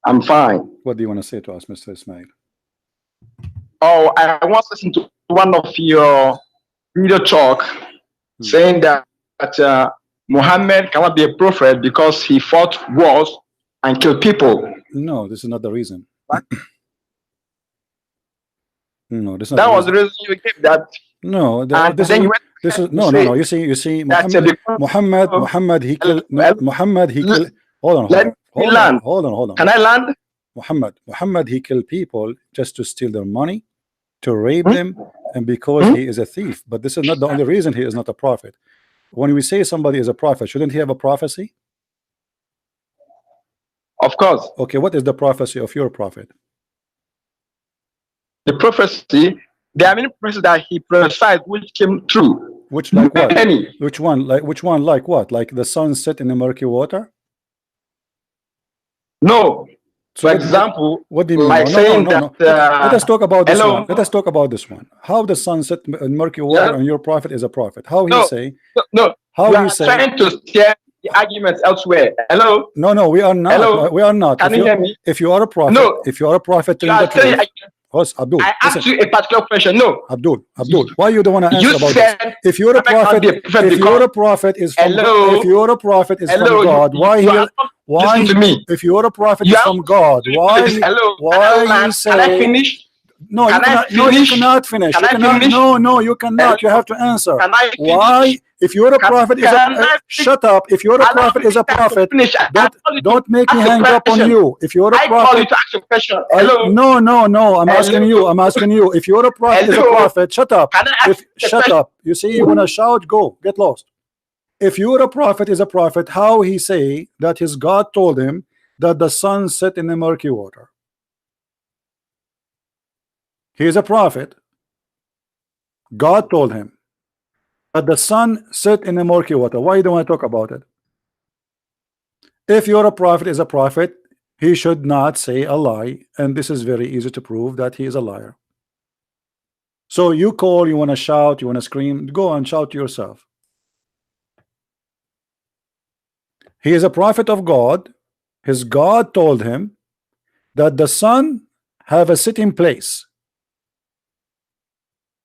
I'm fine. What do you want to say to us, Mr. Ismail? Oh, I once listened to one of your video talk saying that Muhammad cannot be a prophet because he fought wars and killed people. No, this is not the reason. No, this is not that was the reason you gave that. No, this is no. You see, Muhammad, he killed. Muhammad, he killed. Hold on. Can I land? Muhammad, he killed people just to steal their money, to rape them, and because he is a thief. But this is not the only reason he is not a prophet. When we say somebody is a prophet, shouldn't he have a prophecy? Of course. Okay, what is the prophecy of your prophet? The prophecy, there are many prophecies that he prophesied which came true. Which like what? Many. Which one? Like what? Like the sun set in the murky water? No. So for example, what do you mean? Like saying no. Let us talk about this one. Let us talk about this one. How the sun set in murky water and your prophet is a prophet? How he say? No. How he say? Trying to share the arguments elsewhere. Hello. No, we are not. Hello? We are not. Can you hear me? If you are a prophet, no. If you are a prophet, Abdul, I asked you a particular question. No, Abdul, why you don't want to answer about this? If you're a prophet, if you're a prophet is from God, if you're a prophet is from God, why listen to me? If you're a prophet is from God, why you say? Can I finish? No, you cannot finish. No, you cannot. You have to answer. Why? If you're a prophet is a shut up. If you're a prophet is a prophet, don't make me hang up on you. If you're a prophet, no. I'm asking you. If you're a prophet is a prophet, shut up. Shut up. You see, you wanna shout, go get lost. If you're a prophet is a prophet, how he say that his God told him that the sun set in the murky water? He is a prophet. God told him that the sun set in the murky water. Why don't I talk about it? If you're a prophet is a prophet, he should not say a lie, and this is very easy to prove that he is a liar. So you call, you want to shout, you want to scream, go and shout to yourself. He is a prophet of God. His God told him that the sun have a sitting place.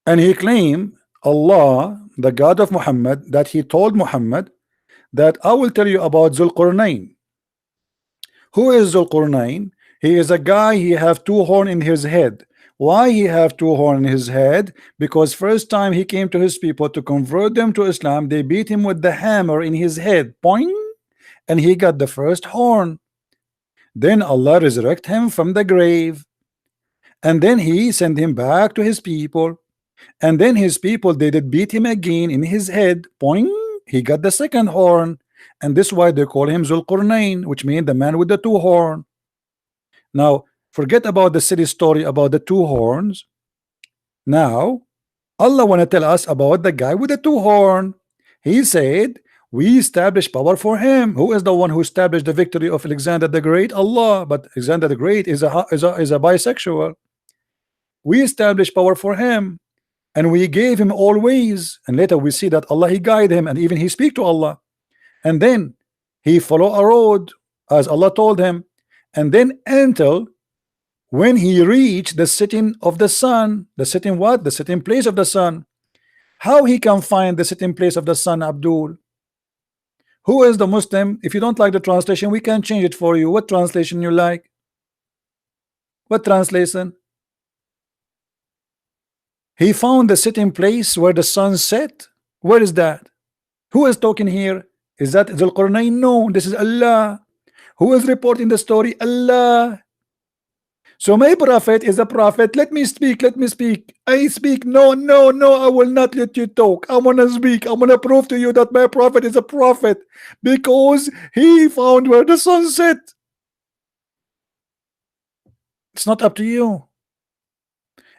And he claimed Allah, the God of Muhammad, that he told Muhammad that I will tell you about Zulqarnain. Who is Zulqarnain? He is a guy, he have two horns in his head. Why he have two horns in his head? Because first time he came to his people to convert them to Islam, they beat him with the hammer in his head. Poing! And he got the first horn. Then Allah resurrect him from the grave. And then he sent him back to his people. And then his people, they did beat him again in his head. Poing! He got the second horn. And this is why they call him Zulqarnain, which means the man with the two horns. Now, forget about the silly story about the two horns. Now, Allah want to tell us about the guy with the two horns. He said, we establish power for him. Who is the one who established the victory of Alexander the Great? Allah. But Alexander the Great is a bisexual. We established power for him. And we gave him all ways. And later we see that Allah, he guided him, and even he speak to Allah. And then he follow a road as Allah told him. And then until when he reached the sitting of the sun, the sitting what? The sitting place of the sun. How he can find the sitting place of the sun, Abdul? Who is the Muslim? If you don't like the translation, we can change it for you. What translation you like? What translation? He found the sitting place where the sun set. Where is that? Who is talking here? Is that Zulqarnain? No, this is Allah. Who is reporting the story? Allah. So my prophet is a prophet. Let me speak. Let me speak. I speak. No, no, no. I will not let you talk. I want to speak. I want to prove to you that my prophet is a prophet because he found where the sun set. It's not up to you.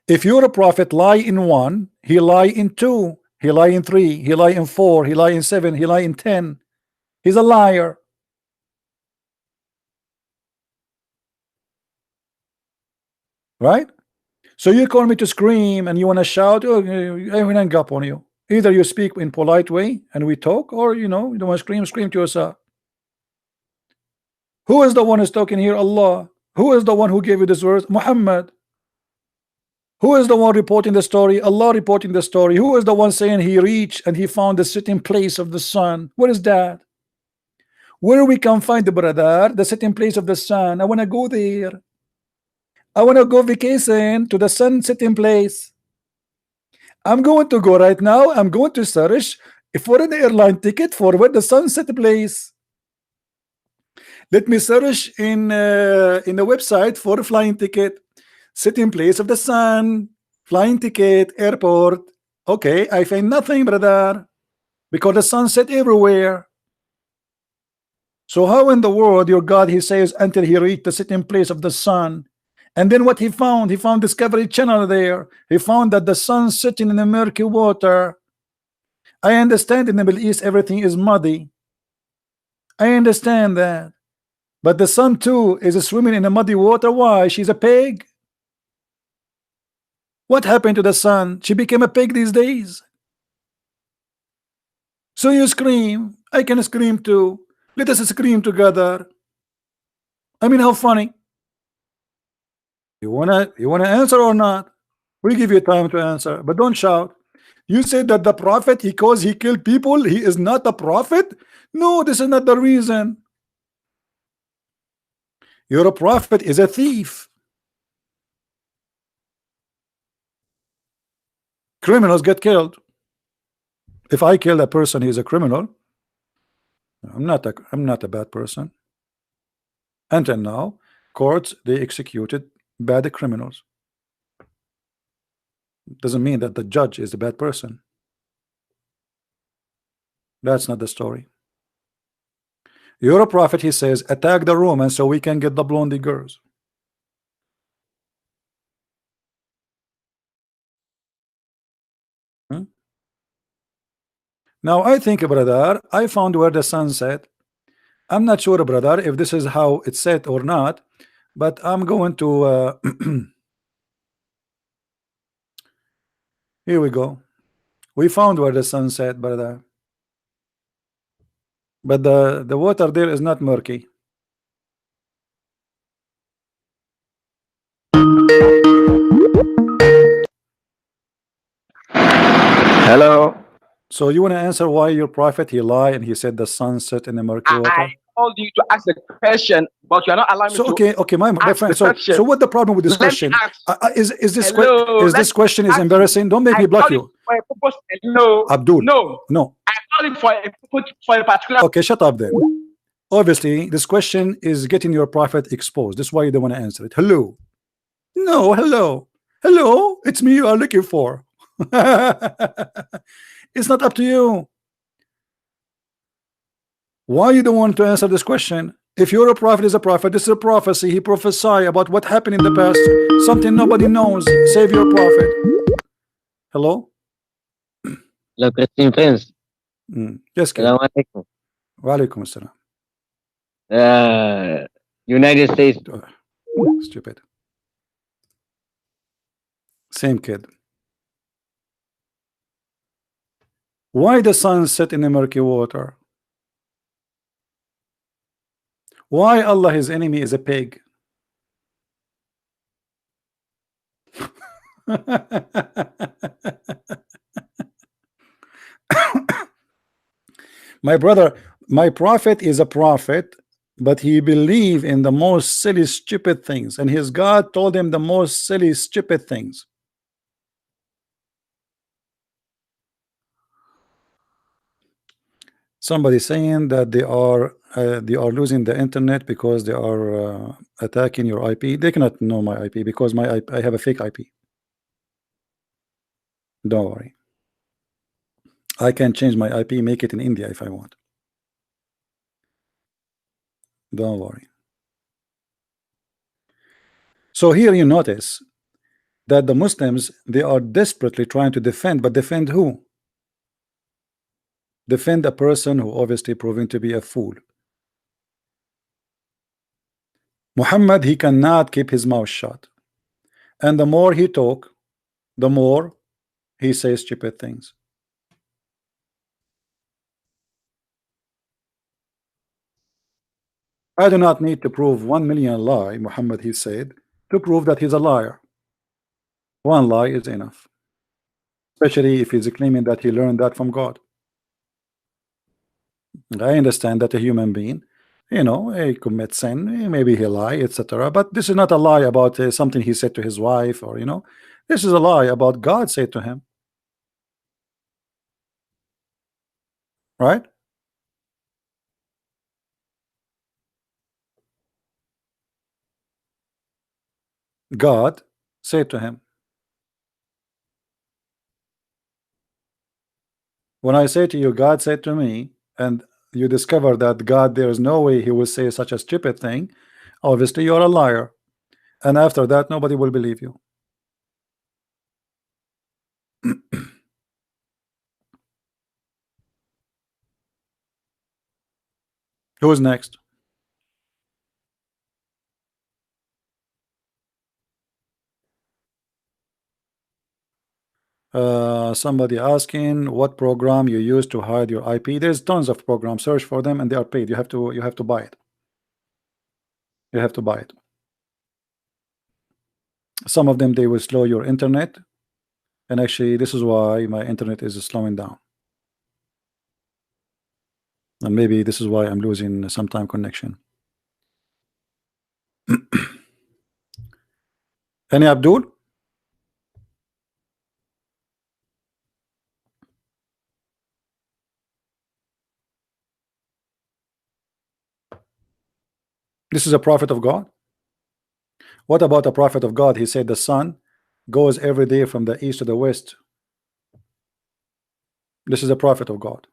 If you're a prophet, lie in one, he lie in two, he lie in three, he lie in four, he lie in seven, he lie in 10. He's a liar. Right? So you call me to scream and you want to shout, oh, I will hang up on you. Either you speak in polite way and we talk, or you don't want to scream, scream to yourself. Who is the one who's talking here? Allah. Who is the one who gave you this verse? Muhammad. Who is the one reporting the story? Allah reporting the story. Who is the one saying he reached and he found the sitting place of the sun? What is that? Where we can find the brother, the sitting place of the sun? I want to go there. I want to go vacation to the sun sitting place. I'm going to go right now. I'm going to search for an airline ticket for where the sunset place. Let me search in the website for a flying ticket. Sitting place of the sun, flying ticket, airport. Okay, I find nothing, brother, because the sun set everywhere. So how in the world your God, he says, until he reached the sitting place of the sun? And then what he found Discovery Channel there. He found that the sun sitting in the murky water. I understand in the Middle East everything is muddy. I understand that. But the sun too is swimming in the muddy water. Why? She's a pig. What happened to the sun? She became a pig these days. So you scream. I can scream too. Let us scream together. I mean, how funny. You wanna answer or not? We give you time to answer, but don't shout. You said that the prophet, because he killed people, he is not a prophet? No, this is not the reason. Your prophet is a thief. Criminals get killed. If I kill a person, he's a criminal. I'm not a bad person. Until now, courts, they executed bad criminals. Doesn't mean that the judge is a bad person. That's not the story. You're a prophet, he says, attack the Romans so we can get the blondie girls. Now I think, brother, I found where the sun set. I'm not sure, brother, if this is how it's set or not, but I'm going to here we go. We found where the sun set, brother. But the water there is not murky. Hello. So you want to answer why your prophet, he lied and he said the sun set in the murky water? I told you to ask the question, but you're not allowing me to. Okay, my friend. So what the problem with this question? Is this question is embarrassing? Don't make me block you. For a purpose, no, Abdul. No. I called it for a particular. Okay, shut up then. Obviously, this question is getting your prophet exposed. That's why you don't want to answer it. Hello. No, hello. Hello. It's me you are looking for. It's not up to you. Why you don't want to answer this question? If you're a prophet, is a prophet. This is a prophecy. He prophesied about what happened in the past. Something nobody knows. Save your prophet. Hello? Hello, Christian friends. Yes, Assalamu alaikum. Wa alaikum assalam. United States. Stupid. Same kid. Why the sun set in the murky water? Why Allah, his enemy, is a pig? My brother, my prophet is a prophet, but he believed in the most silly, stupid things, and his God told him the most silly, stupid things. Somebody saying that they are they are losing the internet because they are attacking your IP. They cannot know my IP because my IP, I have a fake IP. Don't worry. I can change my IP, make it in India if I want. Don't worry. So here you notice that the Muslims, they are desperately trying to defend, but defend who? Defend a person who obviously proven to be a fool. Muhammad, he cannot keep his mouth shut, and the more he talk, the more he says stupid things. I do not need to prove 1 million lie, Muhammad, he said, to prove that he's a liar. One lie is enough, especially if he's claiming that he learned that from God. And I understand that a human being, you know, he commits sin, maybe he lie, etc. But this is not a lie about something he said to his wife, or, you know, this is a lie about God said to him. Right? God said to him. When I say to you, God said to me, and you discover that God, there is no way he will say such a stupid thing, obviously you're a liar. And after that, nobody will believe you. Who's next? Somebody asking what program you use to hide your IP. There's tons of programs. Search for them, and they are paid. You have to buy it. You have to buy it. Some of them, they will slow your internet, and actually this is why my internet is slowing down, and maybe this is why I'm losing sometime connection. Any Abdul? This is a prophet of God. What about a prophet of God? He said the sun goes every day from the east to the west. This is a prophet of God.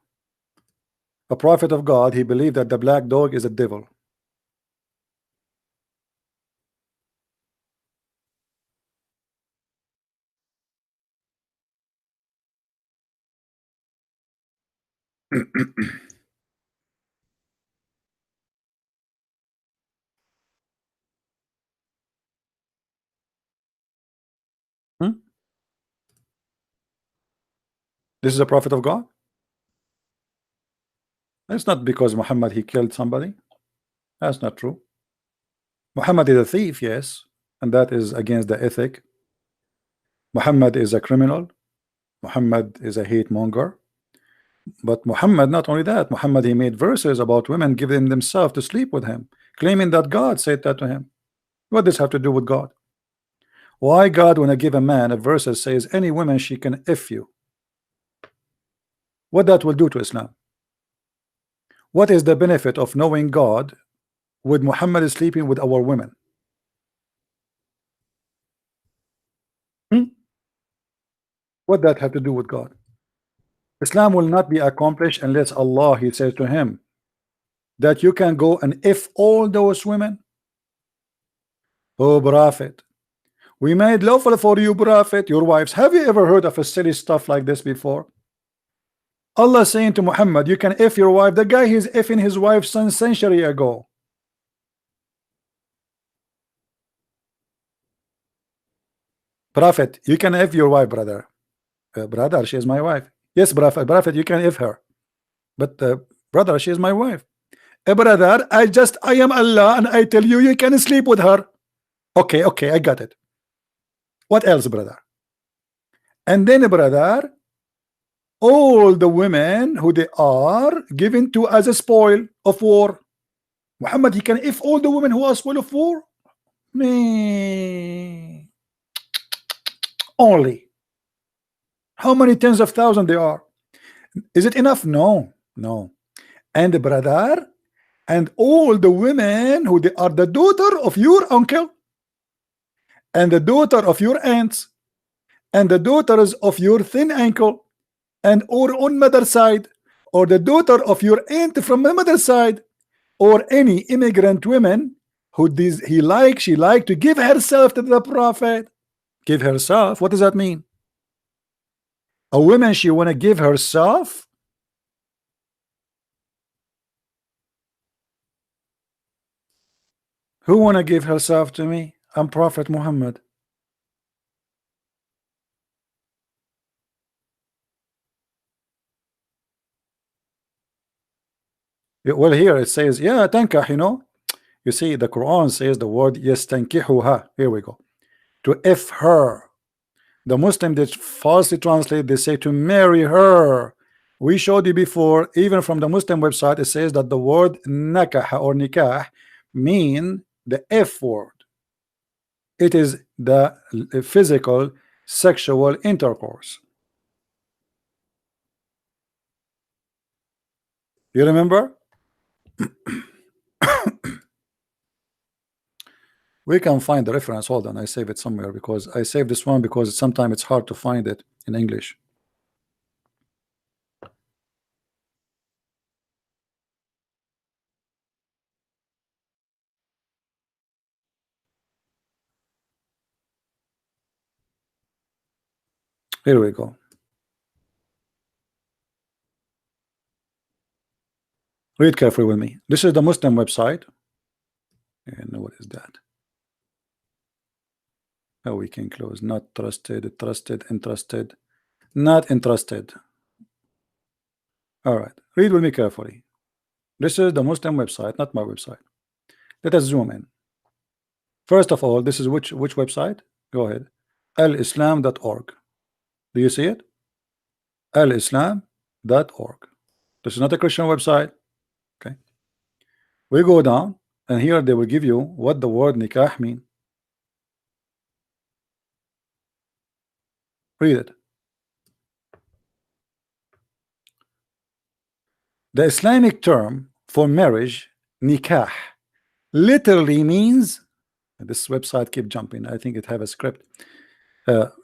A prophet of God, he believed that the black dog is a devil. This is a prophet of God. It's not because Muhammad he killed somebody. That's not true. Muhammad is a thief, yes, and that is against the ethic. Muhammad is a criminal. Muhammad is a hate monger. But Muhammad, not only that, Muhammad he made verses about women giving themselves to sleep with him, claiming that God said that to him. What does this have to do with God? Why God, when I give a man a verse that says any woman she can F you? What that will do to Islam? What is the benefit of knowing God with Muhammad is sleeping with our women? What that have to do with God? Islam will not be accomplished unless Allah he says to him that you can go and F all those women. Oh Prophet, we made lawful for you, Prophet, your wives. Have you ever heard of a silly stuff like this before? Allah saying to Muhammad, you can F your wife. The guy he's Fing his wife some century ago. Prophet, you can F your wife, brother. Brother, she is my wife. Yes, Prophet, you can F her. But brother, she is my wife. Brother, I am Allah and I tell you, you can sleep with her. Okay, I got it. What else, brother? And then, brother, all the women who they are given to as a spoil of war. Muhammad, he can F all the women who are spoil of war. Me. Only. How many tens of thousands they are? Is it enough? No. And brother, and all the women who they are the daughter of your uncle and the daughter of your aunts and the daughters of your thin uncle and or on mother's side, or the daughter of your aunt from the mother's side, or any immigrant women who she like to give herself to the prophet. Give herself, what does that mean? A woman, she want to give herself? Who want to give herself to me? I'm Prophet Muhammad. Well, here it says, yeah, tankah, you know. You see, the Quran says the word yastankihuha. Here we go. To if her. The Muslim, they falsely translate, they say to marry her. We showed you before, even from the Muslim website, it says that the word nakah or nikah mean the F word. It is the physical sexual intercourse. You remember? We can find the reference. Hold on, I save it somewhere because I saved this one because sometimes it's hard to find it in English. Here we go. Read carefully with me. This is the Muslim website. And what is that? Oh, we can close. Not trusted, trusted, interested, not interested. All right. Read with me carefully. This is the Muslim website, not my website. Let us zoom in. First of all, this is which website? Go ahead. alislam.org. Do you see it? alislam.org. This is not a Christian website. Okay. We go down, and here they will give you what the word nikah mean. Read it. The Islamic term for marriage, nikah, literally means, this website keep jumping, I think it have a script,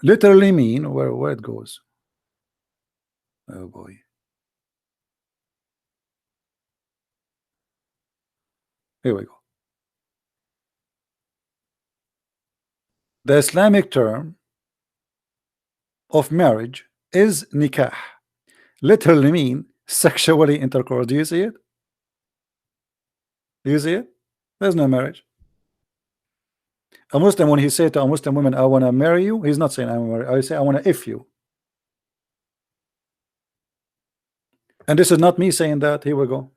literally mean, where it goes, oh boy, here we go. The Islamic term of marriage is nikah, literally mean sexually intercourse. Do you see it? Do you see it? There's no marriage. A Muslim, when he say to a Muslim woman, I want to marry you, he's not saying I want to marry. I say I want to if you. And this is not me saying that. Here we go.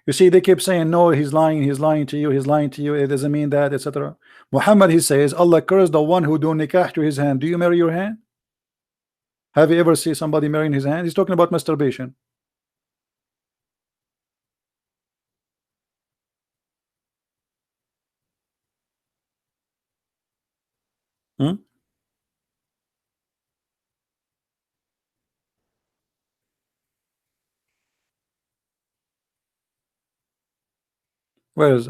You see, they keep saying no, he's lying to you, he's lying to you, it doesn't mean that, etc. Muhammad, he says, Allah curse the one who do nikah to his hand. Do you marry your hand? Have you ever seen somebody marrying his hand? He's talking about masturbation. Hmm? Whereas,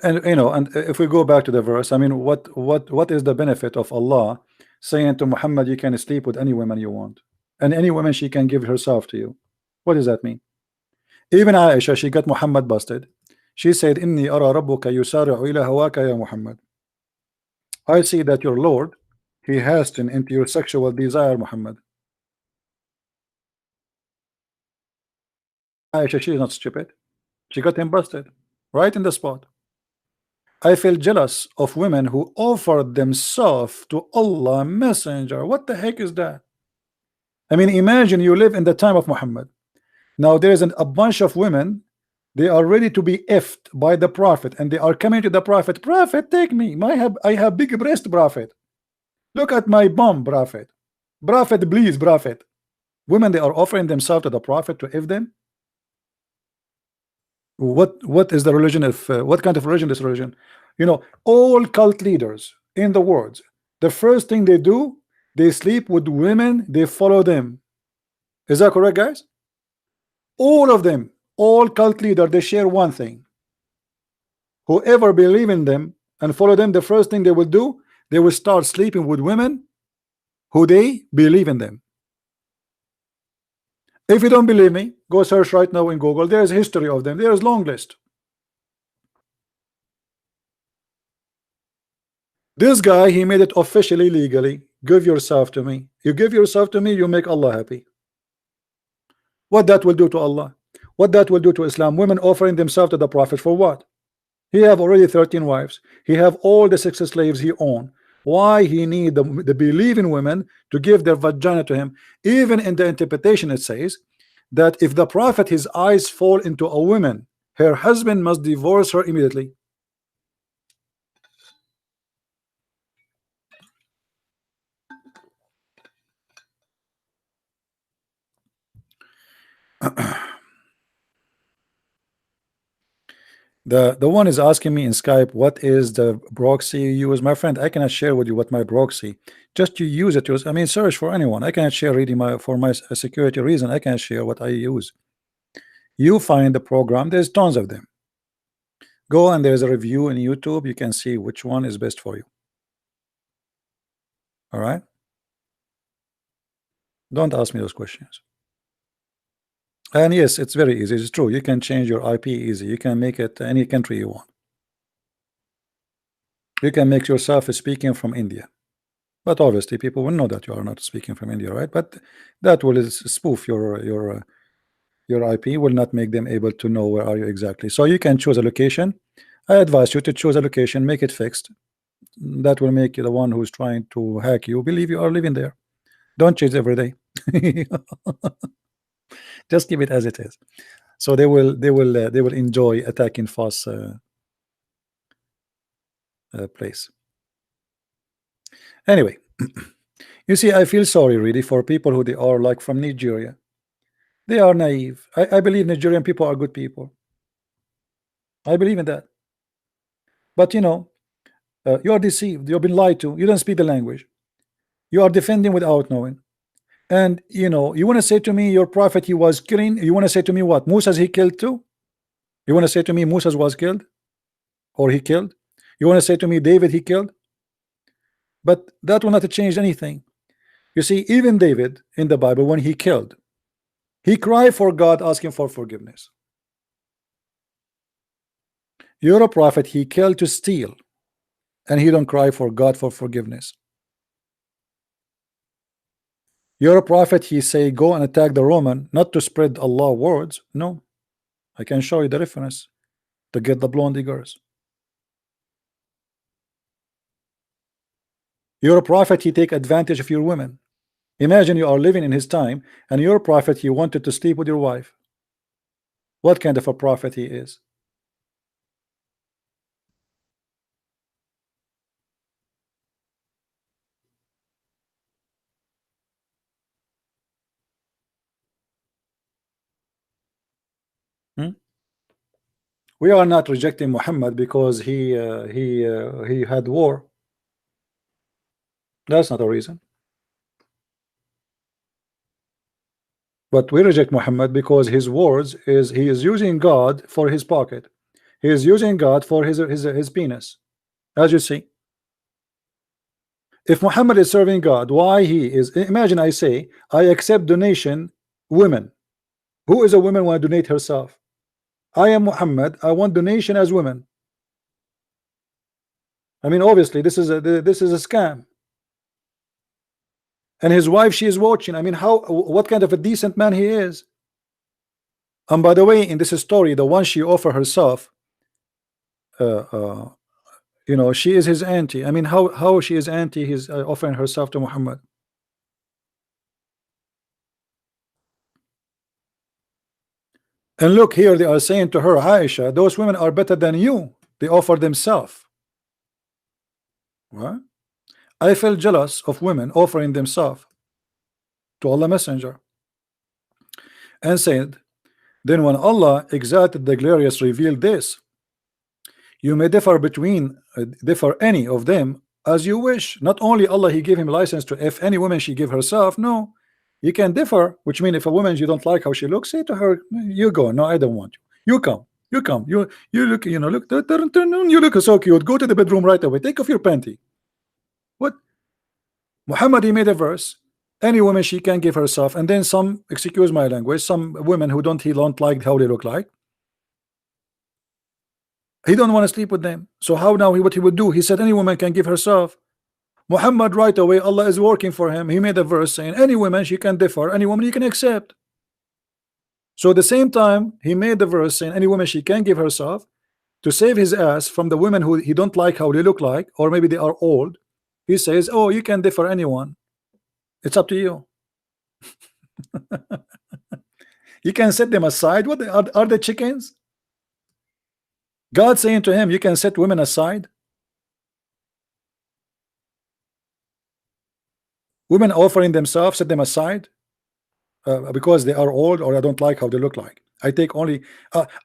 and you know, and if we go back to the verse, I mean, what is the benefit of Allah saying to Muhammad, you can sleep with any woman you want, and any woman she can give herself to you? What does that mean? Even Aisha, she got Muhammad busted. She said, Inni ara rabbuka yusari'u ila hawaka ya Muhammad. I see that your Lord, he hastened into your sexual desire, Muhammad. Aisha, she is not stupid. She got him busted right in the spot. I feel jealous of women who offered themselves to Allah Messenger. What the heck is that? I mean, imagine you live in the time of Muhammad. Now there is a bunch of women, they are ready to be effed by the Prophet, and they are coming to the Prophet. Prophet, take me. I have big breast, Prophet. Look at my bum, Prophet. Prophet, please, Prophet. Women, they are offering themselves to the Prophet to eff them. What is the religion of what kind of religion is religion? You know, all cult leaders in the world, the first thing they do, they sleep with women, they follow them. Is that correct, guys? All of them, all cult leaders, they share one thing. whoever believe in them and follow them, the first thing they will do, they will start sleeping with women who they believe in them. If you don't believe me, go search right now in Google. There is a history of them. There is long list. This guy, he made it officially legally. Give yourself to me. You give yourself to me, you make Allah happy. What that will do to Allah? What that will do to Islam? Women offering themselves to the Prophet for what? He have already 13 wives. He have all the 6 slaves he own. Why he need the believing women to give their vagina to him? Even in the interpretation it says that if the Prophet, his eyes fall into a woman, her husband must divorce her immediately. The one is asking me in Skype, what is the proxy you use? My friend, I cannot share with you what my proxy. Just you use it. I mean, search for anyone. I cannot share really for my security reason. I can't share what I use. You find the program. There's tons of them. Go and there's a review in YouTube. You can see which one is best for you. All right. Don't ask me those questions. And yes, it's very easy. It's true. You can change your IP easy. You can make it any country you want. You can make yourself speaking from India. But obviously people will know that you are not speaking from India, right? But that will spoof your IP, will not make them able to know where are you exactly. So you can choose a location. I advise you to choose a location, make it fixed. That will make you the one who's trying to hack you believe you are living there. Don't change every day. Just keep it as it is. So they will enjoy attacking false place. Anyway, you see, I feel sorry really for people who they are like from Nigeria. They are naive. I believe Nigerian people are good people. I believe in that. But you know, you are deceived. You've been lied to. You don't speak the language. You are defending without knowing. And you know, you want to say to me your prophet he was killing. You want to say to me what? Musa's he killed too? You want to say to me Musa's was killed? Or he killed? You want to say to me David he killed? But that will not change anything. You see, even David in the Bible, when he killed, he cried for God asking for forgiveness. You're a prophet, he killed to steal, and he don't cry for God for forgiveness. You're a prophet, he say go and attack the Roman, not to spread Allah words. No, I can show you the reference to get the blonde girls. You're a prophet, he take advantage of your women. Imagine you are living in his time and your prophet he wanted to sleep with your wife. What kind of a prophet he is? We are not rejecting Muhammad because he had war. That's not a reason. But we reject Muhammad because his words is he is using God for his pocket. He is using God for his penis. As you see, if Muhammad is serving God, why he is? Imagine I say I accept donation women. Who is a woman want to donate herself? I am Muhammad. I want donation as women. I mean, obviously, this is a scam. And his wife, she is watching. I mean, what kind of a decent man he is? And by the way, in this story, the one she offered herself, you know, she is his auntie. I mean, how she is auntie? He's offering herself to Muhammad. And look here, they are saying to her, Aisha, those women are better than you. They offer themselves. What? I felt jealous of women offering themselves to Allah Messenger. And said, then when Allah exalted the glorious revealed this, you may differ any of them as you wish. Not only Allah, he gave him license to if any woman she give herself. No, you can differ, which means if a woman you don't like how she looks, say to her, you go. No, I don't want you. You come. You come. You look. You know. Look. You look so cute. Go to the bedroom right away. Take off your panty. What? Muhammad, he made a verse. Any woman she can give herself, and then some. Excuse my language. Some women who he don't like how they look like. He don't want to sleep with them. So how now? What he would do? He said any woman can give herself. Muhammad right away. Allah is working for him. He made a verse saying any woman she can differ. Any woman he can accept. So at the same time, he made the verse saying any woman she can give herself to save his ass from the women who he don't like how they look like, or maybe they are old. He says, oh, you can differ anyone. It's up to you. You can set them aside. What are the chickens? God saying to him, you can set women aside. Women offering themselves, set them aside because they are old or I don't like how they look like. I take only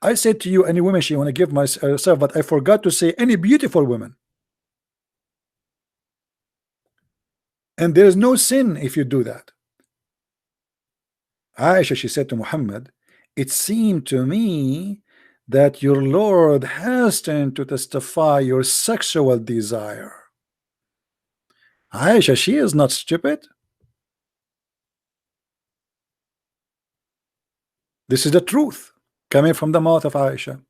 I said to you any women she want to give myself, but I forgot to say any beautiful women. And there is no sin if you do that. Aisha, she said to Muhammad, it seemed to me that your Lord hastened to testify your sexual desire. Aisha, she is not stupid. This is the truth coming from the mouth of Aisha.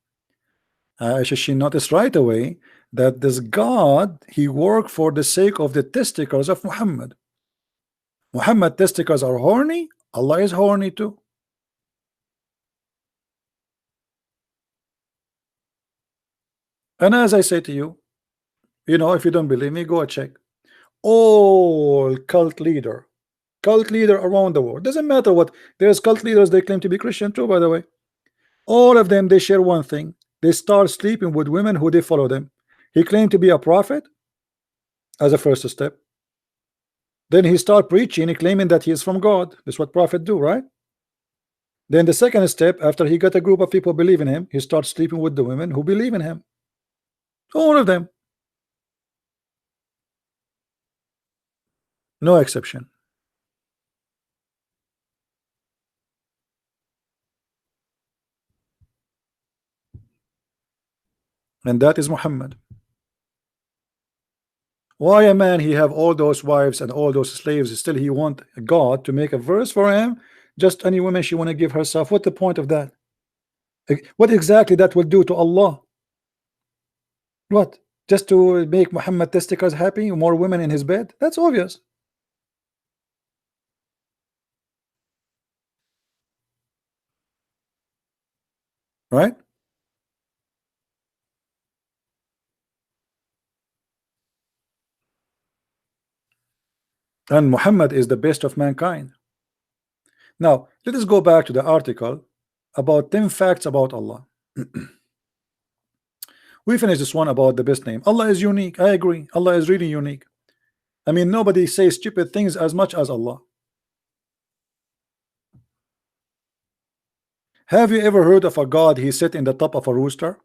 Aisha, she noticed right away that this God, he worked for the sake of the testicles of Muhammad. Muhammad testicles are horny, Allah is horny too. And as I say to you, you know, if you don't believe me, go and check. All cult leader around the world, doesn't matter what, there's cult leaders, they claim to be Christian too, by the way. All of them, they share one thing. They start sleeping with women who they follow them. He claimed to be a prophet as a first step. Then he start preaching and claiming that he is from God. That's what prophets do, right? Then the second step, after he got a group of people believe in him, he starts sleeping with the women who believe in him. All of them. No exception. And that is Muhammad. Why a man he have all those wives and all those slaves, still he want God to make a verse for him? Just any woman she want to give herself. What the point of that? What exactly that will do to Allah? What? Just to make Muhammad testicles happy, more women in his bed? That's obvious. Right? And Muhammad is the best of mankind. Now, let us go back to the article about 10 facts about Allah. We finished this one about the best name. Allah is unique. I agree. Allah is really unique. I mean, nobody says stupid things as much as Allah. Have you ever heard of a God he sit in the top of a rooster?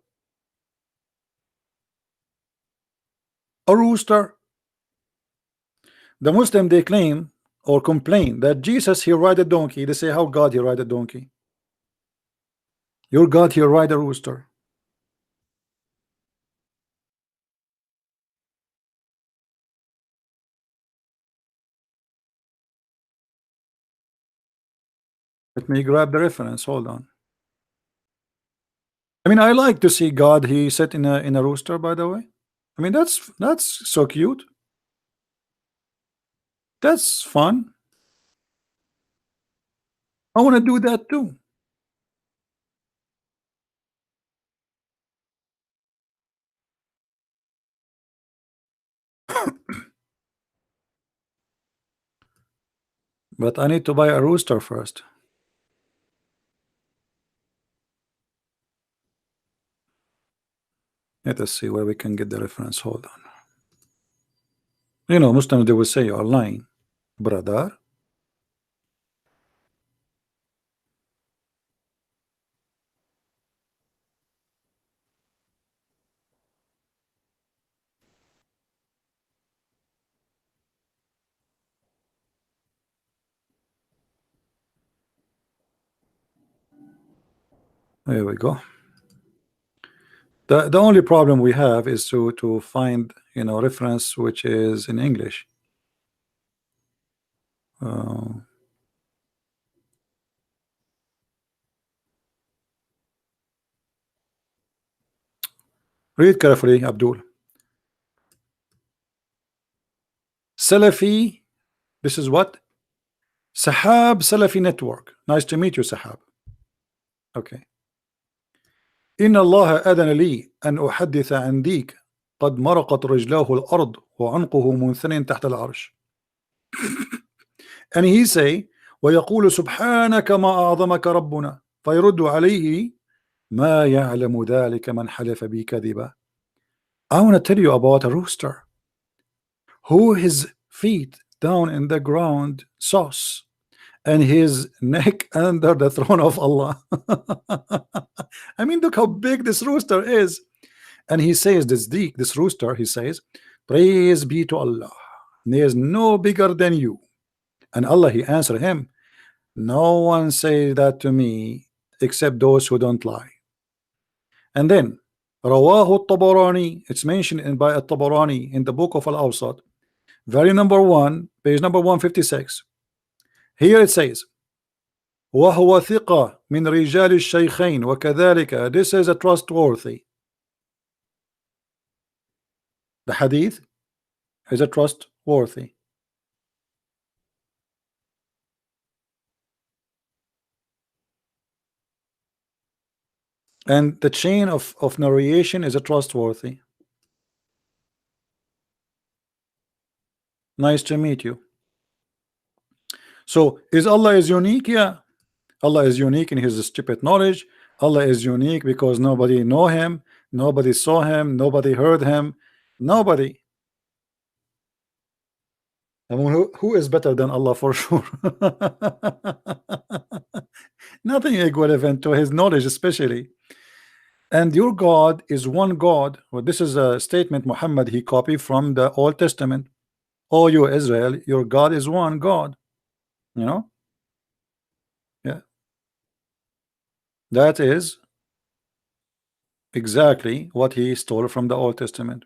A rooster. The Muslim, they claim or complain that Jesus he ride a donkey. They say how God he ride a donkey. Your God he ride a rooster. Let me grab the reference. Hold on. I mean, I like to see God he sit in a rooster, by the way. I mean, that's so cute. That's fun. I want to do that too. But I need to buy a rooster first. Let us see where we can get the reference. Hold on. You know, Muslims, they will say you are lying, brother. There we go. The only problem we have is to find, you know, reference which is in English. Read carefully, Abdul. Salafi, this is what? Sahab Salafi Network. Nice to meet you, Sahab. Okay. إن الله أذن لي أن أحدث عن ديك قد مرقت رجلاه الأرض وعنقه منثنٍ تحت العرش. And he say ويقول سبحانك ما أعظمك ربنا فيرد عليه ما يعلم ذلك من حلف بي كذبا. I want to tell you about a rooster who his feet down in the ground sauce and his neck under the throne of Allah. I mean, look how big this rooster is. And he says, this rooster, he says, praise be to Allah. There's no bigger than you. And Allah, he answered him, no one say that to me except those who don't lie. And then, Rawahu Tabarani, it's mentioned by At-Tabarani in the book of Al-Awsat, very number 1, page number 156. Here it says, وهو ثقة من رجال الشيخين وكذلك, this is a trustworthy. The hadith is a trustworthy. And the chain of narration is a trustworthy. Nice to meet you. So is Allah is unique? Yeah, Allah is unique in his stupid knowledge. Allah is unique because nobody know him, nobody saw him, nobody heard him, nobody. I mean, who is better than Allah for sure? Nothing equivalent to his knowledge, especially. And your God is one God. Well, this is a statement Muhammad he copied from the Old Testament. Oh, you Israel, your God is one God. You know? Yeah. That is exactly what he stole from the Old Testament.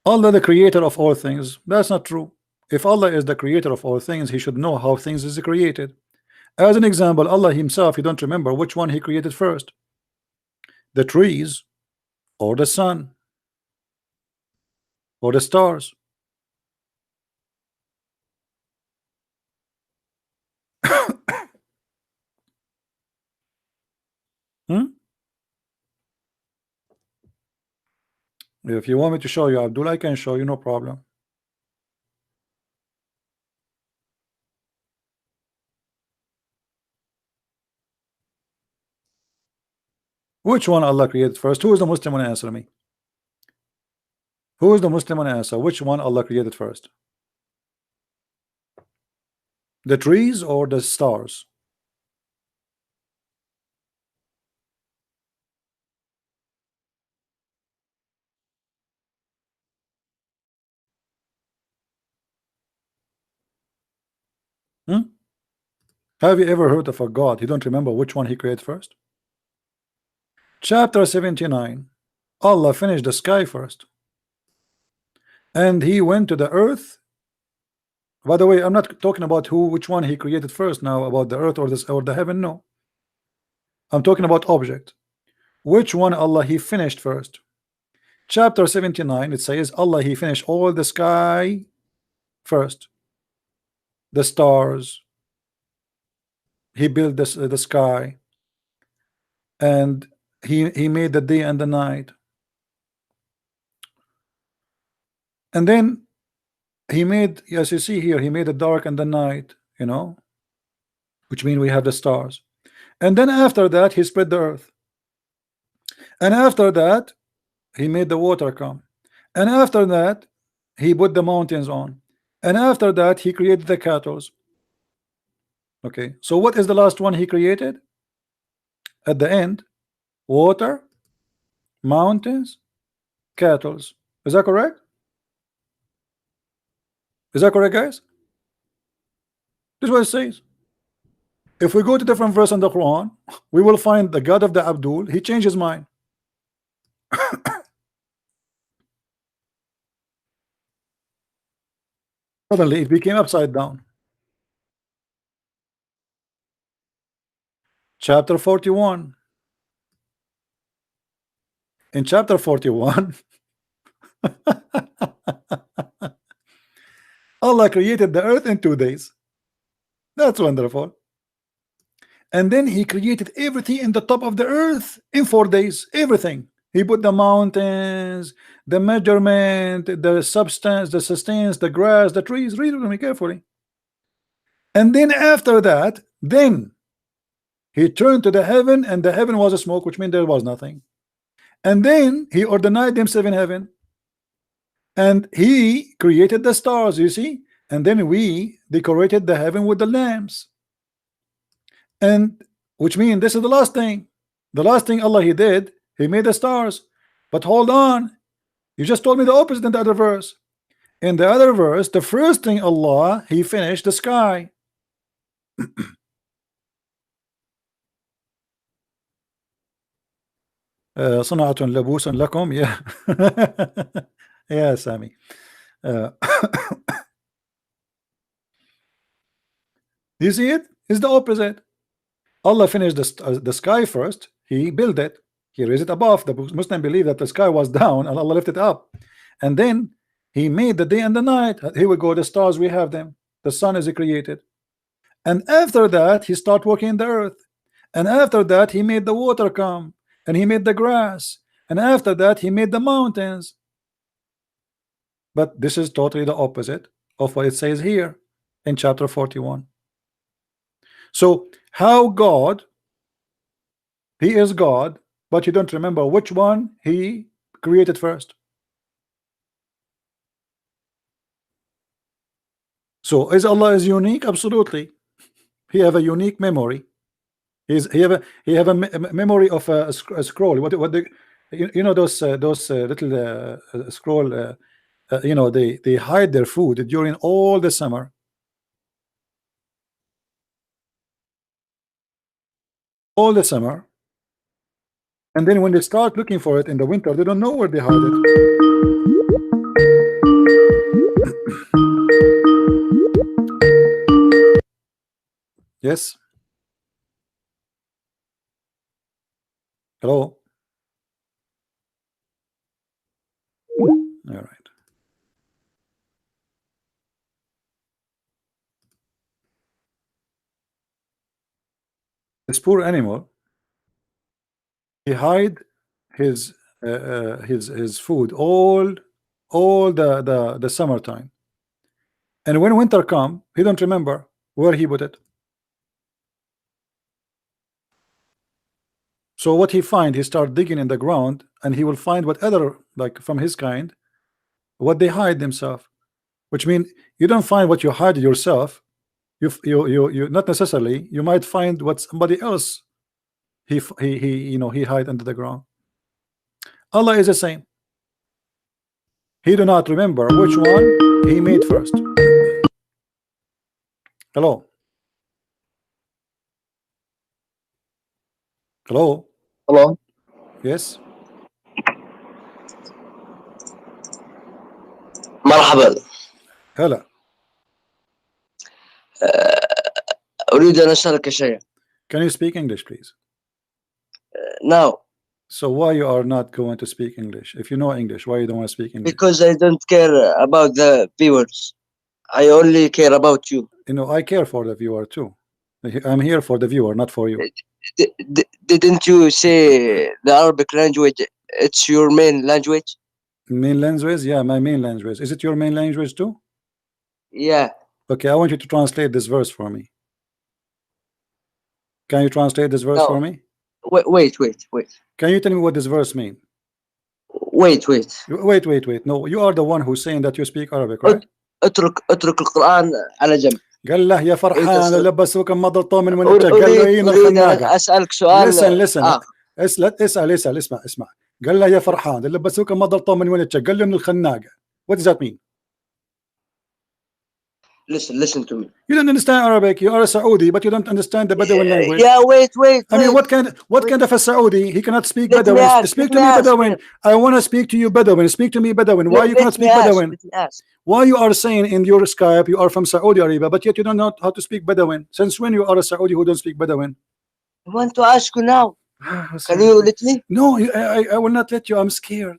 Allah the creator of all things. That's not true. If Allah is the creator of all things, he should know how things is created. As an example, Allah himself, you don't remember which one he created first, the trees or the sun or the stars. If you want me to show you, Abdul, I can show you, no problem. Which one Allah created first? Who is the Muslim one? Answer me. Who is the Muslim one? Answer. Which one Allah created first? The trees or the stars? Have you ever heard of a God? You don't remember which one he created first? Chapter 79. Allah finished the sky first. And he went to the earth. By the way, I'm not talking about which one he created first now, about the earth or this or the heaven. No. I'm talking about object. Which one Allah he finished first? Chapter 79, it says Allah he finished all the sky first. The stars. He built the sky. And he made the day and the night. And then he made, as you see here, he made the dark and the night, you know, which means we have the stars. And then after that, he spread the earth. And after that, he made the water come. And after that, he put the mountains on. And after that, he created the cattle. Okay, so what is the last one he created? At the end, water, mountains, cattle. Is that correct? Is that correct, guys? This is what it says. If we go to different verse in the Quran, we will find the God of the Abdul, he changed his mind. Suddenly it became upside down. Chapter 41. In chapter 41, Allah created the earth in 2 days. That's wonderful. And then he created everything in the top of the earth in 4 days. Everything. He put the mountains, the measurement, the substance, the sustenance, the grass, the trees. Read it with me carefully. And then after that, then he turned to the heaven, and the heaven was a smoke, which means there was nothing. And then he ordained himself in heaven, and he created the stars, you see. And then we decorated the heaven with the lamps, and which means this is the last thing. The last thing Allah he did, he made the stars. But hold on, you just told me the opposite in the other verse. In the other verse, the first thing Allah, he finished the sky. صنعة لبوس لكم. Yeah. Yeah, Sammy. You see it? It's the opposite. Allah finished the sky first. He built it. He raised it above. The Muslim believe that the sky was down and Allah lifted it up. And then he made the day and the night. Here we go. The stars, we have them. The sun is created. And after that, he started working the earth. And after that, he made the water come. And he made the grass. And after that, he made the mountains. But this is totally the opposite of what it says here in chapter 41. So how God, he is God, but you don't remember which one he created first. So is Allah is unique? Absolutely. He have a unique memory. He have a memory of a scroll. What the you know those little scroll. You know, they hide their food during all the summer. All the summer. And then when they start looking for it in the winter, they don't know where they hide it. Yes. Hello. All right. This poor animal, he hide his food all the summertime, and when winter come, he don't remember where he put it. So what he find, he start digging in the ground, and he will find what other, like from his kind, what they hide themselves. Which means you don't find what you hide yourself. You not necessarily. You might find what somebody else he hide under the ground. Allah is the same. He do not remember which one he made first. Hello. Hello. Hello. Yes. مرحبا. هلا. أريد أن أسألك شيء. Can you speak English, please? No. So why you are not going to speak English? If you know English, why you don't want to speak English? Because I don't care about the viewers. I only care about you. You know, I care for the viewer too. I'm here for the viewer, not for you. Didn't you say the Arabic language, it's your main language? Main language? Yeah, my main language. Is it your main language too? Yeah. Okay, I want you to translate this verse for me. Can you translate this verse for me? Wait. Can you tell me what this verse means? Wait. No, you are the one who's saying that you speak Arabic, right? اترك القرآن على جنب. قال له يا فرحان لبسوك مضرطه من وين قال له أريد أن أسألك سؤال. listen اسمع قال له يا فرحان لبسوك مضرطه من وين قال له من الخناقة. What does that mean? Listen to me. You don't understand Arabic. You are a Saudi, but you don't understand the Bedouin language. Yeah, wait. I mean, what kind of a Saudi? He cannot speak Let me Bedouin. ask, Speak let to me me ask, Bedouin. man. I want to speak to you Bedouin. Speak to me Bedouin. Why you cannot speak Bedouin? Let me ask. Why you are saying in your Skype you are from Saudi Arabia, but yet you don't know how to speak Bedouin? Since when you are a Saudi who don't speak Bedouin? I want to ask you now. Can you let me? No, I will not let you. I'm scared.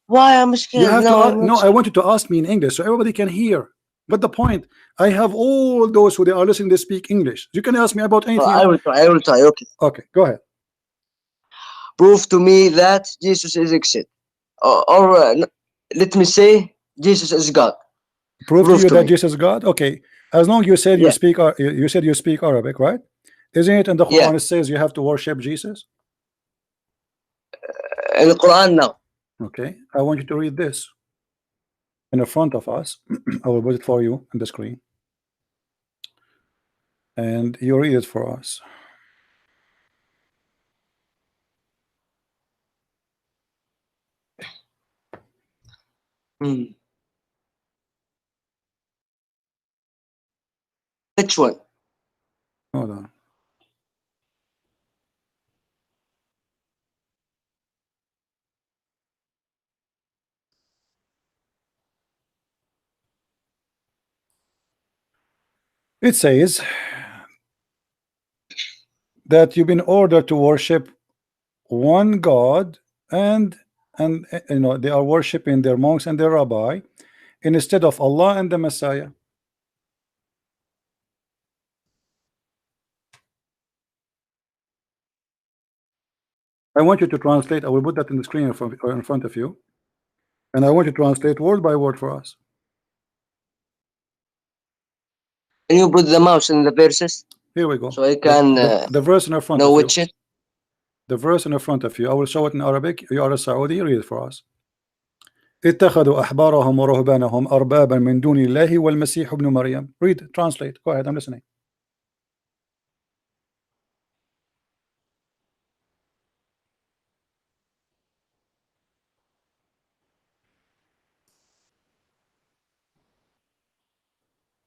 Why I'm You scared? have No, to. No, I want you to ask me in English so everybody can hear. But the point, I have all those who they are listening. They speak English. You can ask me about anything. I will try. Okay. Okay, go ahead. Prove to me that Jesus is exist, or let me say Jesus is God. Prove to you that me. Jesus is God. Okay, as long you said you speak, you said you speak Arabic, right? Isn't it in the Quran it says you have to worship Jesus? In the Quran now. Okay, I want you to read this in the front of us. I will put it for you on the screen, and you read it for us. Which one? Hold on. It says that you've been ordered to worship one God, and you know they are worshiping their monks and their rabbi instead of Allah and the Messiah. I want you to translate. I will put that in the screen in front of you, and I want you to translate word by word for us. Can you put the mouse in the verses? Here we go. So I can the verse in front know of which you. it. The verse in front of you. I will show it in Arabic. You are a Saudi. Read it for us. اتخذوا أحبارهم ورهبانهم أربابا من دون الله والمسيح ابن مريم. Read, translate. Go ahead, I'm listening.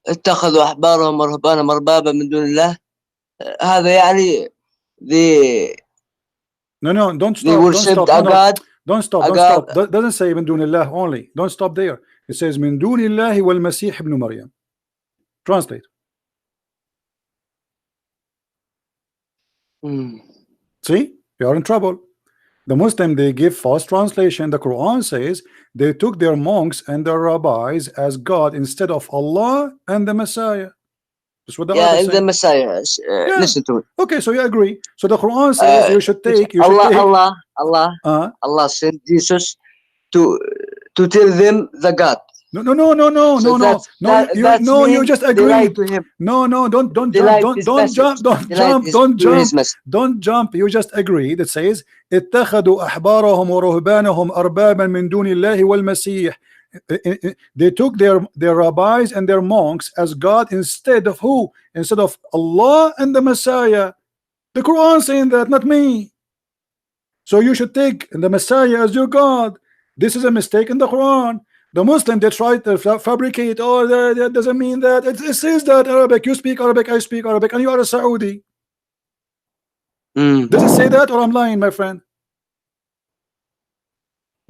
اتخذوا أحبارهم ورهبانهم أربابا من دون الله. هذا يعني No, don't stop. They worshipped don't stop. a God. Don't stop. Don't stop. Doesn't say من دون الله only. Don't stop there. It says من دون الله والمسيح ابن مريم. Translate. See, you are in trouble. The Muslim, they give false translation. The Quran says they took their monks and their rabbis as God instead of Allah and the Messiah. That's what the and the Messiah. Listen to it. Okay, so you agree. So the Quran says you should take. Allah sent Jesus to tell them the God. No. You just agreed. No, don't jump. You just agreed. It says اتخذوا أحبارهم ورهبانهم أربابا من دون الله والمسيح. They took their rabbis and their monks as God instead of who? Instead of Allah and the Messiah. The Quran saying that, not me. So you should take the Messiah as your God. This is a mistake in the Quran. The Muslim, they try to fabricate. Oh, that doesn't mean that. It says that Arabic. You speak Arabic, I speak Arabic, and you are a Saudi. Does it say that, or I'm lying, my friend?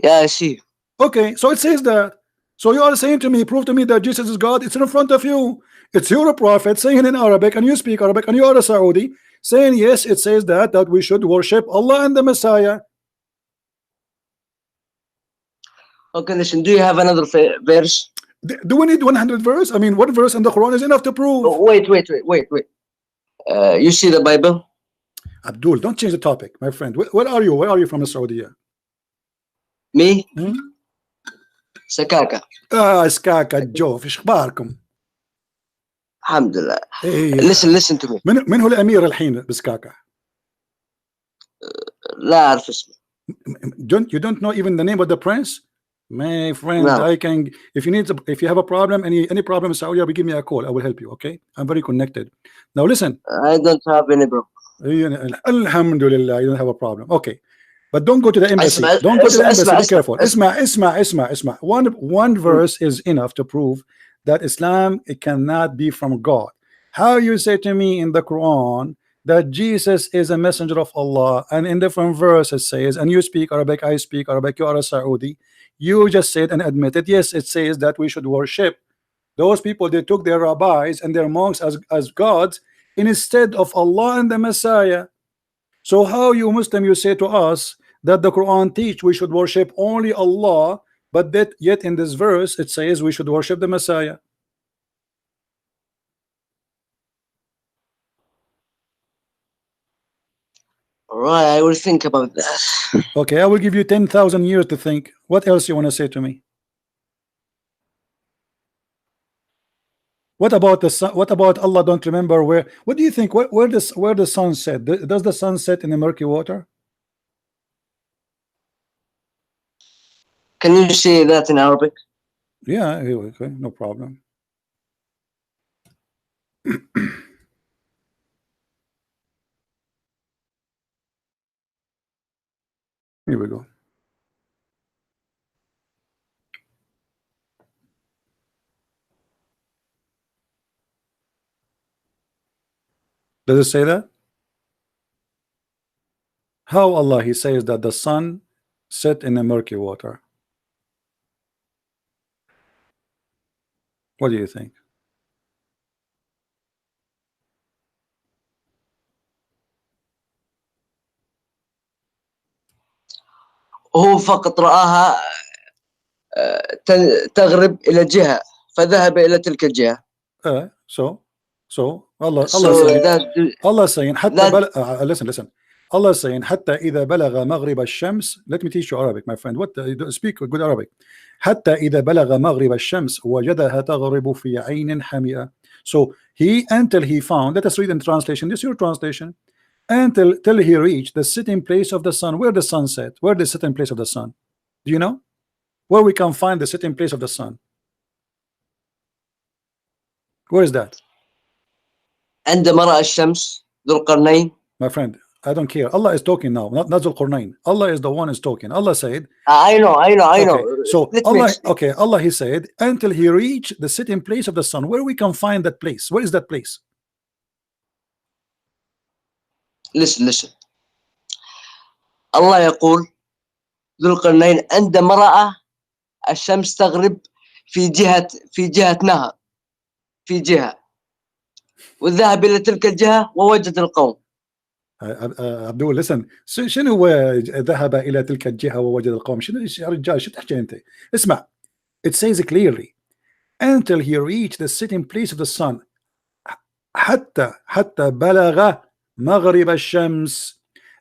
Yeah, I see. Okay, so it says that. So you are saying to me, prove to me that Jesus is God. It's in front of you. It's your prophet saying in Arabic, and you speak Arabic, and you are a Saudi, saying yes, it says that we should worship Allah and the Messiah. Okay, listen. Do you have another verse? Do we need 100 verse? I mean, what verse in the Quran is enough to prove? Oh, wait. You see the Bible? Abdul, don't change the topic, my friend. Where are you? Where are you from, Saudi? Me? سكاكا. سكاكا جو. في اخباركم؟ الحمد لله. Listen to me. من هو الأمير الحين بسكاكا؟ لا أعرف اسمه. You don't know even the name of the prince? My friend, no. I can. If you have a problem, any problem in Saudi Arabia, give me a call. I will help you. Okay, I'm very connected. Now listen. I don't have any problem. Alhamdulillah, you don't have a problem. Okay, but don't go to the embassy. Don't go to the embassy. Be careful. Isma. One verse is enough to prove that Islam, it cannot be from God. How you say to me in the Quran that Jesus is a messenger of Allah, and in different verses says, and you speak Arabic, I speak Arabic, you are a Saudi, you just said and admitted, yes, it says that we should worship those people. They took their rabbis and their monks as gods instead of Allah and the Messiah. So how you Muslim, you say to us that the Quran teach we should worship only Allah, but that yet in this verse it says we should worship the Messiah? All right, I will think about that. Okay, I will give you 10,000 years to think. What else you want to say to me? What about the sun? What about Allah don't remember where? What do you think? Where the sun set? Does the sun set in the murky water? Can you say that in Arabic? Yeah, okay, no problem. Here we go. Does it say that? How Allah he says that the sun set in the murky water? What do you think? هو فقط رآها تغرب إلى جهة فذهب إلى تلك الجهة. So Allah saying حتى listen. Allah saying حتى إذا بلغ مغرب الشمس. Let me teach you Arabic, my friend. What speak good Arabic. حتى إذا بلغ مغرب الشمس وجدها تغرب في عين حمئة. So until he found, let us read in translation, this is your translation, till he reached the sitting place of the sun. Where the sun set? Where the sitting place of the sun? Do you know where we can find the sitting place of the sun? Where is that? عندما رأى الشمس ذو القرنين. My friend, I don't care. Allah is talking now, not Dhul Qarnayn. Allah is the one is talking. Allah said, I know. So Allah he said until he reached the sitting place of the sun. Where we can find that place? Where is that place? Listen. Allah يقول ذو القرنين عندما رأى الشمس تغرب في جهة نهر في جهة وذهب إلى تلك الجهة ووجد القوم. Abdul, listen. شنو ذهب إلى تلك الجهة ووجد القوم؟ شنو يا رجال شو تحكي أنت؟ اسمع. It says clearly until he reached the sitting place of the sun. حتى بلغ مغرب الشمس.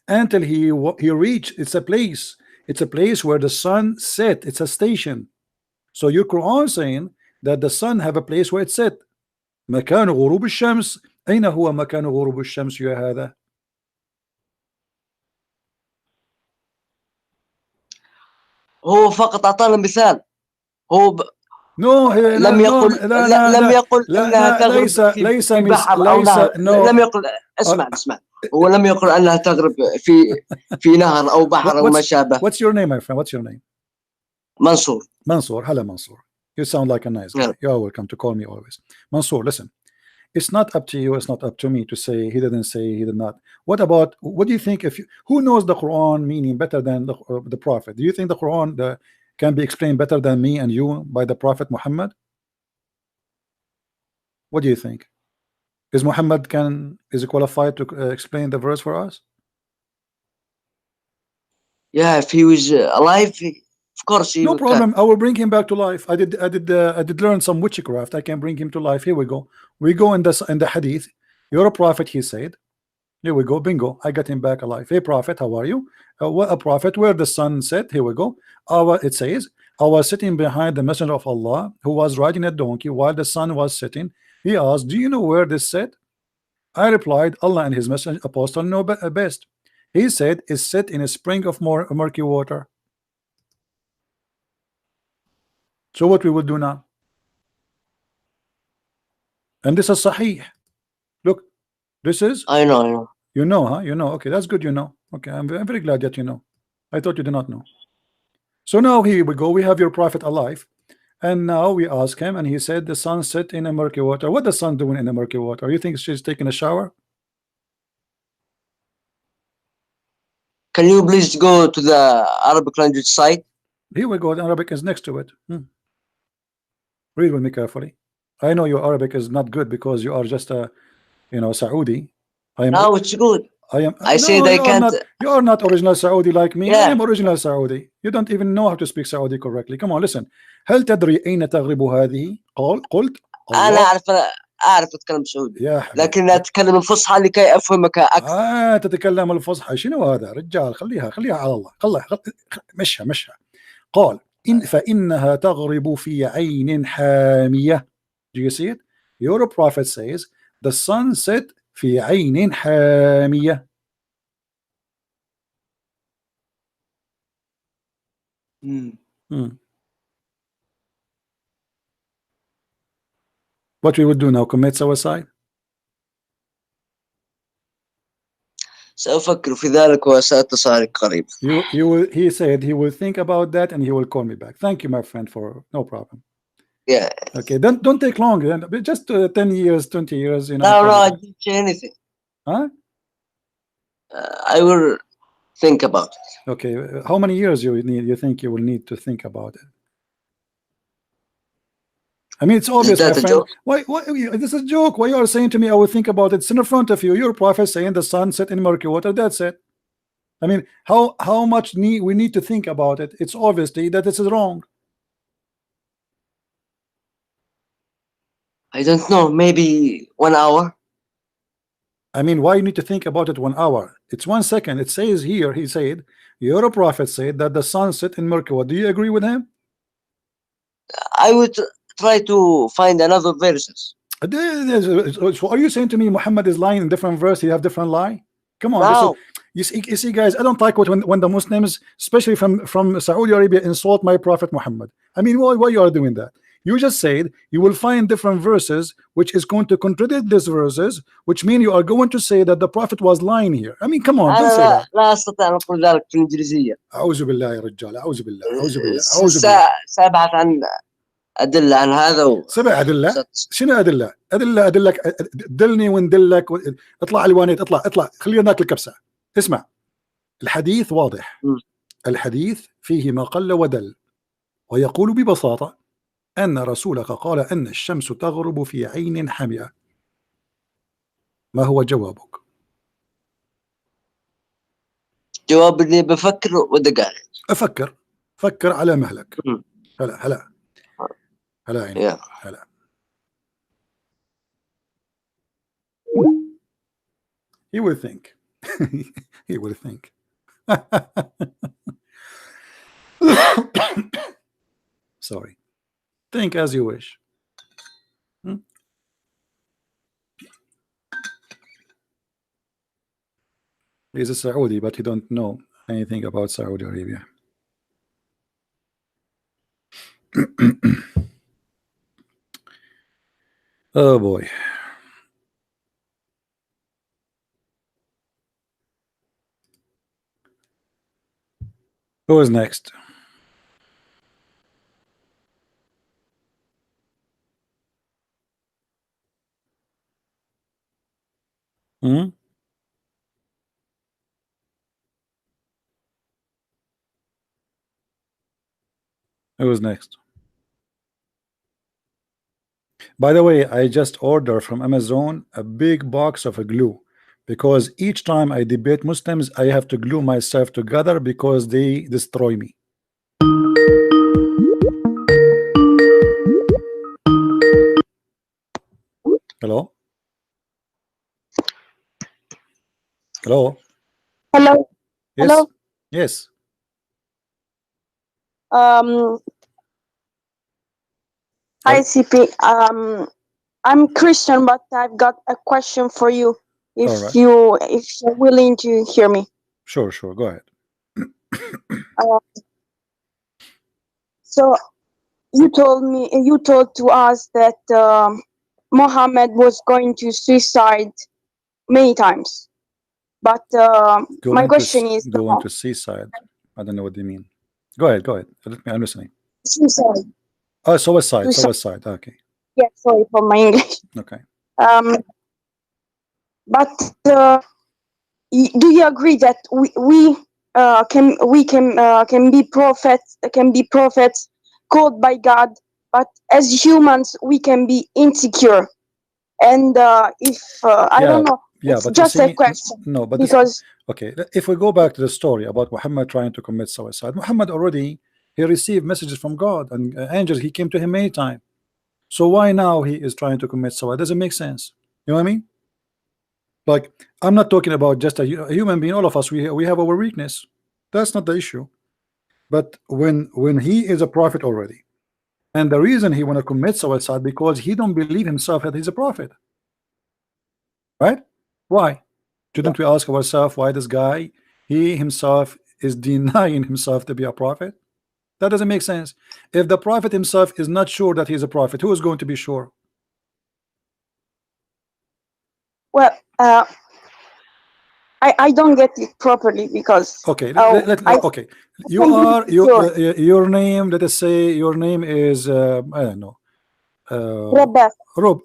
Until he reached, it's a place where the sun set. It's a station. So your Quran saying that the sun have a place where it set. مكان غروب الشمس. أين هو مكان غروب الشمس يا هذا؟ هو فقط أعطانا مثال. هو لم يقل أنها تغرب في بحر أو نهر. لم يقل اسمع. هو لم يقل أنها تغرب في نهر أو بحر أو ما شابه. What's your name, my friend? What's your name? Mansoor. Hello Mansoor. You sound like a nice guy. You are welcome to call me always. Mansoor, listen. It's not up to you, it's not up to me to say he didn't say, he did not. What do you think, who knows the Quran meaning better than the Prophet? Do you think the Quran can be explained better than me and you by the Prophet Muhammad? What do you think? Is Muhammad is qualified to explain the verse for us? Yeah, if he was alive, of course he no would problem. can. I will bring him back to life. I did learn some witchcraft. I can bring him to life. Here we go. We go in the hadith. You're a prophet, he said. Here we go. Bingo. I got him back alive. Hey prophet, how are you? What a prophet, where the sun set. Here we go. It says, I was sitting behind the messenger of Allah who was riding a donkey while the sun was setting. He asked, do you know where this set? I replied, Allah and his messenger apostle know best. He said, it's set in a spring of murky water. So what we will do now? And this is Sahih. Look, this is. I know. You know, huh? You know. Okay, that's good. You know. Okay, I'm very glad that you know. I thought you did not know. So now here we go. We have your prophet alive, And now we ask him, and he said the sun set in a murky water. What the sun doing in a murky water? You think she's taking a shower? Can you please go to the Arabic language site? Here we go. The Arabic is next to it. Read with me carefully. I know your Arabic is not good because you are just a, Saudi. No, it's good. I said no, I can't. You are not original Saudi like me. Yeah. I am original Saudi. You don't even know how to speak Saudi correctly. Come on, listen. هل تدري أين تغرب هذه؟ قلت أنا أعرف أتكلم سعودي. يا حبيبي. لكن أتكلم الفصحى لكي أفهمك أكثر. تتكلم الفصحى. شنو هذا رجال؟ خليها على الله. مشها. قال فإنها تغرب في عين حامية. Do you see it? Your prophet says the sun set في عين حامية. What we would do now? Commit suicide? سأفكر في ذلك وسأتصل قريب. He said he will think about that and he will call me back. Thank you, my friend, for no problem. Yeah. Okay, don't take long. Just 10 years, 20 years. No, I didn't say anything. Huh? I will think about it. Okay, how many years you think you will need to think about it? I mean, it's obvious, my friend. Why this is a joke? Why you are saying to me I will think about it? It's in front of you. Your prophet saying the sun set in murky water. That's it. I mean, how much we need to think about it? It's obviously that this is wrong. I don't know, maybe 1 hour. I mean, why you need to think about it 1 hour? It's 1 second. It says here, he said, your prophet said that the sun set in murky water. Do you agree with him? I would try to find another verses. So are you saying to me Muhammad is lying in different verse? He have different lie? Come on. No. You see, guys, I don't like when the Muslims, especially from Saudi Arabia, insult my prophet Muhammad. I mean, why you are doing that? You just said you will find different verses which is going to contradict these verses, which mean you are going to say that the prophet was lying here. I mean, come on, don't say that. لا أستطيع أن أقول ذلك في الإنجليزية. أعوذ بالله يا رجال. أعوذ بالله. سأبحث عن أدلة عن هذا. سبع أدلة. شنو أدلة؟ أدلك دلني وندلك. اطلع الوانيت اطلع خلينا ناكل كبسة. اسمع، الحديث واضح. الحديث فيه ما قل ودل، ويقول ببساطة أن رسولك قال أن الشمس تغرب في عين حمئة. ما هو جوابك؟ جواب إني بفكر ودقائق. فكر على مهلك. هلا عيني. هلا. He will think. He will think. Sorry. Think as you wish. He's a Saudi, but he don't know anything about Saudi Arabia. Oh boy. Who is next? Who's next? By the way, I just ordered from Amazon a big box of a glue, because each time I debate Muslims, I have to glue myself together because they destroy me. Hello? Hello? Hello? Yes? Hello? Yes. Hi, CP. I'm Christian, but I've got a question for you. If you're willing to hear me. Sure. Go ahead. So you told to us that Muhammad was going to suicide many times. But my question is going to seaside. I don't know what you mean. Go ahead. I'm listening. Suicide. Oh, suicide. Okay. Yeah, sorry for my English. Okay. But do you agree that we can be prophets called by God, but as humans we can be insecure, and I don't know. Yeah, it's but just you see, a question. no, but because okay, if we go back to the story about Muhammad trying to commit suicide, Muhammad already he received messages from God and angels. He came to him many times. So why now he is trying to commit suicide? Doesn't make sense. You know what I mean? Like, I'm not talking about just a human being. All of us, we have our weakness. That's not the issue. But when he is a prophet already, and the reason he want to commit suicide because he don't believe himself that he's a prophet, right? Why? Shouldn't we ask ourselves why this guy, he himself is denying himself to be a prophet? That doesn't make sense. If the prophet himself is not sure that he's a prophet, who is going to be sure? well, I don't get it properly because okay, okay, your name, let us say your name is I don't know,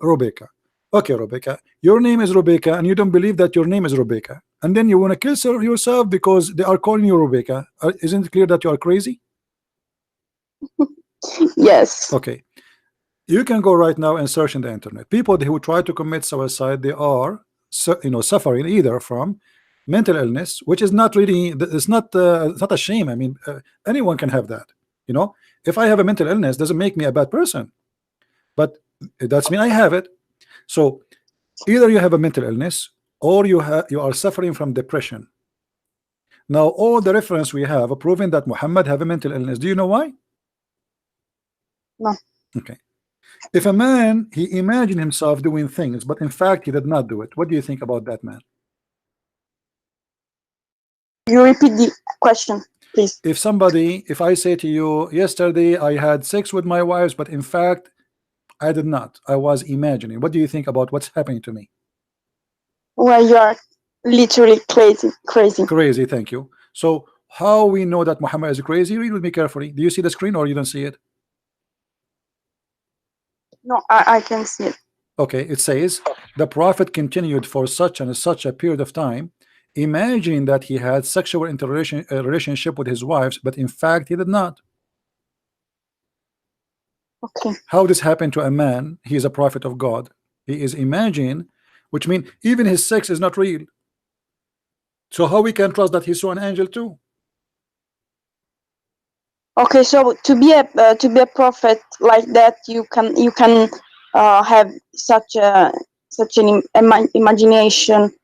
Rebecca. Okay, Rebecca, your name is Rebecca and you don't believe that your name is Rebecca, and then you want to kill yourself because they are calling you Rebecca. Isn't it clear that you are crazy? Yes. Okay, you can go right now and search in the internet. People who try to commit suicide, they are suffering either from mental illness, which is not really, it's not a shame. I mean, anyone can have that. If I have a mental illness, doesn't make me a bad person, but that's mean I have it. So either you have a mental illness or you are suffering from depression. Now all the reference we have are proving that Muhammad have a mental illness. Do you know why? No. Okay. If a man, he imagined himself doing things, but in fact he did not do it, what do you think about that man? You repeat the question, please. If I say to you, yesterday I had sex with my wives, but in fact I did not, I was imagining, what do you think about what's happening to me? Well, you are literally crazy. Thank you. So how we know that Muhammad is crazy? Read with me carefully. Do you see the screen or you don't see it? No, I can see it. Okay, it says the prophet continued for such and such a period of time, imagining that he had sexual relationship with his wives, but in fact he did not. Okay. How this happened to a man? He is a prophet of God. He is imagining, which means even his sex is not real. So how we can trust that he saw an angel too? Okay, so to be a prophet like that, you can have such an imagination,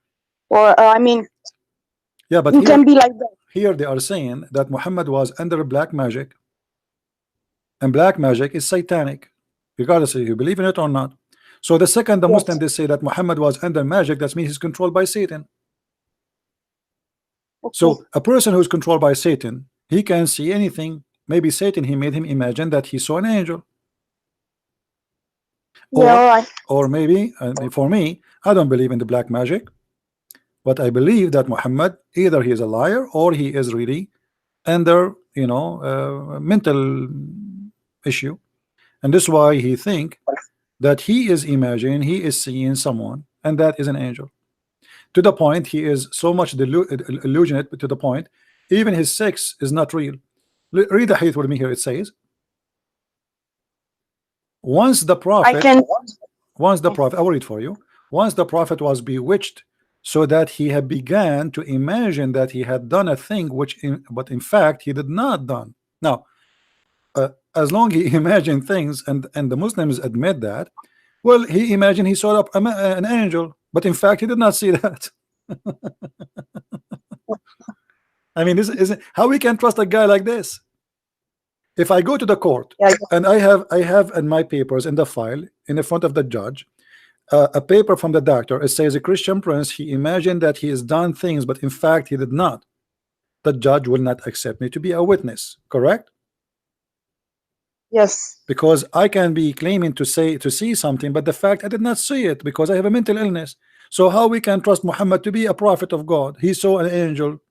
or I mean, yeah, but you can be like that. Here they are saying that Muhammad was under black magic, and black magic is satanic, regardless if you believe in it or not. So the second the Muslim they say that Muhammad was under magic, that means he's controlled by Satan. Okay. So a person who's controlled by Satan, he can see anything. Maybe Satan, he made him imagine that he saw an angel. Or maybe, for me, I don't believe in the black magic, but I believe that Muhammad, either he is a liar or he is really under mental issue, and this is why he think that he is imagining, he is seeing someone, and that is an angel. To the point he is so much illusionate, to the point even his sex is not real. Read the hadith with me here. It says, once the prophet, I will read for you. Once the prophet was bewitched, so that he had began to imagine that he had done a thing but in fact he did not done. Now, as long he imagined things, and the Muslims admit that, well, he imagined he saw up an angel, but in fact he did not see that. I mean, this isn't how we can trust a guy like this. If I go to the court and I have in my papers in the file in the front of the judge a paper from the doctor, it says a Christian prince, he imagined that he has done things, but in fact he did not. The judge will not accept me to be a witness, correct? Yes. Because I can be claiming to see something, but the fact I did not see it because I have a mental illness. So how we can trust Muhammad to be a prophet of God? He saw an angel.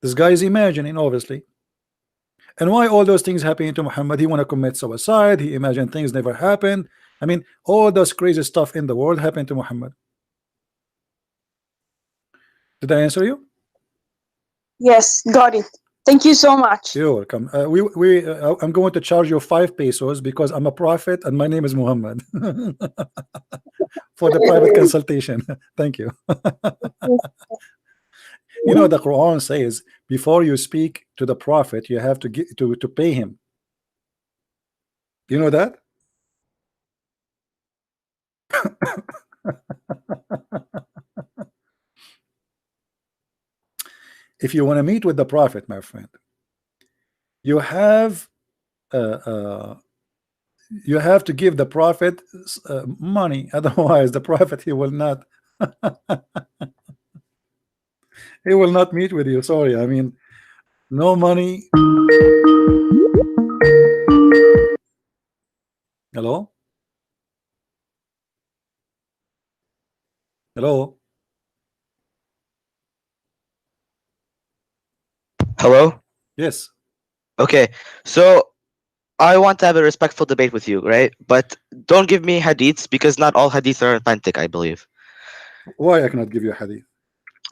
This guy is imagining, obviously. And why all those things happening to Muhammad? He want to commit suicide. He imagined things never happened. I mean, all those crazy stuff in the world happened to Muhammad. Did I answer you? Yes, got it. Thank you so much. You're welcome. I'm going to charge you 5 pesos because I'm a prophet and my name is Muhammad for the private consultation. Thank you. You know, the Quran says before you speak to the prophet, you have to get to pay him. You know that? If you want to meet with the prophet, my friend, you have to give the prophet money. Otherwise, the prophet he will not he will not meet with you. Sorry, I mean, no money. Hello? Hello? Hello? Yes. Okay, so I want to have a respectful debate with you, right? But don't give me hadiths because not all hadiths are authentic, I believe. Why I cannot give you a hadith?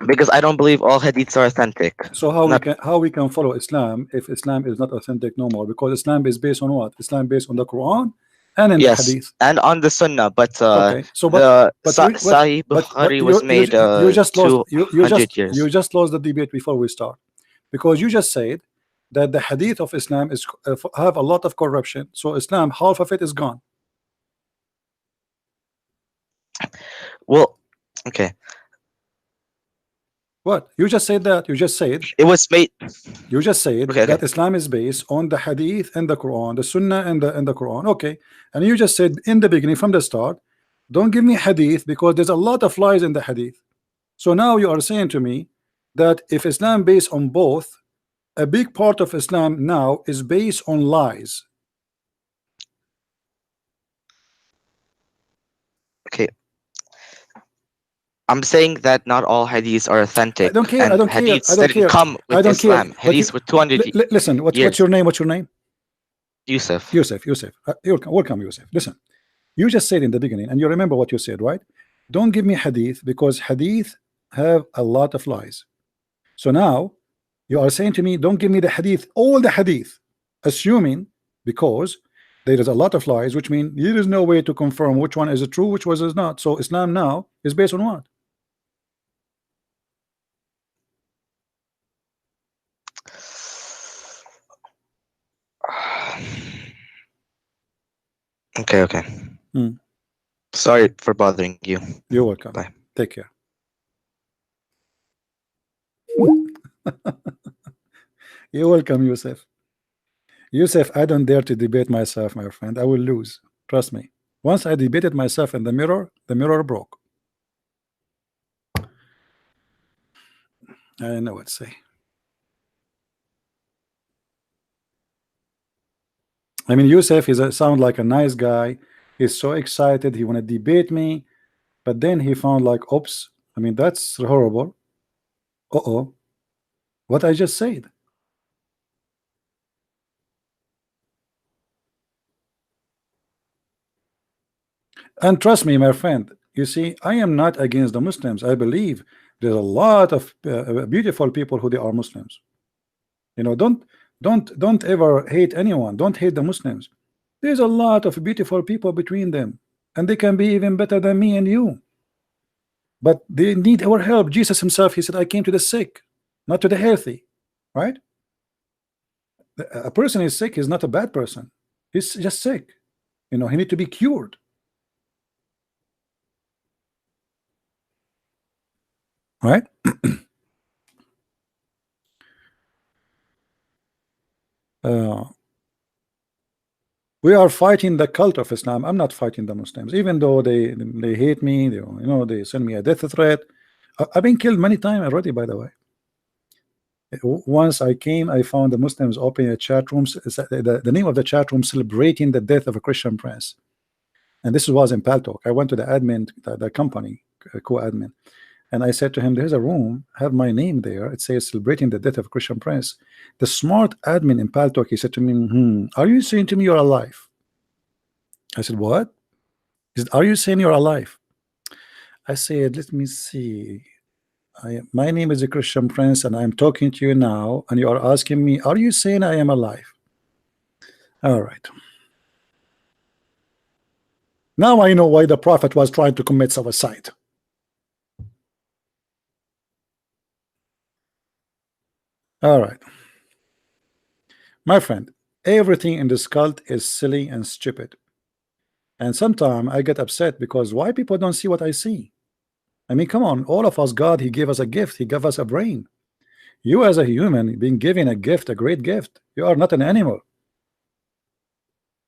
Because I don't believe all hadiths are authentic. So how we can follow Islam if Islam is not authentic no more? Because Islam is based on what? Islam based on the Quran and in the hadith. And on the Sunnah, but okay. So Sahih Bukhari was made you just lost you just lost the debate before we start, because you just said that the hadith of Islam is have a lot of corruption. So Islam, half of it is gone. Well, okay. What? You just said that. You just said it was made. You just said that Islam is based on the hadith and the Quran, the Sunnah and the Quran. Okay. And you just said in the beginning, from the start, don't give me hadith because there's a lot of lies in the hadith. So now you are saying to me that if Islam based on both, a big part of Islam now is based on lies. Okay. I'm saying that not all hadiths are authentic. I don't care. I don't care. I don't care. Come with Islam. Hadiths with 200 listen, what's your name? What's your name? Yusuf. Yusuf. Welcome, Yusuf. Listen, you just said in the beginning, and you remember what you said, right? Don't give me hadith because hadith have a lot of lies. So now you are saying to me, don't give me the hadith, all the hadith, assuming because there is a lot of lies, which means there is no way to confirm which one is true, which one is not. So Islam now is based on what? Okay. Sorry for bothering you. You're welcome. Bye. Take care. You're welcome, Yusuf. Yusuf, I don't dare to debate myself, my friend. I will lose. Trust me. Once I debated myself in the mirror broke. I don't know what to say. I mean, Yusuf sound like a nice guy. He's so excited. He want to debate me. But then he found like, oops. I mean, that's horrible. Uh-oh. What I just said. And trust me, my friend, you see, I am not against the Muslims. I believe there's a lot of beautiful people who they are Muslims. You know, don't ever hate anyone. Don't hate the Muslims. There's a lot of beautiful people between them, and they can be even better than me and you. But they need our help. Jesus himself, he said, I came to the sick, not to the healthy. Right? A person is sick is not a bad person. He's just sick. You know, he need to be cured. Right? We are fighting the cult of Islam. I'm not fighting the Muslims, even though they hate me. They send me a death threat. I've been killed many times already, by the way. Once I came, I found the Muslims opening a chat room. The name of the chat room celebrating the death of a Christian prince, and this was in Paltalk. I went to the admin, the company co-admin. And I said to him, there's a room, have my name there. It says celebrating the death of Christian Prince. The smart admin in Paltalk, he said to me, are you saying to me you're alive? I said, what? He said, are you saying you're alive? I said, let me see. My name is a Christian Prince, and I'm talking to you now, and you are asking me, are you saying I am alive? All right. Now I know why the Prophet was trying to commit suicide. All right. My friend, everything in this cult is silly and stupid. And sometimes I get upset because why people don't see what I see? I mean, come on, all of us, God, He gave us a gift. He gave us a brain. You as a human being given a gift, a great gift. You are not an animal.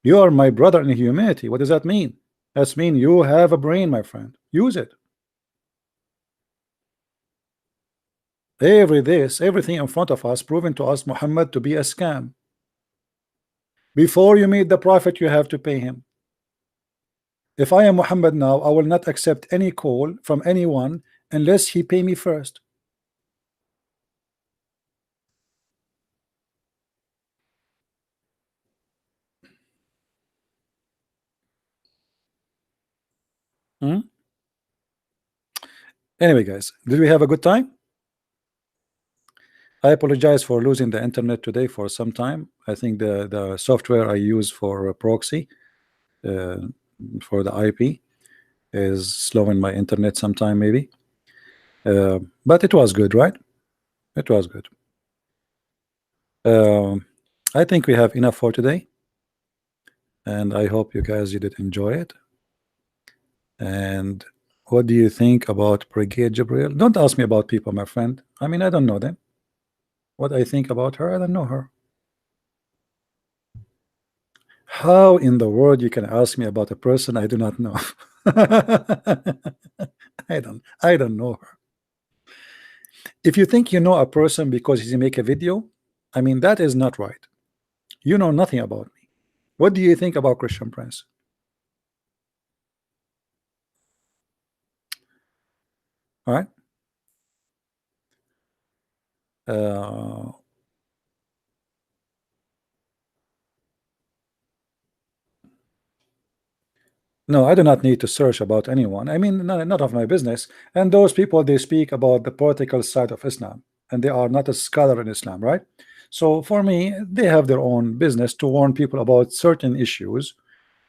You are my brother in humanity. What does that mean? That means you have a brain, my friend. Use it. Everything in front of us proven to us Muhammad to be a scam. Before you meet the Prophet, you have to pay him. If I am Muhammad now, I will not accept any call from anyone unless he pay me first. Anyway, guys, did we have a good time? I apologize for losing the internet today for some time. I think the software I use for proxy for the IP is slowing my internet sometime maybe. But it was good, right? It was good. I think we have enough for today. And I hope you guys did enjoy it. And what do you think about Brigade Jibril? Don't ask me about people, my friend. I mean, I don't know them. What I think about her, I don't know her. How in the world you can ask me about a person I do not know? I don't know her. If you think you know a person because he make a video, I mean, that is not right. You know nothing about me. What do you think about Christian Prince? All right. No, I do not need to search about anyone. I mean, not of my business. And those people, they speak about the political side of Islam, and they are not a scholar in Islam, right? So for me, they have their own business to warn people about certain issues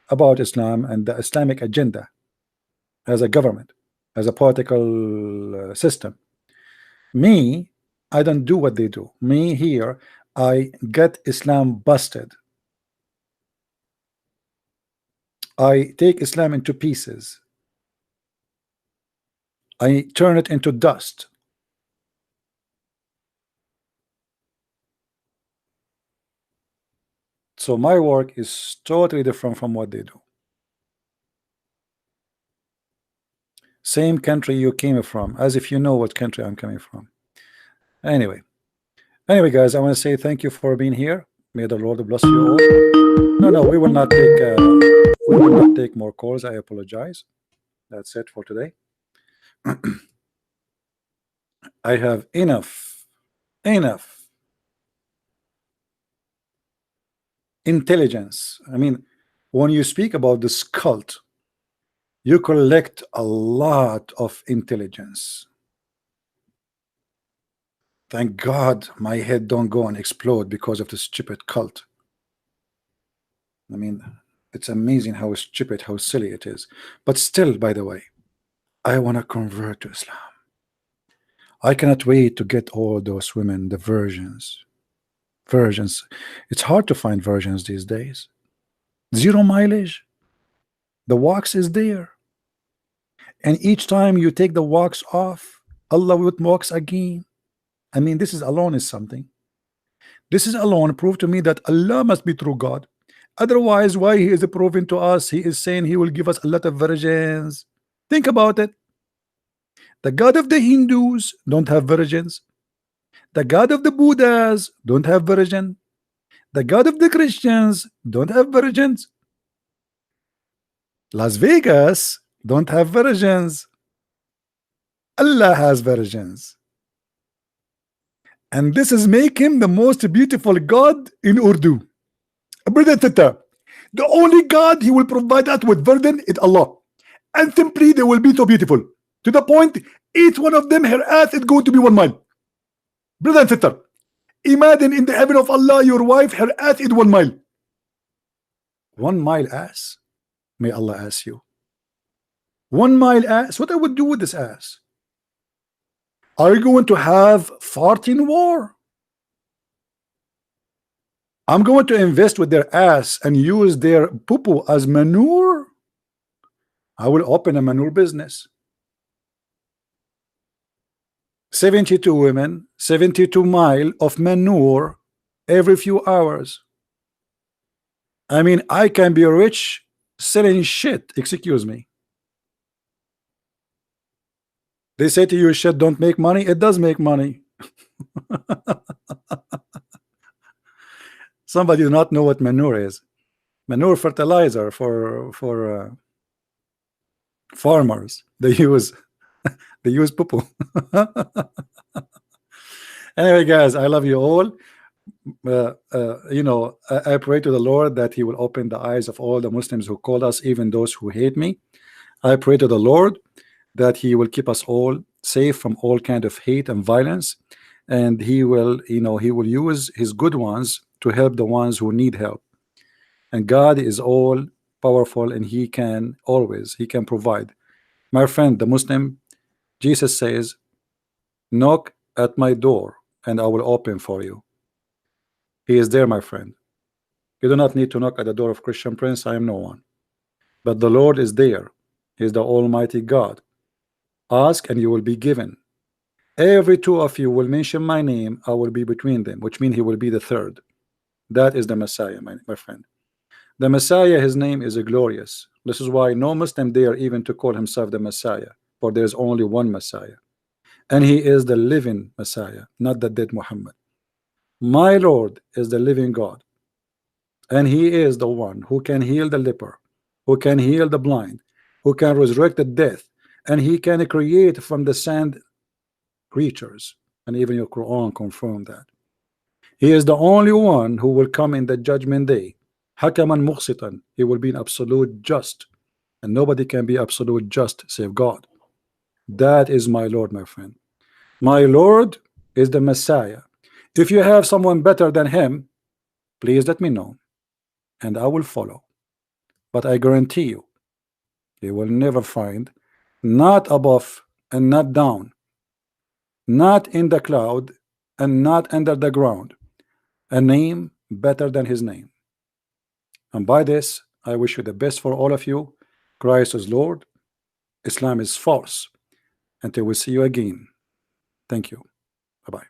about Islam and the Islamic agenda as a government, as a political system. Me, I don't do what they do. Me here, I get Islam busted. I take Islam into pieces. I turn it into dust. So my work is totally different from what they do. Same country you came from, as if you know what country I'm coming from. Anyway, guys, I want to say thank you for being here. May the Lord bless you all. No, we will not take more calls. I apologize. That's it for today. I have enough intelligence. I mean, when you speak about this cult, you collect a lot of intelligence. Thank God my head don't go and explode because of the stupid cult. I mean, it's amazing how stupid, how silly it is. But still, by the way, I want to convert to Islam. I cannot wait to get all those women, the virgins. It's hard to find virgins these days. 0 mileage. The wax is there. And each time you take the wax off, Allah would wax again. I mean, this is alone is something. This is alone prove to me that Allah must be true God. Otherwise, why He is proving to us? He is saying He will give us a lot of virgins. Think about it. The God of the Hindus don't have virgins. The God of the Buddhas don't have virgin. The God of the Christians don't have virgins. Las Vegas don't have virgins. Allah has virgins. And this is make him the most beautiful God in Urdu. Brother Tata, the only God he will provide us with virgin is Allah. And simply they will be so beautiful. To the point, each one of them, her ass is going to be 1 mile. Brother and sister, imagine in the heaven of Allah, your wife, her ass is 1 mile. 1 mile ass? May Allah ask you. 1 mile ass? What I would do with this ass? Are you going to have farting war? I'm going to invest with their ass and use their poo-poo as manure? I will open a manure business. 72 women, 72 mile of manure every few hours. I mean, I can be rich selling shit, excuse me. They say to you, shit don't make money. It does make money. Somebody do not know what manure is. Manure fertilizer for farmers. They use poo-poo. Anyway, guys, I love you all. You know, I pray to the Lord that he will open the eyes of all the Muslims who call us, even those who hate me. I pray to the Lord that he will keep us all safe from all kind of hate and violence, and he will, you know, he will use his good ones to help the ones who need help. And God is all powerful, and he can provide. My friend, the Muslim, Jesus says, knock at my door and I will open for you. He is there, my friend. You do not need to knock at the door of Christian Prince. I am no one, but the Lord is there. He is the Almighty God. Ask and you will be given. Every two of you will mention my name, I will be between them, which means he will be the third. That is the Messiah, my friend. The Messiah, his name is glorious. This is why no Muslim dare even to call himself the Messiah, for there is only one Messiah, and he is the living Messiah, not the dead Muhammad. My Lord is the living God, and he is the one who can heal the leper, who can heal the blind, who can resurrect the death, and he can create from the sand creatures, and even your Quran confirmed that. He is the only one who will come in the judgment day. Hakaman muqsitan, he will be an absolute just, and nobody can be absolute just save God. That is my Lord, my friend. My Lord is the Messiah. If you have someone better than him, please let me know, and I will follow. But I guarantee you, you will never find, not above and not down, not in the cloud and not under the ground, a name better than his name. And by this, I wish you the best for all of you. Christ is Lord, Islam is false. Until we see you again, thank you. Bye-bye.